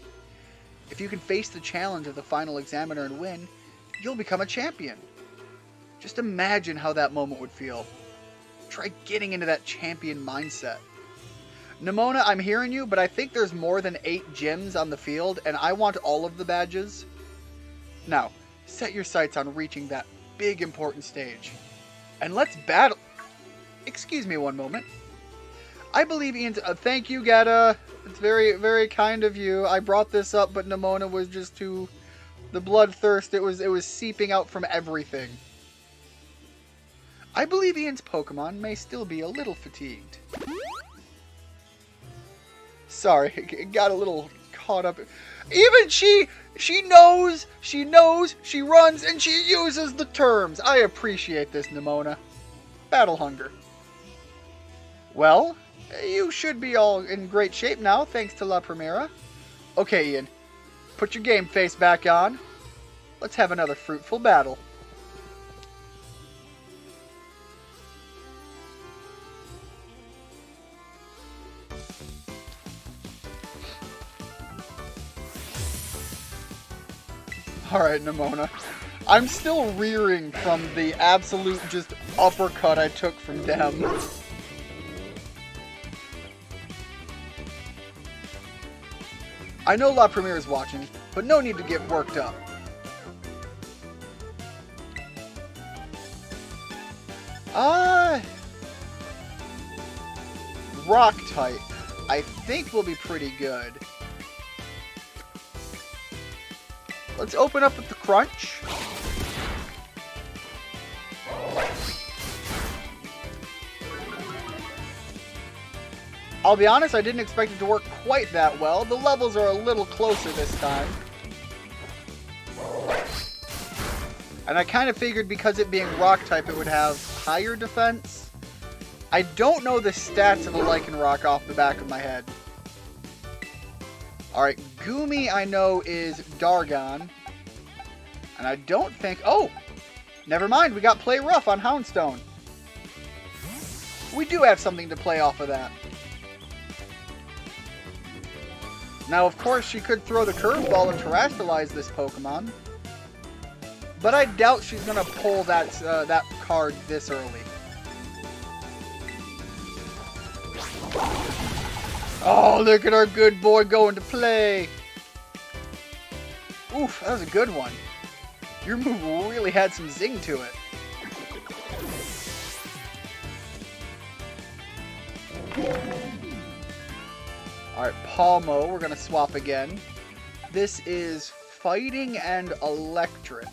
If you can face the challenge of the final examiner and win, you'll become a champion. Just imagine how that moment would feel. Try getting into that champion mindset. Nimona, I'm hearing you, but I think there's more than 8 gyms on the field, and I want all of the badges. Now, set your sights on reaching that big important stage. And let's battle. Excuse me one moment. I believe Ian's... thank you, Geta. It's very, very kind of you. I brought this up, but Nimona was just too... The bloodthirst, it was seeping out from everything. I believe Ian's Pokemon may still be a little fatigued. Sorry, it got a little caught up. Even she knows, she runs, and she uses the terms. I appreciate this, Nimona. Battle hunger. Well, you should be all in great shape now, thanks to La Primera. Okay, Ian, put your game face back on. Let's have another fruitful battle. Alright, Nimona. I'm still rearing from the absolute just uppercut I took from them. I know La Primera is watching, but no need to get worked up. Rock type, I think will be pretty good. Let's open up with the crunch. I'll be honest, I didn't expect it to work quite that well. The levels are a little closer this time. And I kind of figured because it being rock type, it would have higher defense. I don't know the stats of a Lycanroc off the back of my head. Alright, Goomy I know is Dargon. And I don't think... Oh! Never mind, we got Play Rough on Houndstone. We do have something to play off of that. Now, of course, she could throw the curveball and terrestrialize this Pokemon. But I doubt she's going to pull that card this early. Oh, look at our good boy going to play. Oof, that was a good one. Your move really had some zing to it. Alright, Palmo, we're going to swap again. This is Fighting and Electric.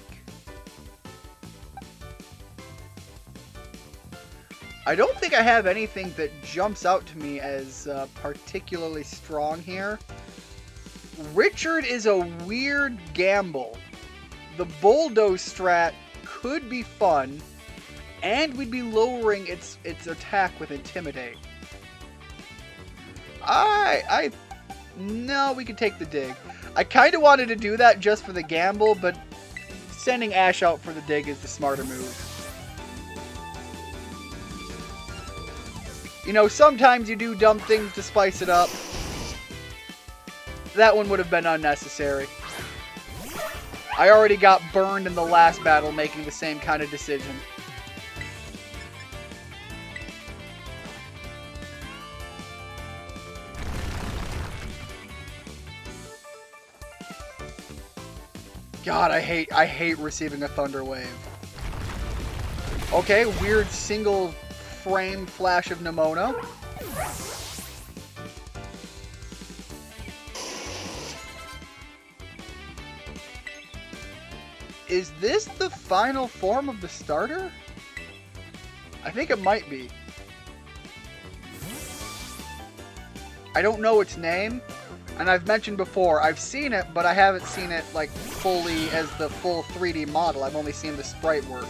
I don't think I have anything that jumps out to me as particularly strong here. Richard is a weird gamble. The Bulldoze strat could be fun, and we'd be lowering its attack with Intimidate. No, we could take the dig. I kind of wanted to do that just for the gamble, but sending Ash out for the dig is the smarter move. You know, sometimes you do dumb things to spice it up. That one would have been unnecessary. I already got burned in the last battle making the same kind of decision. God, I hate receiving a Thunder Wave. Okay, weird single frame flash of Nimona. Is this the final form of the starter? I think it might be. I don't know its name, and I've mentioned before, I've seen it, but I haven't seen it like fully as the full 3D model. I've only seen the sprite work.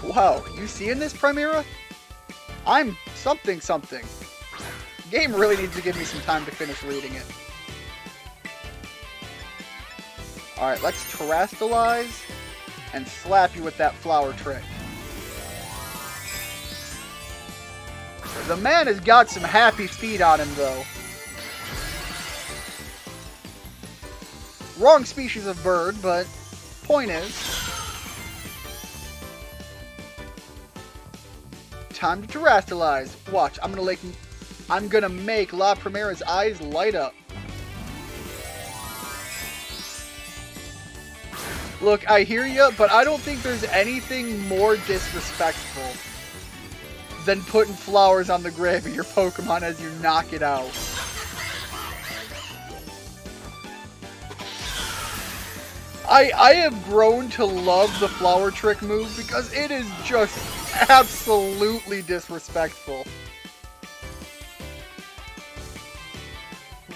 Wow, you seeing this, Primera? I'm something. The game really needs to give me some time to finish reading it. Alright, let's terrestrialize and slap you with that flower trick. The man has got some happy feet on him, though. Wrong species of bird, but point is, time to terrestrialize. Watch, I'm gonna make La Primera's eyes light up. Look, I hear ya, but I don't think there's anything more disrespectful than putting flowers on the grave of your Pokemon as you knock it out. I have grown to love the flower trick move because it is just absolutely disrespectful.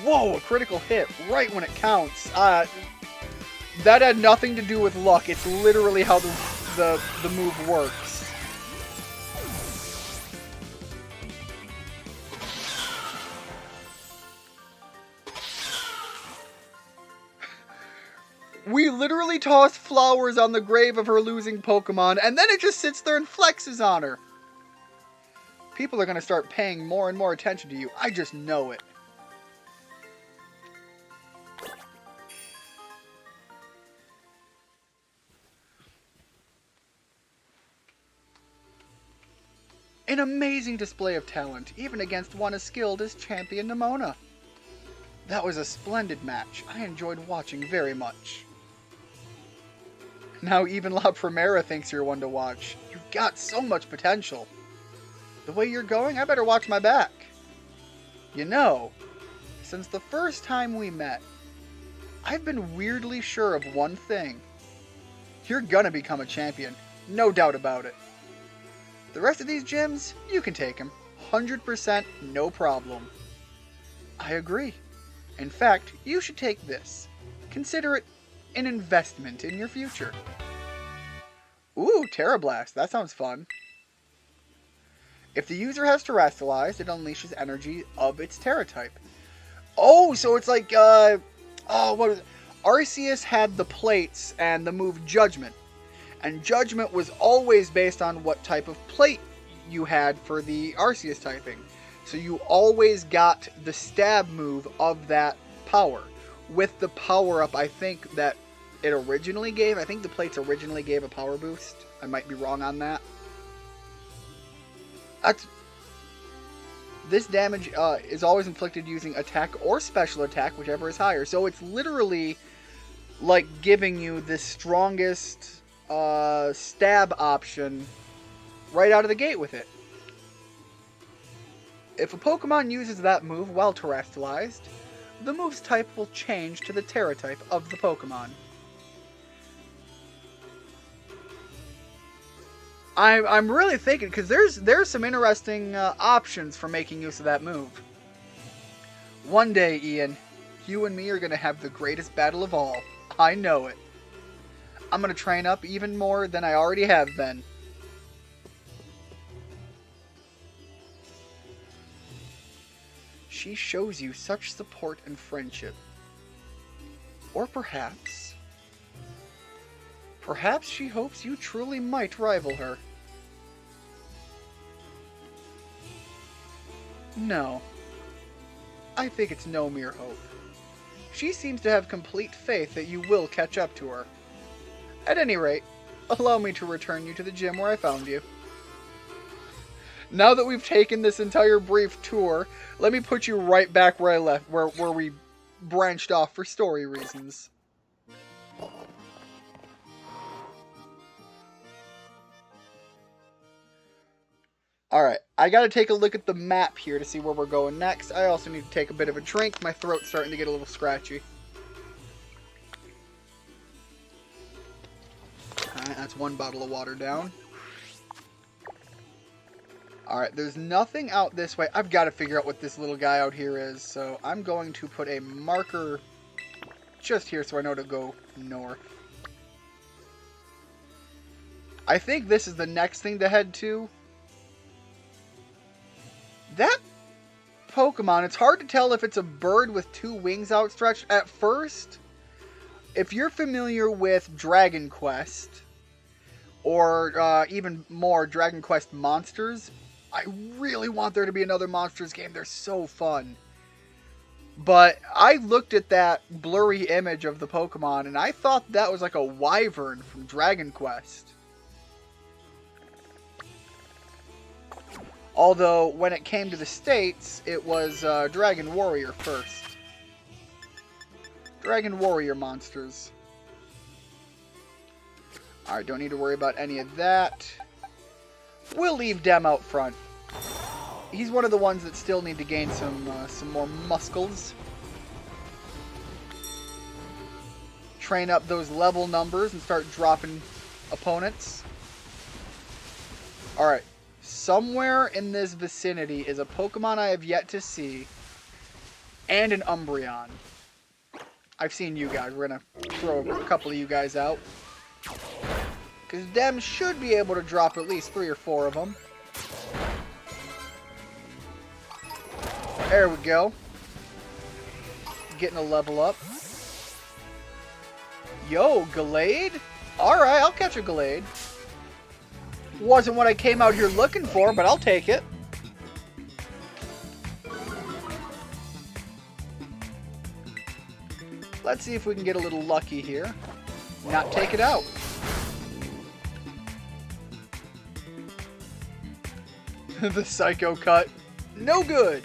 Whoa, a critical hit right when it counts. That had nothing to do with luck. It's literally how the move works. We literally tossed flowers on the grave of her losing Pokemon, and then it just sits there and flexes on her. People are going to start paying more and more attention to you. I just know it. An amazing display of talent, even against one as skilled as Champion Nimona. That was a splendid match. I enjoyed watching very much. Now even La Primera thinks you're one to watch. You've got so much potential. The way you're going, I better watch my back. You know, since the first time we met, I've been weirdly sure of one thing. You're gonna become a champion. No doubt about it. The rest of these gyms, you can take them. 100% no problem. I agree. In fact, you should take this. Consider it an investment in your future. Ooh, Terra Blast. That sounds fun. If the user has terrestrialized, it unleashes energy of its Terra type. Oh, so it's like, what was it? Arceus had the plates and the move Judgment. And Judgment was always based on what type of plate you had for the Arceus typing. So you always got the stab move of that power. With the power-up, I think, that it originally gave. I think the plates originally gave a power boost. I might be wrong on that. This damage is always inflicted using attack or special attack, whichever is higher. So it's literally like giving you the strongest stab option right out of the gate with it. If a Pokemon uses that move while terrestrialized, the move's type will change to the Terra type of the Pokemon. I'm really thinking, because there's some interesting options for making use of that move. One day, Ian, you and me are going to have the greatest battle of all. I know it. I'm going to train up even more than I already have been. She shows you such support and friendship. Or perhaps she hopes you truly might rival her. No. I think it's no mere hope. She seems to have complete faith that you will catch up to her. At any rate, allow me to return you to the gym where I found you. Now that we've taken this entire brief tour, let me put you right back where I left, where we branched off for story reasons. Alright, I gotta take a look at the map here to see where we're going next. I also need to take a bit of a drink. My throat's starting to get a little scratchy. Alright, that's one bottle of water down. Alright, there's nothing out this way. I've got to figure out what this little guy out here is. So I'm going to put a marker just here so I know to go north. I think this is the next thing to head to. That Pokemon, it's hard to tell if it's a bird with two wings outstretched. At first, if you're familiar with Dragon Quest, or even more Dragon Quest Monsters, I really want there to be another Monsters game. They're so fun. But I looked at that blurry image of the Pokemon, and I thought that was like a wyvern from Dragon Quest. Although, when it came to the States, it was Dragon Warrior first. Dragon Warrior monsters. Alright, don't need to worry about any of that. We'll leave Dem out front. He's one of the ones that still need to gain some more muscles. Train up those level numbers and start dropping opponents. Alright. Somewhere in this vicinity is a Pokemon I have yet to see. And an Umbreon. I've seen you guys. We're going to throw a couple of you guys out. Because Dem should be able to drop at least 3 or 4 of them. There we go. Getting a level up. Yo, Gallade? Alright, I'll catch a Gallade. Wasn't what I came out here looking for, but I'll take it. Let's see if we can get a little lucky here. Not take it out. The Psycho Cut. No good.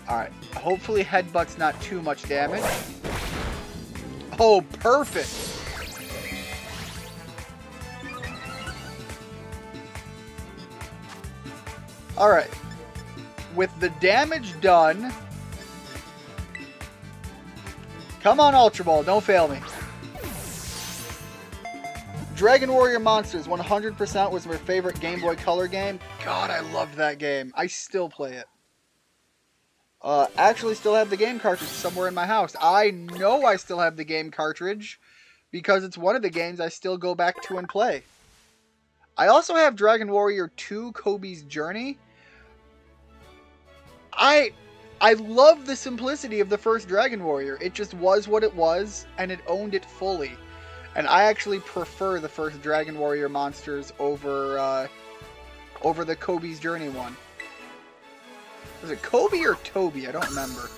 Alright. Hopefully Headbutt's not too much damage. Oh, perfect. Alright. With the damage done... Come on, Ultra Ball. Don't fail me. Dragon Warrior Monsters 100% was my favorite Game Boy Color game. God, I loved that game. I still play it. Actually still have the game cartridge somewhere in my house. I know I still have the game cartridge because it's one of the games I still go back to and play. I also have Dragon Warrior 2 Kobe's Journey. I love the simplicity of the first Dragon Warrior. It just was what it was, and it owned it fully. And I actually prefer the first Dragon Warrior monsters over the Kobe's Journey one. Was it Kobe or Toby? I don't remember.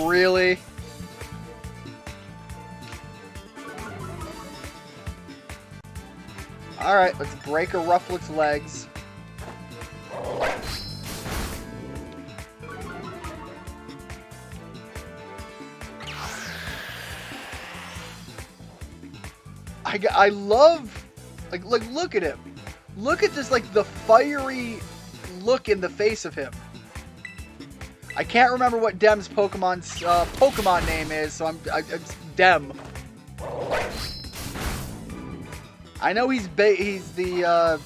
Really? Alright, let's break a Rufflet's legs. I love, like look at him. Look at this, like, the fiery look in the face of him. I can't remember what Dem's Pokemon name is, so it's Dem. I know he's the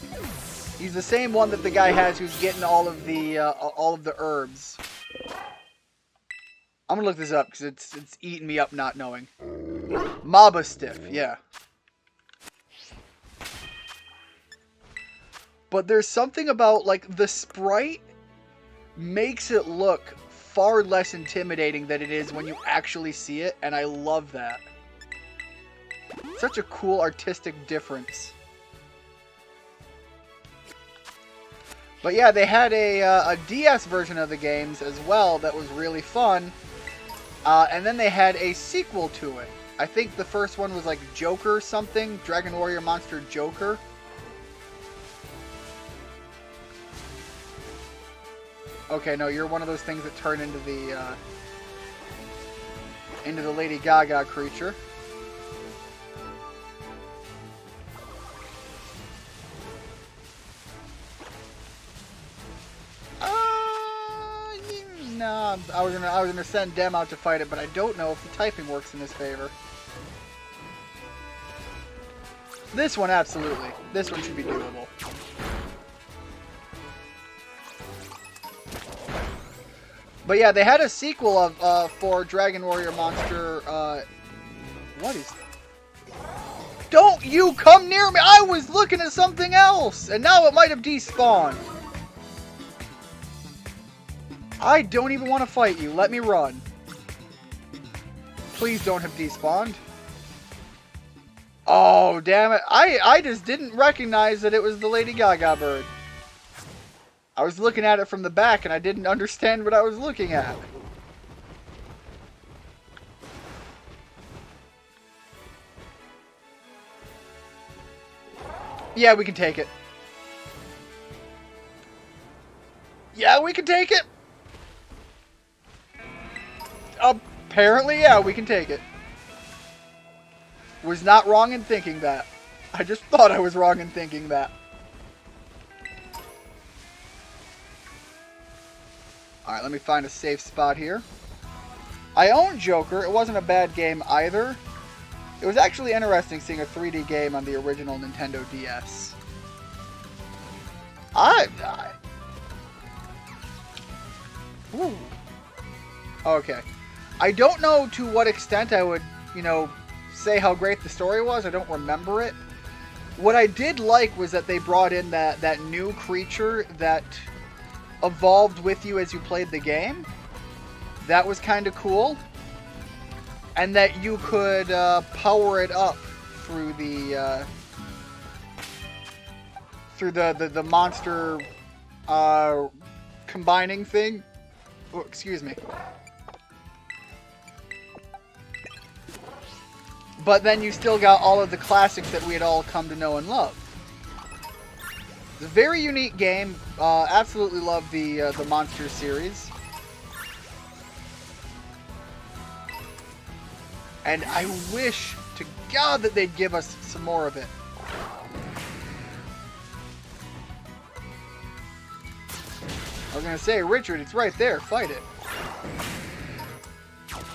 same one that the guy has who's getting all of the herbs. I'm gonna look this up because it's eating me up not knowing. Mabastiff, yeah. But there's something about, like, the sprite makes it look far less intimidating than it is when you actually see it, and I love that. Such a cool artistic difference. But yeah, they had a DS version of the games as well that was really fun. And then they had a sequel to it. I think the first one was like Joker something, Dragon Warrior Monster Joker. Okay, no, you're one of those things that turn into the Lady Gaga creature. No, I was gonna send Dem out to fight it, but I don't know if the typing works in his favor. This one, absolutely. This one should be doable. But yeah, they had a sequel of for Dragon Warrior Monster. What is that? Don't you come near me! I was looking at something else, and now it might have despawned. I don't even want to fight you. Let me run. Please don't have despawned. Oh, damn it. I just didn't recognize that it was the Lady Gaga bird. I was looking at it from the back and I didn't understand what I was looking at. Yeah, we can take it. Yeah, we can take it. Apparently, yeah, we can take it. Was not wrong in thinking that. I just thought I was wrong in thinking that. Alright, let me find a safe spot here. I own Joker. It wasn't a bad game either. It was actually interesting seeing a 3D game on the original Nintendo DS. Ooh. Okay. I don't know to what extent I would, say how great the story was. I don't remember it. What I did like was that they brought in that new creature that evolved with you as you played the game. That was kind of cool. And that you could power it up through the monster combining thing. Oh, excuse me. But then you still got all of the classics that we had all come to know and love. It's a very unique game. Absolutely love the Monster series. And I wish to God that they'd give us some more of it. I was going to say, Richard, it's right there. Fight it.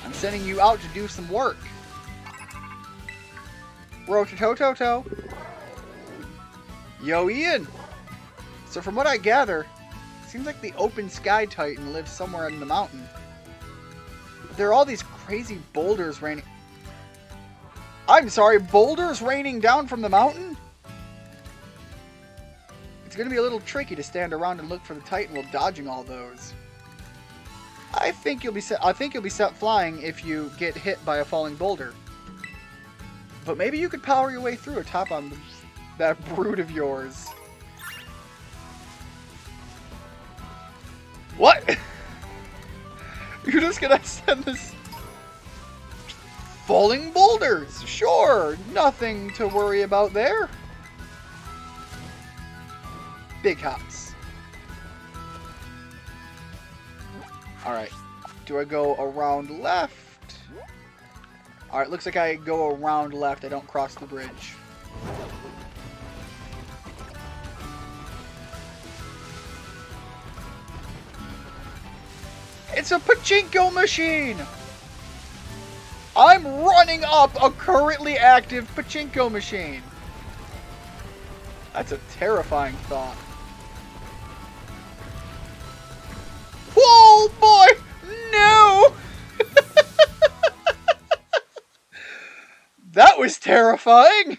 I'm sending you out to do some work. Rototototo. Yo, Ian. So from what I gather, it seems like the Open Sky Titan lives somewhere in the mountain. There are all these crazy boulders raining. I'm sorry, boulders raining down from the mountain? It's going to be a little tricky to stand around and look for the Titan while dodging all those. I think you'll be set flying if you get hit by a falling boulder. But maybe you could power your way through atop on that brood of yours. What? You're just gonna send this... Falling boulders! Sure, nothing to worry about there. Big hops. Alright, do I go around left? Alright, looks like I go around left, I don't cross the bridge. It's a pachinko machine! I'm running up a currently active pachinko machine. That's a terrifying thought. Whoa, boy! No! That was terrifying!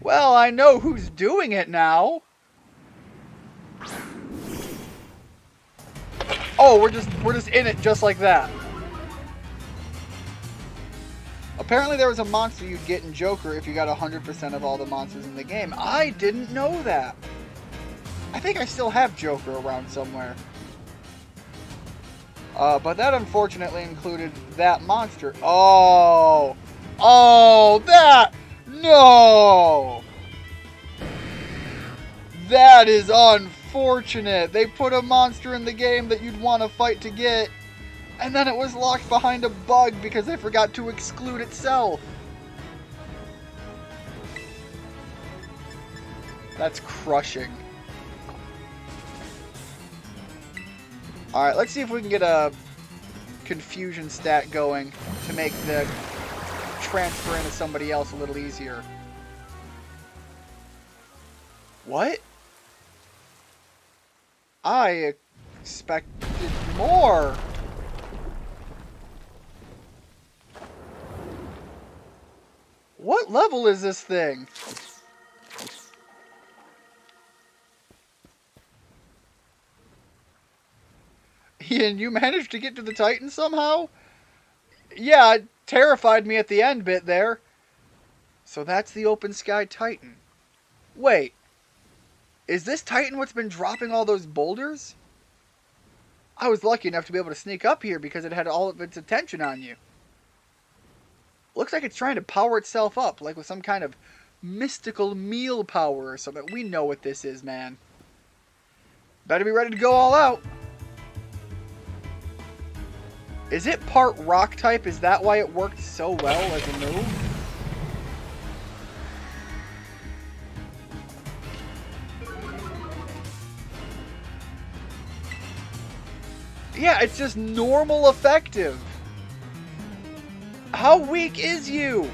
Well, I know who's doing it now. Oh, we're just in it just like that. Apparently there was a monster you'd get in Joker if you got 100% of all the monsters in the game. I didn't know that. I think I still have Joker around somewhere. But that unfortunately included that monster. Oh! Oh, that! No! That is unfortunate. They put a monster in the game that you'd want to fight to get, and then it was locked behind a bug because they forgot to exclude itself. That's crushing. Alright, let's see if we can get a confusion stat going to make the transfer into somebody else a little easier. What? I expected more. What level is this thing? Ian, you managed to get to the Titan somehow? Yeah, it terrified me at the end bit there. So that's the Open Sky Titan. Wait, is this Titan what's been dropping all those boulders? I was lucky enough to be able to sneak up here because it had all of its attention on you. Looks like it's trying to power itself up, like with some kind of mystical meal power or something. We know what this is, man. Better be ready to go all out. Is it part rock type? Is that why it worked so well as a move? Yeah, it's just normal effective. How weak is you?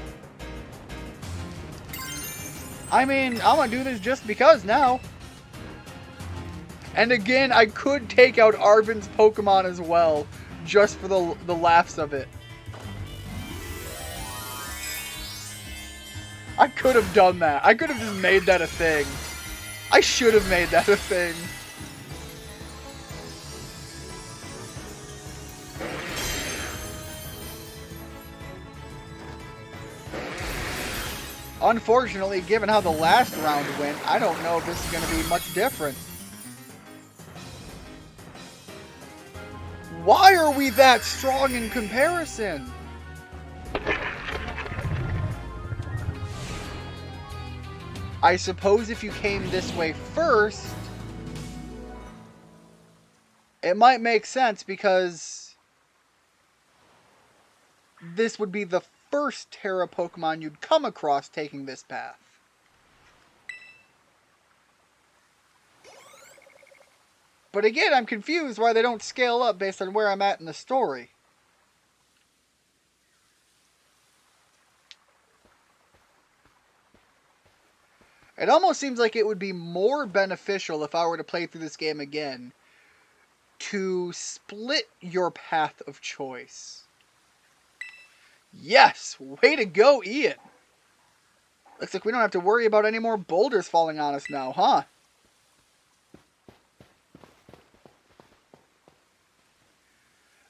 I mean, I'm gonna do this just because now. And again, I could take out Arven's Pokemon as well, just for the laughs of it. I could have done that. I could have just made that a thing. I should have made that a thing. Unfortunately, given how the last round went, I don't know if this is going to be much different. Why are we that strong in comparison? I suppose if you came this way first, it might make sense because this would be the first Terra Pokemon you'd come across taking this path. But again, I'm confused why they don't scale up based on where I'm at in the story. It almost seems like it would be more beneficial if I were to play through this game again to split your path of choice. Yes! Way to go, Ian! Looks like we don't have to worry about any more boulders falling on us now, huh?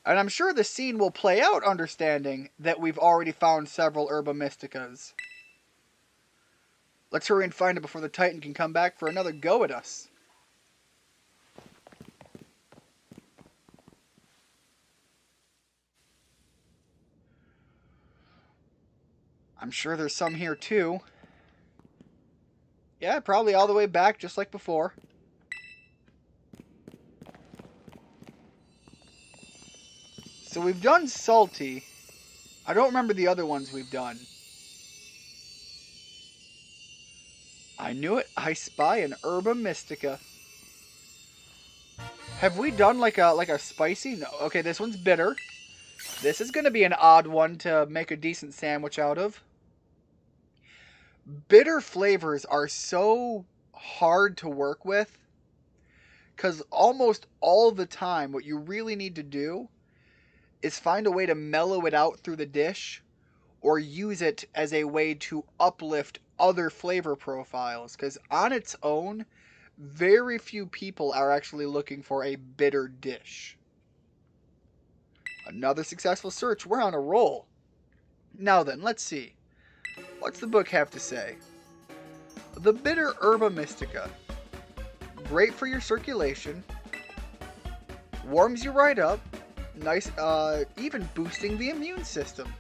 And I'm sure the scene will play out understanding that we've already found several Herba Mysticas. Let's hurry and find it before the Titan can come back for another go at us. I'm sure there's some here too. Yeah, probably all the way back just like before. So we've done Salty. I don't remember the other ones we've done. I knew it. I spy an Herba Mystica. Have we done like a spicy? No. Okay, this one's bitter. This is going to be an odd one to make a decent sandwich out of. Bitter flavors are so hard to work with because almost all the time what you really need to do is find a way to mellow it out through the dish or use it as a way to uplift other flavor profiles, because on its own, very few people are actually looking for a bitter dish. Another successful search. We're on a roll. Now then, let's see. What's the book have to say? The bitter Herba Mystica. Great for your circulation. Warms you right up. Nice, even boosting the immune system.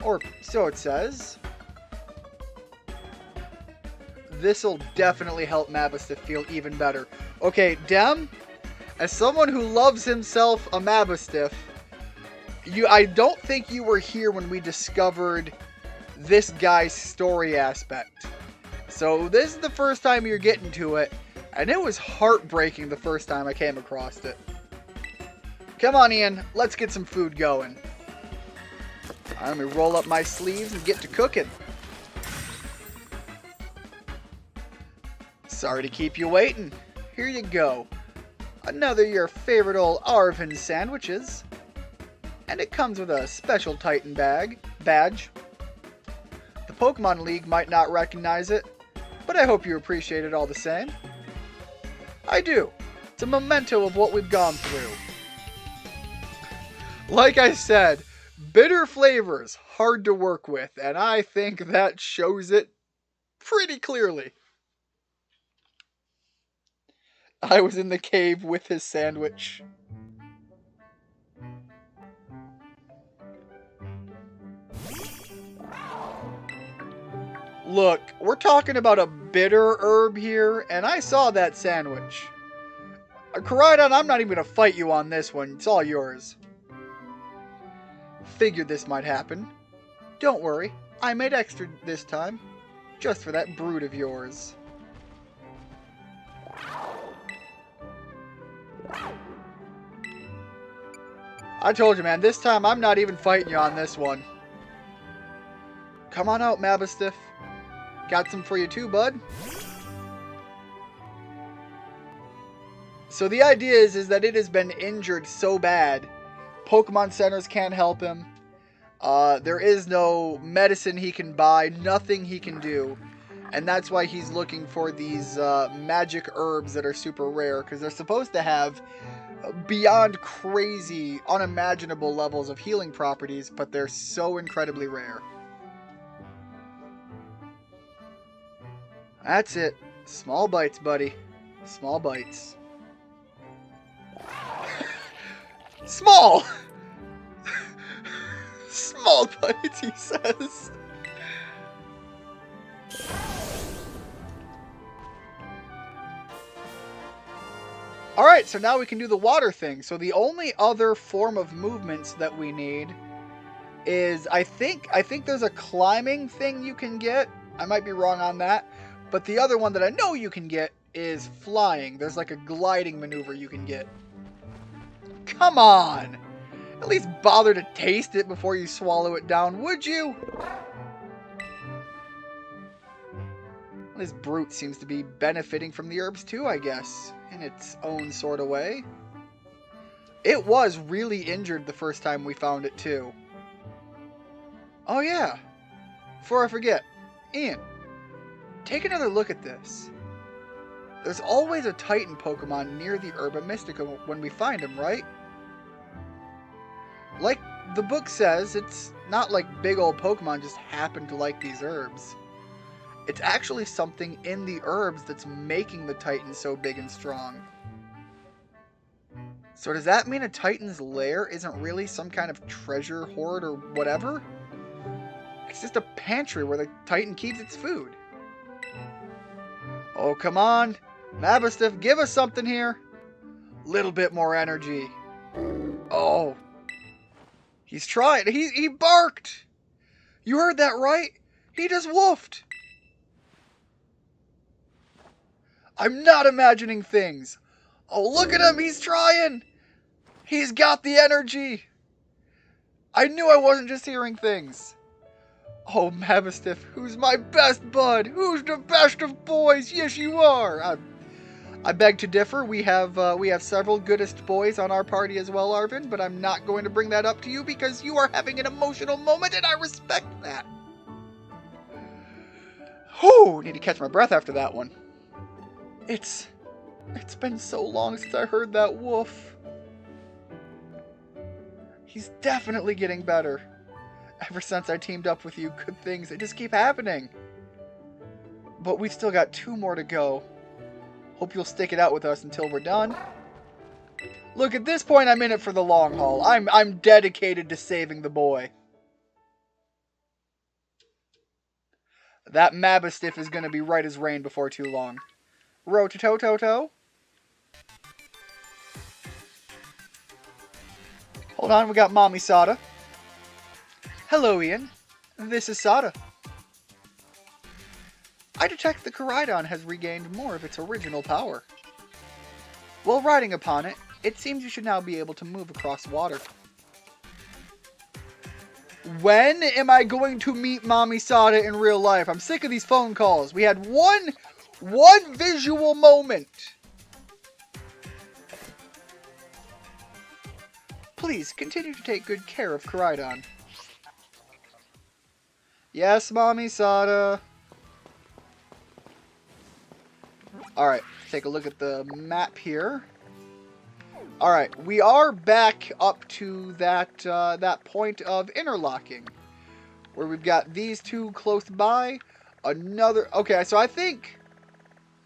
Or so it says. This'll definitely help Mabustiff feel even better. Okay, Dem, as someone who loves himself a Mabustiff, I don't think you were here when we discovered this guy's story aspect. So this is the first time you're getting to it, and it was heartbreaking the first time I came across it. Come on, Ian, let's get some food going. Let me roll up my sleeves and get to cooking. Sorry to keep you waiting. Here you go. Another of your favorite old Arven sandwiches. And it comes with a special Titan badge. The Pokemon League might not recognize it, but I hope you appreciate it all the same. I do. It's a memento of what we've gone through. Like I said, Bitter flavors, hard to work with, and I think that shows it pretty clearly. I was in the cave with his sandwich. Look, we're talking about a bitter herb here, and I saw that sandwich. Koraidon, I'm not even going to fight you on this one. It's all yours. Figured this might happen. Don't worry, I made extra this time. Just for that brood of yours. I told you, man, this time I'm not even fighting you on this one. Come on out, Mabastiff. Got some for you too, bud. So the idea is that it has been injured so bad, Pokemon centers can't help him. There is no medicine he can buy, nothing he can do. And that's why he's looking for these magic herbs that are super rare, because they're supposed to have beyond crazy, unimaginable levels of healing properties, but they're so incredibly rare. That's it. Small bites, buddy. Small bites. Small! Small bites, he says. Alright, so now we can do the water thing. So the only other form of movements that we need is, I think there's a climbing thing you can get. I might be wrong on that. But the other one that I know you can get is flying. There's like a gliding maneuver you can get. Come on! At least bother to taste it before you swallow it down, would you? This brute seems to be benefiting from the herbs too, I guess. In its own sort of way. It was really injured the first time we found it too. Oh yeah. Before I forget. Ian. Take another look at this. There's always a Titan Pokemon near the Herba Mystica when we find him, right? Like the book says, it's not like big old Pokemon just happen to like these herbs. It's actually something in the herbs that's making the Titan so big and strong. So does that mean a Titan's lair isn't really some kind of treasure hoard or whatever? It's just a pantry where the Titan keeps its food. Oh, come on. Mabastiff, give us something here. Little bit more energy. Oh. He's trying. He barked. You heard that right? He just woofed. I'm not imagining things. Oh, look at him. He's trying. He's got the energy. I knew I wasn't just hearing things. Oh, Mabastiff, who's my best bud? Who's the best of boys? Yes, you are. I beg to differ. We have several goodest boys on our party as well, Arvin, but I'm not going to bring that up to you because you are having an emotional moment, and I respect that. Whew, need to catch my breath after that one. It's been so long since I heard that woof. He's definitely getting better. Ever since I teamed up with you, good things, they just keep happening. But we've still got 2 more to go. Hope you'll stick it out with us until we're done. Look, at this point, I'm in it for the long haul. I'm dedicated to saving the boy. That Mabastiff is going to be right as rain before too long. Rototototo. Hold on, we got Mommy Sada. Hello, Ian. This is Sada. I detect the Koraidon has regained more of its original power. While riding upon it, it seems you should now be able to move across water. When am I going to meet Mommy Sada in real life? I'm sick of these phone calls. We had one visual moment. Please continue to take good care of Koraidon. Yes, Mommy Sada. Alright, take a look at the map here. Alright, we are back up to that, that point of interlocking. Where we've got these two close by. Another... Okay, so I think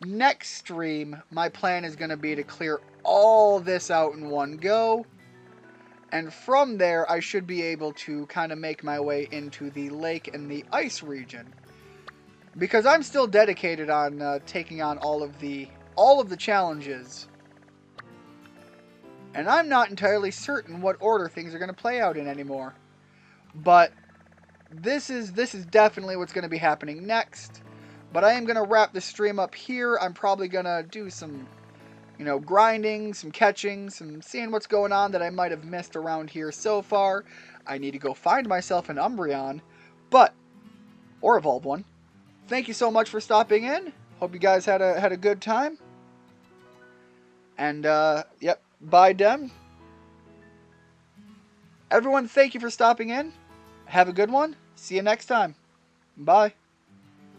next stream, my plan is going to be to clear all this out in one go. And from there, I should be able to kind of make my way into the lake and the ice region. Because I'm still dedicated on taking on all of the challenges. And I'm not entirely certain what order things are going to play out in anymore. But this is definitely what's going to be happening next. But I am going to wrap the stream up here. I'm probably going to do some, you know, grinding, some catching, some seeing what's going on that I might have missed around here so far. I need to go find myself an Umbreon, or evolve one. Thank you so much for stopping in. Hope you guys had a good time. And yep, bye Dem. Everyone, thank you for stopping in. Have a good one. See you next time. Bye.